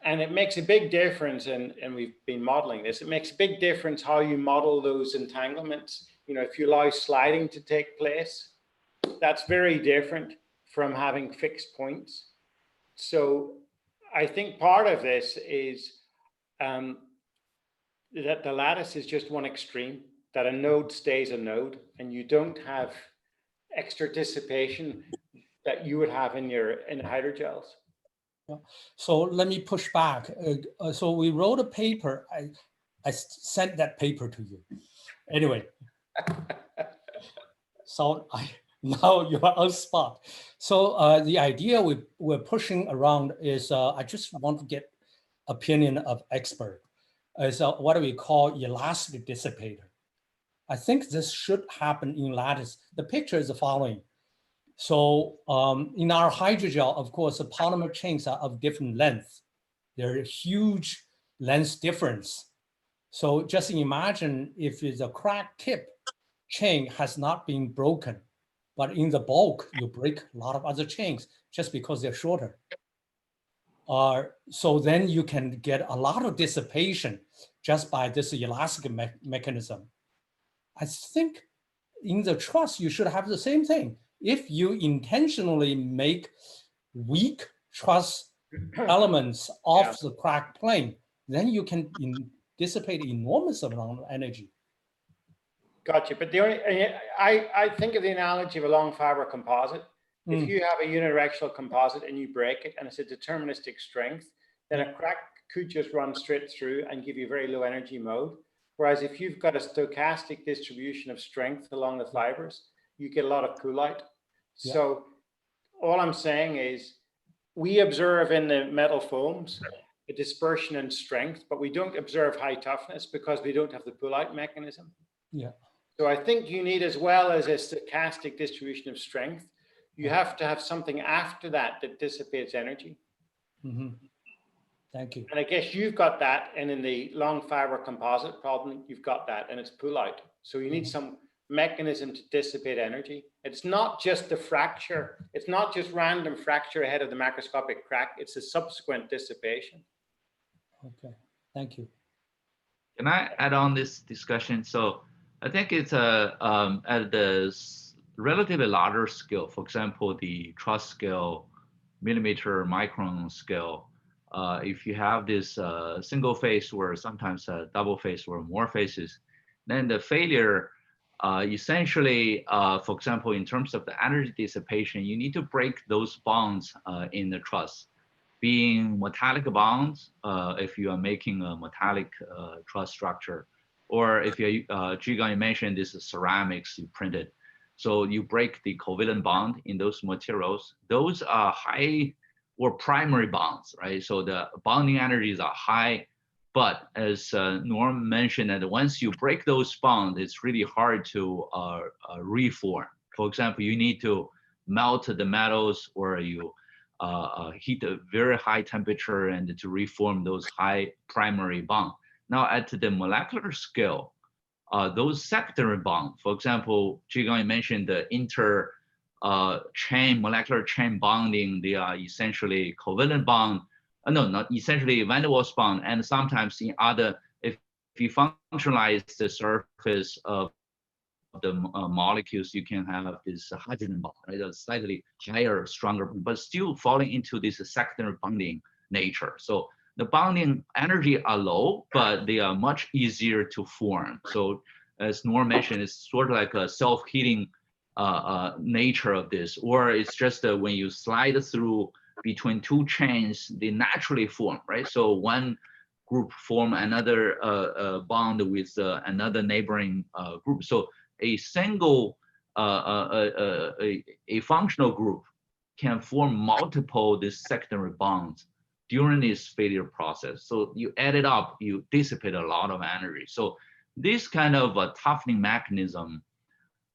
And it makes a big difference, and we've been modeling this, it makes a big difference how you model those entanglements. You know, if you allow sliding to take place, that's very different from having fixed points. So I think part of this is that the lattice is just one extreme, that a node stays a node, and you don't have extra dissipation that you would have in hydrogels. Yeah. So let me push back. So we wrote a paper. I sent that paper to you. Anyway, so now you're on spot. So the idea we're pushing around is I just want to get opinion of expert. Is what do we call elastic dissipator? I think this should happen in lattice. The picture is the following. So in our hydrogel, of course, the polymer chains are of different lengths. There are huge length difference. So just imagine if it's a crack tip chain has not been broken, but in the bulk, you break a lot of other chains just because they're shorter. So then you can get a lot of dissipation just by this elastic mechanism. I think in the truss, you should have the same thing. If you intentionally make weak truss elements off the crack plane, then you can dissipate enormous amount of energy. Gotcha. But the only, I think of the analogy of a long fiber composite. If you have a unidirectional composite and you break it and it's a deterministic strength, then a crack could just run straight through and give you a very low energy mode. Whereas if you've got a stochastic distribution of strength along the fibers, you get a lot of coolite. Yeah. So all I'm saying is we observe in the metal foams a dispersion in strength, but we don't observe high toughness because we don't have the pull-out mechanism. Yeah. So I think you need, as well as a stochastic distribution of strength, you have to have something after that that dissipates energy. Thank you. And I guess you've got that, and in the long fiber composite problem, you've got that, and it's pull-out. So you need some mechanism to dissipate energy. It's not just the fracture. It's not just random fracture ahead of the macroscopic crack. It's a subsequent dissipation. Okay, thank you. Can I add on this discussion? So I think it's at the relatively larger scale, for example, the truss scale, millimeter, micron scale. If you have this single phase or sometimes a double phase or more phases, then the failure essentially, for example, in terms of the energy dissipation, you need to break those bonds in the truss, being metallic bonds, if you are making a metallic truss structure, or if you, Jigang, you mentioned this is ceramics you printed. So you break the covalent bond in those materials. Those are high or primary bonds, right? So the bonding energies are high, but as Norm mentioned, that once you break those bonds, it's really hard to reform. For example, you need to melt the metals, or you heat a very high temperature and to reform those high primary bonds. Now at the molecular scale, those secondary bonds, for example, Zhigang mentioned the molecular chain bonding, they are essentially covalent bond, no, not essentially van der Waals bond, and sometimes in other, if you functionalize the surface of the molecules, you can have this hydrogen bond, right? A slightly higher, stronger, but still falling into this secondary bonding nature. So the bonding energy are low, but they are much easier to form. So as Norm mentioned, it's sort of like a self-heating nature of this, or it's just when you slide through between two chains, they naturally form, right? So one group form another bond with another neighboring group. So a single a functional group can form multiple these secondary bonds during this failure process. So you add it up, you dissipate a lot of energy. So this kind of a toughening mechanism,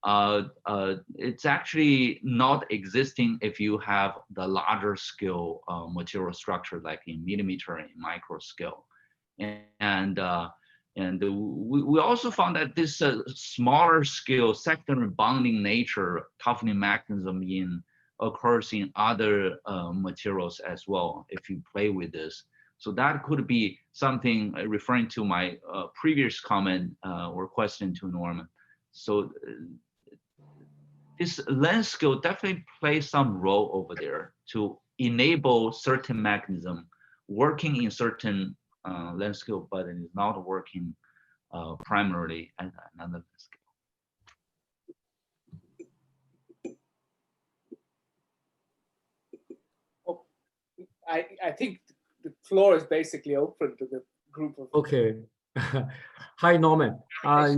it's actually not existing if you have the larger scale material structure, like in millimeter and micro scale. And we also found that this smaller scale secondary bonding nature toughening mechanism occurs in other materials as well, if you play with this. So that could be something referring to my previous comment or question to Norman. So this length scale definitely plays some role over there to enable certain mechanism working in certain length scale, but it is not working primarily at another length scale. I think the floor is basically open to the group of. Okay. Hi, Norman. I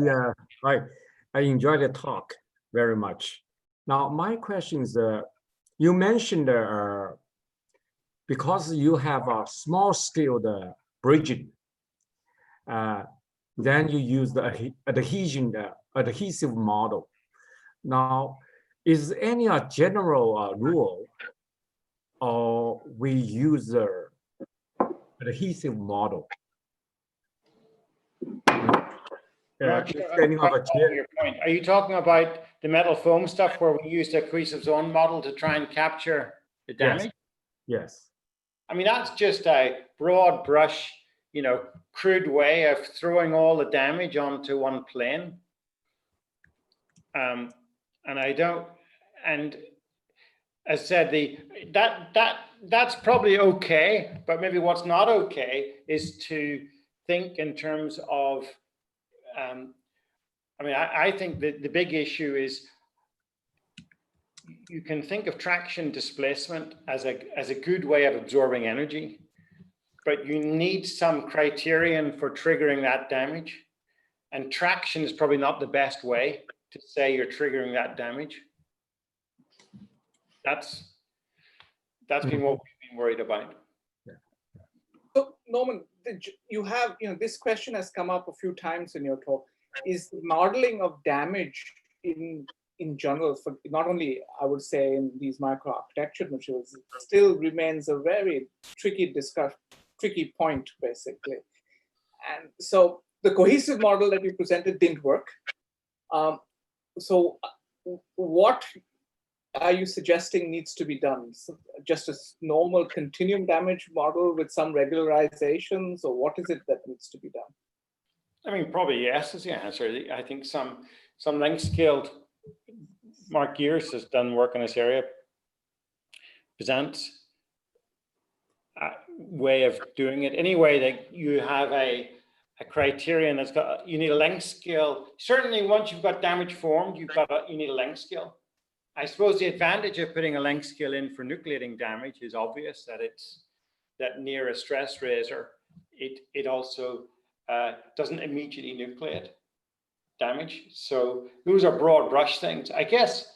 enjoyed the talk very much. Now, my question is, you mentioned because you have a small scale bridging, then you use the adhesive model. Now, is any general rule, or we use the adhesive model? Are you talking about the metal foam stuff where we use the cohesive zone model to try and capture the damage? Yes. I mean, that's just a broad brush, crude way of throwing all the damage onto one plane. And as I said, that's probably okay, but maybe what's not okay is to think in terms of, I think that the big issue is you can think of traction displacement as a good way of absorbing energy, but you need some criterion for triggering that damage. And traction is probably not the best way to say you're triggering that damage. That's been what we've been worried about. So Norman, you have, this question has come up a few times in your talk. Is the modeling of damage in general, for not only, I would say, in these microarchitectured materials, it still remains a very tricky point, basically. And so the cohesive model that you presented didn't work. So what are you suggesting needs to be done? So just a normal continuum damage model with some regularizations, or what is it that needs to be done? I mean, probably yes is the answer. I think some length scaled, Mark Gears has done work in this area, presents a way of doing it. Anyway, that you have a criterion that's got, you need a length scale. Certainly once you've got damage formed, you need a length scale. I suppose the advantage of putting a length scale in for nucleating damage is obvious, that near a stress razor, it also doesn't immediately nucleate damage. So those are broad brush things. I guess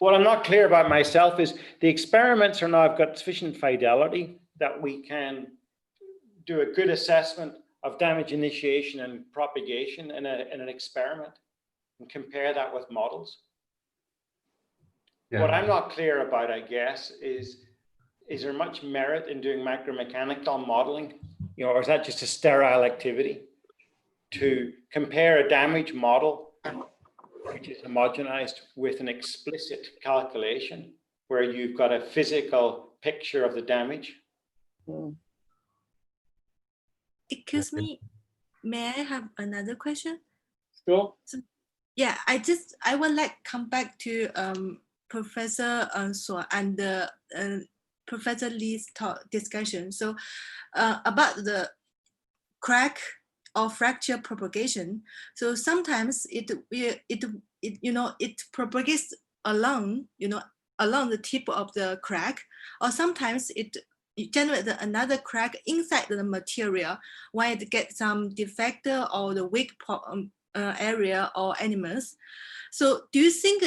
what I'm not clear about myself is the experiments are now, I've got sufficient fidelity that we can do a good assessment of damage initiation and propagation in an experiment and compare that with models. Yeah. What I'm not clear about, I guess, is there much merit in doing micromechanical modeling, you know, or is that just a sterile activity to compare a damage model, which is homogenized, with an explicit calculation where you've got a physical picture of the damage? Excuse me, may I have another question? Sure. So, yeah, I would like to come back to Professor Suo and Professor Lee's discussion. So about the crack or fracture propagation. So sometimes it propagates along, along the tip of the crack, or sometimes it generates another crack inside the material when it gets some defect or the weak area or elements. So do you think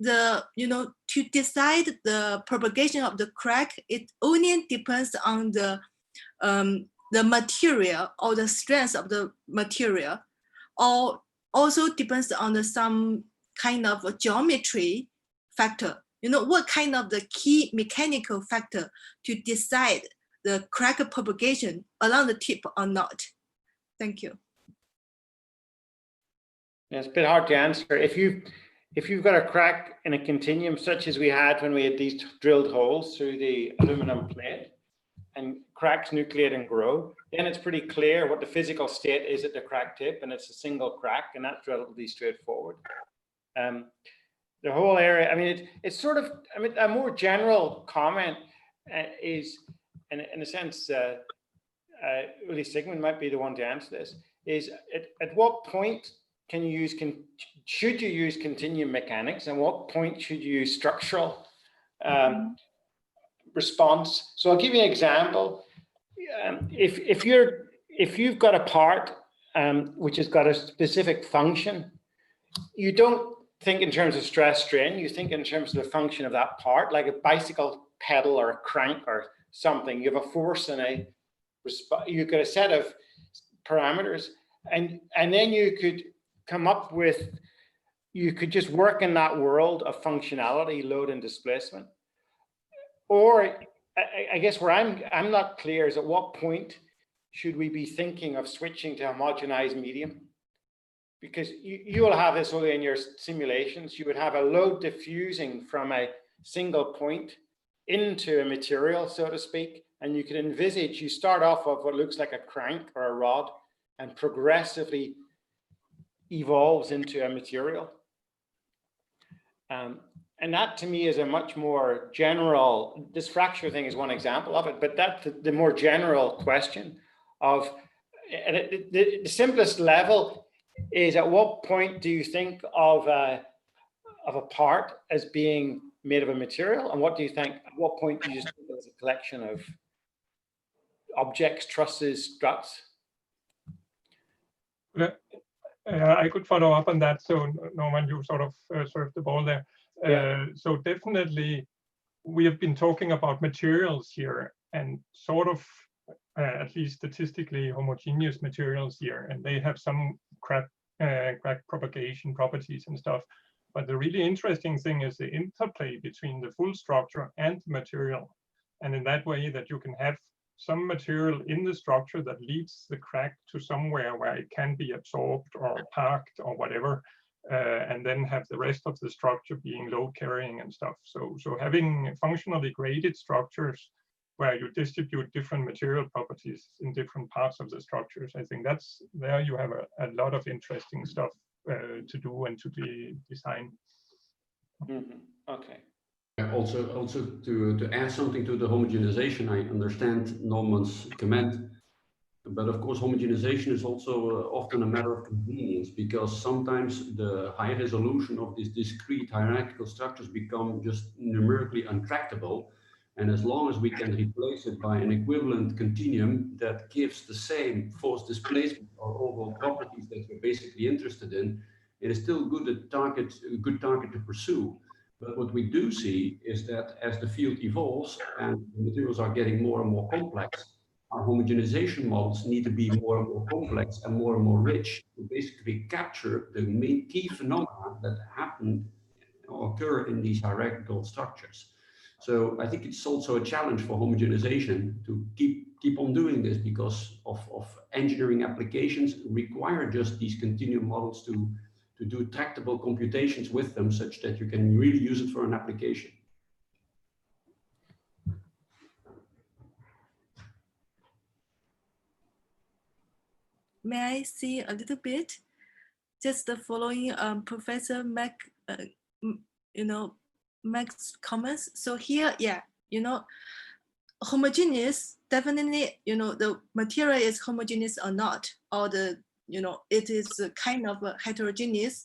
to decide the propagation of the crack, it only depends on the material or the strength of the material, or also depends on some kind of a geometry factor? What kind of the key mechanical factor to decide the crack propagation along the tip or not? Thank you. Yeah, it's a bit hard to answer. If you've got a crack in a continuum, such as we had when we had these drilled holes through the aluminum plate, and cracks nucleate and grow, then it's pretty clear what the physical state is at the crack tip, and it's a single crack, and that's relatively straightforward. The whole area, I mean, it's sort of, I mean, a more general comment is, in a sense, Uli Sigmund might be the one to answer this, is at what point can you use, should you use continuum mechanics, and what point should you use structural response? So I'll give you an example. If you've got a part which has got a specific function, you don't think in terms of stress strain, you think in terms of the function of that part, like a bicycle pedal or a crank or something. You have a force and you've got a set of parameters, and then you could come up with, you could just work in that world of functionality, load and displacement. Or I guess where I'm not clear is at what point should we be thinking of switching to homogenized medium? Because you will have this only in your simulations. You would have a load diffusing from a single point into a material, so to speak, and you can envisage, you start off of what looks like a crank or a rod and progressively evolves into a material. And that to me is a much more general, this fracture thing is one example of it, but that's the more general question of, the simplest level is, at what point do you think of a part as being made of a material, and what do you think, at what point do you just think it was a collection of objects, trusses, struts? I could follow up on that. So Norman, you sort of served the ball there. Yeah. So definitely we have been talking about materials here, and sort of at least statistically homogeneous materials here, and they have some crack propagation properties and stuff. But the really interesting thing is the interplay between the full structure and the material, and in that way that you can have some material in the structure that leads the crack to somewhere where it can be absorbed or parked or whatever, and then have the rest of the structure being load carrying and stuff. So having functionally graded structures where you distribute different material properties in different parts of the structures, I think that's, there you have a lot of interesting stuff to do and to be designed. Okay. Also to add something to the homogenization, I understand Norman's comment, but of course homogenization is also often a matter of convenience, because sometimes the high resolution of these discrete hierarchical structures become just numerically untractable, and as long as we can replace it by an equivalent continuum that gives the same force displacement or overall properties that we're basically interested in, it is still a good target to pursue. But what we do see is that as the field evolves and the materials are getting more and more complex, our homogenization models need to be more and more complex and more rich to basically capture the main key phenomena that happen or occur in these hierarchical structures. So I think it's also a challenge for homogenization to keep on doing this, because of engineering applications require just these continuum models to do tractable computations with them, such that you can really use it for an application. May I see a little bit? Just the following Professor Mac's comments. So here, yeah, homogeneous, definitely, the material is homogeneous or not, or it is kind of heterogeneous,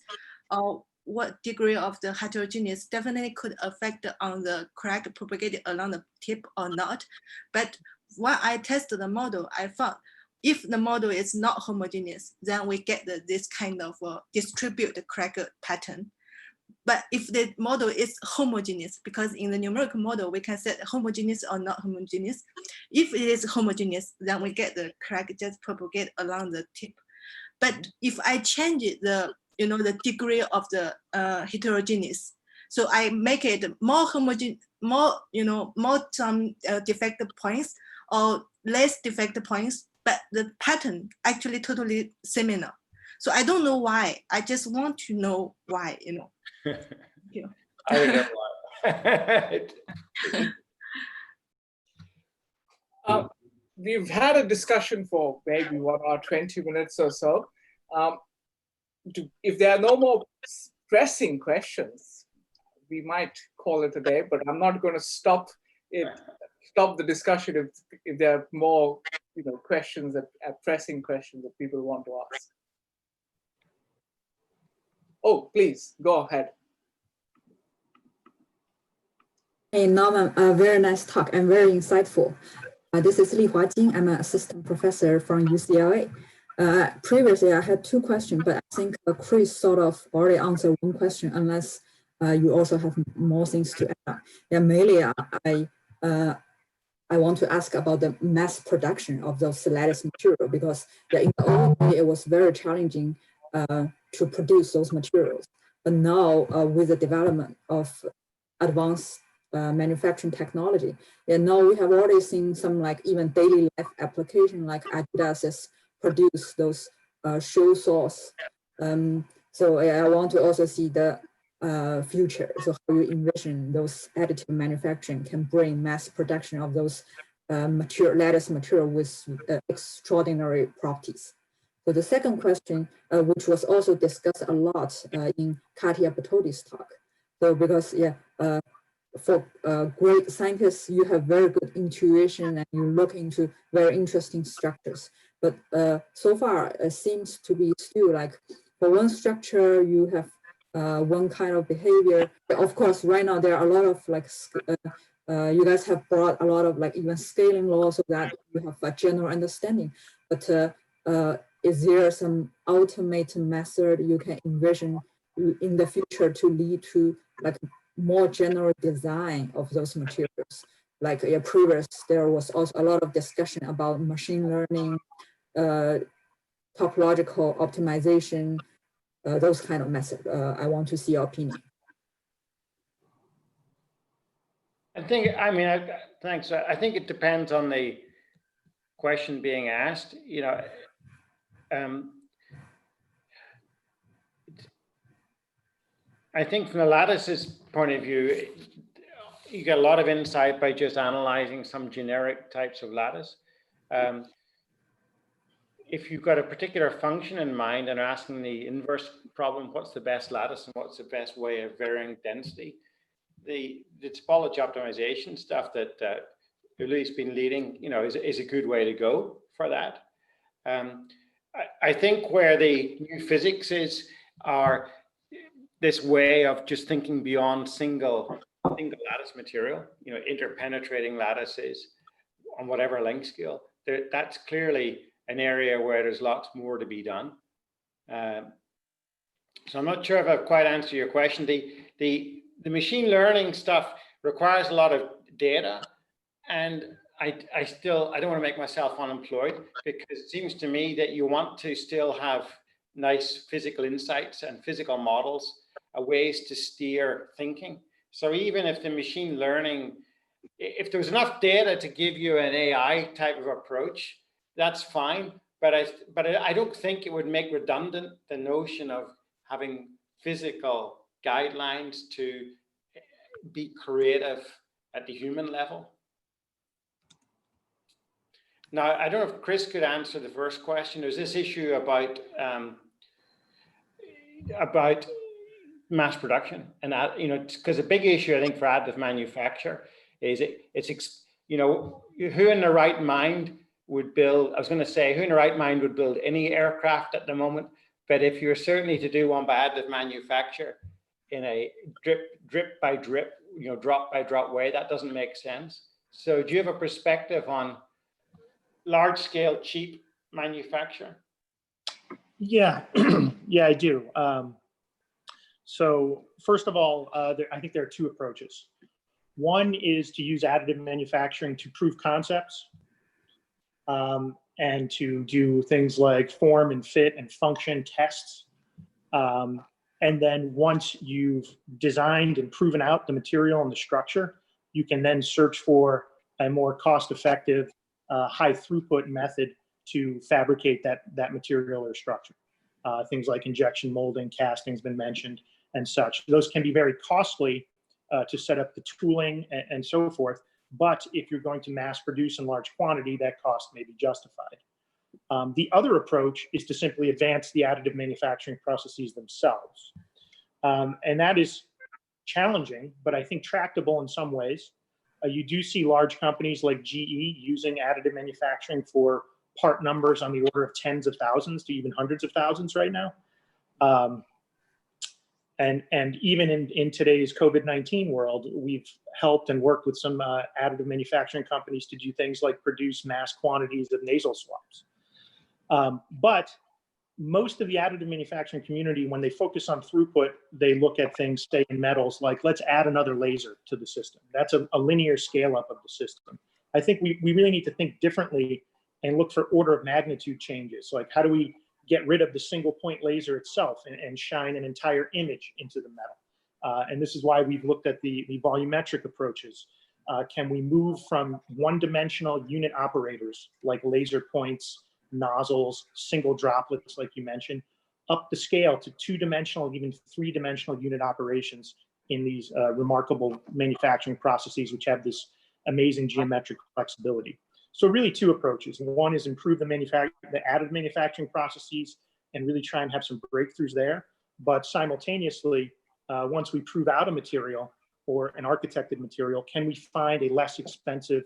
or what degree of the heterogeneous definitely could affect on the crack propagated along the tip or not. But when I tested the model, I found if the model is not homogeneous, then we get this kind of distributed crack pattern. But if the model is homogeneous, because in the numerical model, we can set homogeneous or not homogeneous. If it is homogeneous, then we get the crack just propagate along the tip. But if I change it, the degree of the heterogeneous, so I make it more homogeneous, more some defective points or less defective points, but the pattern actually totally similar. So I don't know why. I just want to know why, I don't know why. We've had a discussion for maybe 1 hour, 20 minutes or so. If there are no more pressing questions, we might call it a day, but I'm not going to stop the discussion if there are more questions, pressing questions that people want to ask. Oh, please, go ahead. Hey, Norman, a very nice talk and very insightful. This is Li Huajing. I'm an assistant professor from UCLA. Previously, I had 2 questions, but I think Chris sort of already answered 1 question, unless you also have more things to add. Yeah, mainly I want to ask about the mass production of those lattice material, because in the old day, it was very challenging to produce those materials. But now with the development of advanced manufacturing technology, now we have already seen some even daily life application, like Adidas produce those shoe soles. So I want to also see the future. So how you envision those additive manufacturing can bring mass production of those lattice material with extraordinary properties. So the second question, which was also discussed a lot in Katia Batodi's talk. So because for great scientists, you have very good intuition and you look into very interesting structures. But so far, it seems to be still for one structure, you have one kind of behavior. Of course, right now there are a lot of you guys have brought a lot of even scaling laws so that you have a general understanding. But is there some ultimate method you can envision in the future to lead to more general design of those materials? Previous, there was also a lot of discussion about machine learning, topological optimization, those kind of methods. I want to see your opinion. Thanks. I think it depends on the question being asked. I think from the lattices point of view, you get a lot of insight by just analyzing some generic types of lattice. If you've got a particular function in mind and are asking the inverse problem, what's the best lattice and what's the best way of varying density? The topology optimization stuff that Uli's been leading, is a good way to go for that. I think where the new physics are this way of just thinking beyond single lattice material, interpenetrating lattices on whatever length scale. That's clearly an area where there's lots more to be done. So I'm not sure if I've quite answered your question. the machine learning stuff requires a lot of data, and I don't want to make myself unemployed, because it seems to me that you want to still have nice physical insights and physical models, ways to steer thinking. So even if the machine learning, if there was enough data to give you an AI type of approach, that's fine. But I don't think it would make redundant the notion of having physical guidelines to be creative at the human level. Now, I don't know if Chris could answer the first question. There's this issue about mass production, and you know, because a big issue I think for additive manufacture is you know, who in their right mind would build, I was going to say, who in their right mind would build any aircraft at the moment, but if you're certainly to do one by additive manufacture in a drip by drip, you know, drop by drop way, that doesn't make sense. So do you have a perspective on large scale cheap manufacture? Yeah, yeah, I do. So first of all, I think there are two approaches. One is to use additive manufacturing to prove concepts and to do things like form and fit and function tests. And then once you've designed and proven out the material and the structure, you can then search for a more cost-effective, high throughput method to fabricate that material or structure. Things like injection molding, casting's been mentioned, and such. Those can be very costly to set up the tooling and so forth. But if you're going to mass produce in large quantity, that cost may be justified. The other approach is to simply advance the additive manufacturing processes themselves. And that is challenging, but I think tractable in some ways. You do see large companies like GE using additive manufacturing for part numbers on the order of tens of thousands to even hundreds of thousands right now. And even in today's COVID-19 world, we've helped and worked with some additive manufacturing companies to do things like produce mass quantities of nasal swabs. But most of the additive manufacturing community, when they focus on throughput, they look at things, say in metals, like let's add another laser to the system. That's a linear scale up of the system. I think we really need to think differently and look for order of magnitude changes. Like how do we get rid of the single point laser itself and shine an entire image into the metal? And this is why we've looked at the volumetric approaches. Can we move from one-dimensional unit operators like laser points, nozzles, single droplets, like you mentioned, up the scale to two-dimensional, even three-dimensional unit operations in these remarkable manufacturing processes, which have this amazing geometric flexibility. So really two approaches. One is improve the additive manufacturing processes and really try and have some breakthroughs there. But simultaneously, once we prove out a material or an architected material, can we find a less expensive,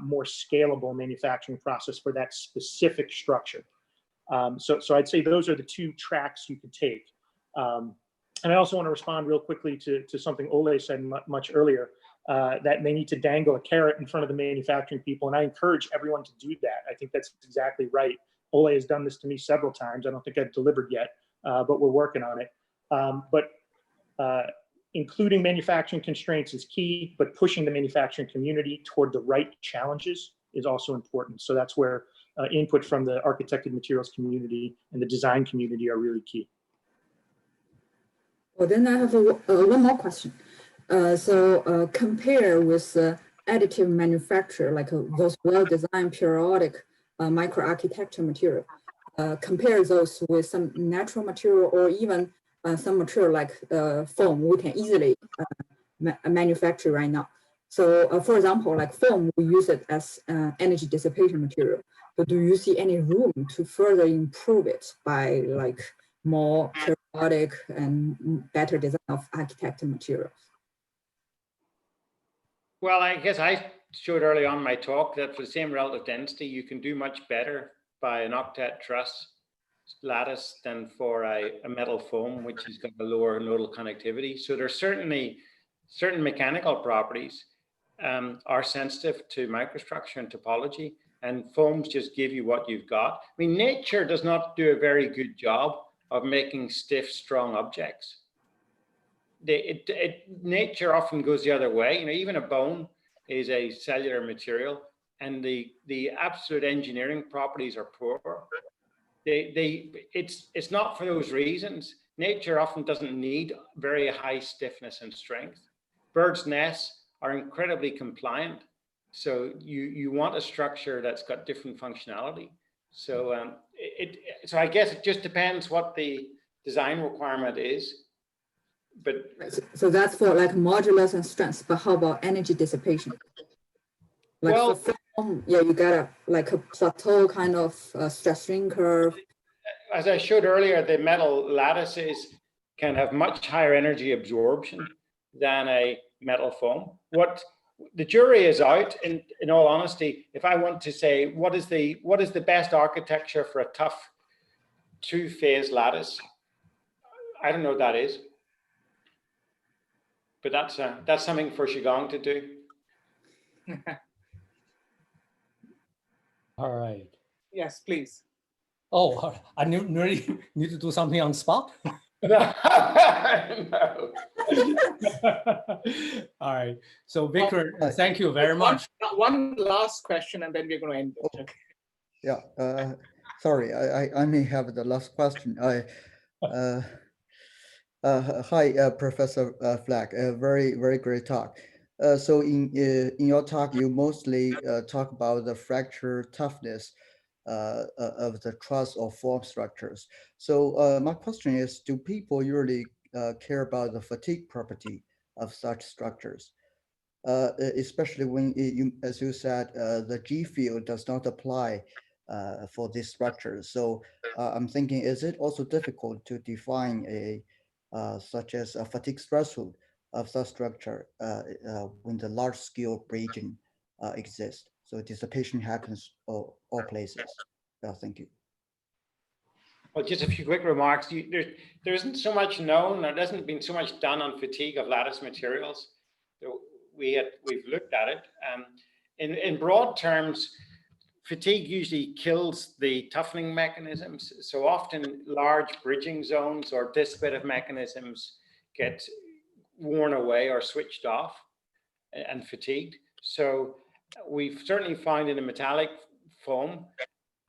more scalable manufacturing process for that specific structure? So I'd say those are the two tracks you could take. And I also want to respond real quickly to something Ole said much earlier, that they need to dangle a carrot in front of the manufacturing people. And I encourage everyone to do that. I think that's exactly right. Ole has done this to me several times. I don't think I've delivered yet, but we're working on it. But including manufacturing constraints is key, but pushing the manufacturing community toward the right challenges is also important. So that's where input from the architected materials community and the design community are really key. Well, then I have one more question. So compare with additive manufacture, like those well-designed periodic microarchitecture material. Compare those with some natural material or even some material like foam we can easily manufacture right now. So for example, like foam, we use it as energy dissipation material. But do you see any room to further improve it by like more periodic and better design of architecture materials? Well, I guess I showed early on in my talk that for the same relative density, you can do much better by an octet truss lattice than for a metal foam, which has got a lower nodal connectivity. So there's certainly certain mechanical properties are sensitive to microstructure and topology, and foams just give you what you've got. I mean, nature does not do a very good job of making stiff, strong objects. nature often goes the other way. You know, even a bone is a cellular material, and the absolute engineering properties are poor. It's not for those reasons. Nature often doesn't need very high stiffness and strength. Birds' nests are incredibly compliant, so you want a structure that's got different functionality. So so I guess it just depends what the design requirement is. But so that's for like modulus and strengths. But how about energy dissipation? Like well, for foam, yeah, you got a plateau kind of stress strain curve. As I showed earlier, the metal lattices can have much higher energy absorption than a metal foam. What the jury is out, in all honesty, if I want to say what is the best architecture for a tough two-phase lattice, I don't know what that is. But that's something for Qigong to do. All right. Yes, please. Oh, I really need to do something on the spot? No. All right. So Vikram, thank you very much. One last question, and then we're going to end it. Okay. Yeah. Sorry, I may have the last question. Hi, Professor Fleck. Very, very great talk. So in your talk, you mostly talk about the fracture toughness of the truss or form structures. So my question is, do people usually care about the fatigue property of such structures? Especially when as you said, the G field does not apply for this structure. So I'm thinking, is it also difficult to define such as a fatigue threshold of such structure when the large scale bridging exists? So dissipation happens all places. Thank you. Well, just a few quick remarks. There isn't so much known, there hasn't been so much done on fatigue of lattice materials. So we've looked at it. In broad terms, fatigue usually kills the toughening mechanisms. So often large bridging zones or dissipative mechanisms get worn away or switched off and fatigued. So we've certainly found in a metallic foam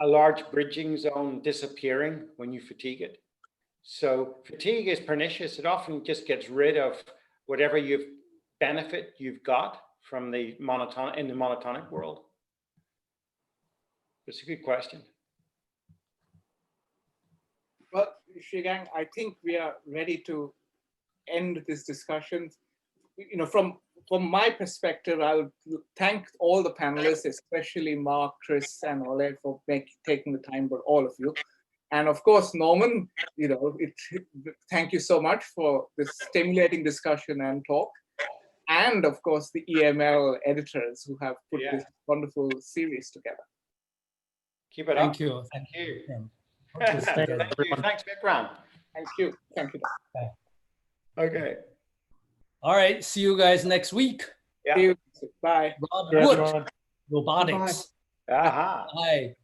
a large bridging zone disappearing when you fatigue it. So fatigue is pernicious. It often just gets rid of whatever benefit you've got from the monotonic world. It's a good question. Well, Shigang, I think we are ready to end this discussion. You know, from my perspective, I would thank all the panelists, especially Mark, Chris, and Ole for taking the time, but all of you. And of course, Norman, you know, thank you so much for this stimulating discussion and talk. And of course, the EML editors who have put this wonderful series together. Keep it up. Thank you. Thank you. Thanks, Thanks, Vikram. Thank you. Thank you. Okay. All right. See you guys next week. Yeah. See you. Bye. Rob Wood, robotics. Aha. Bye.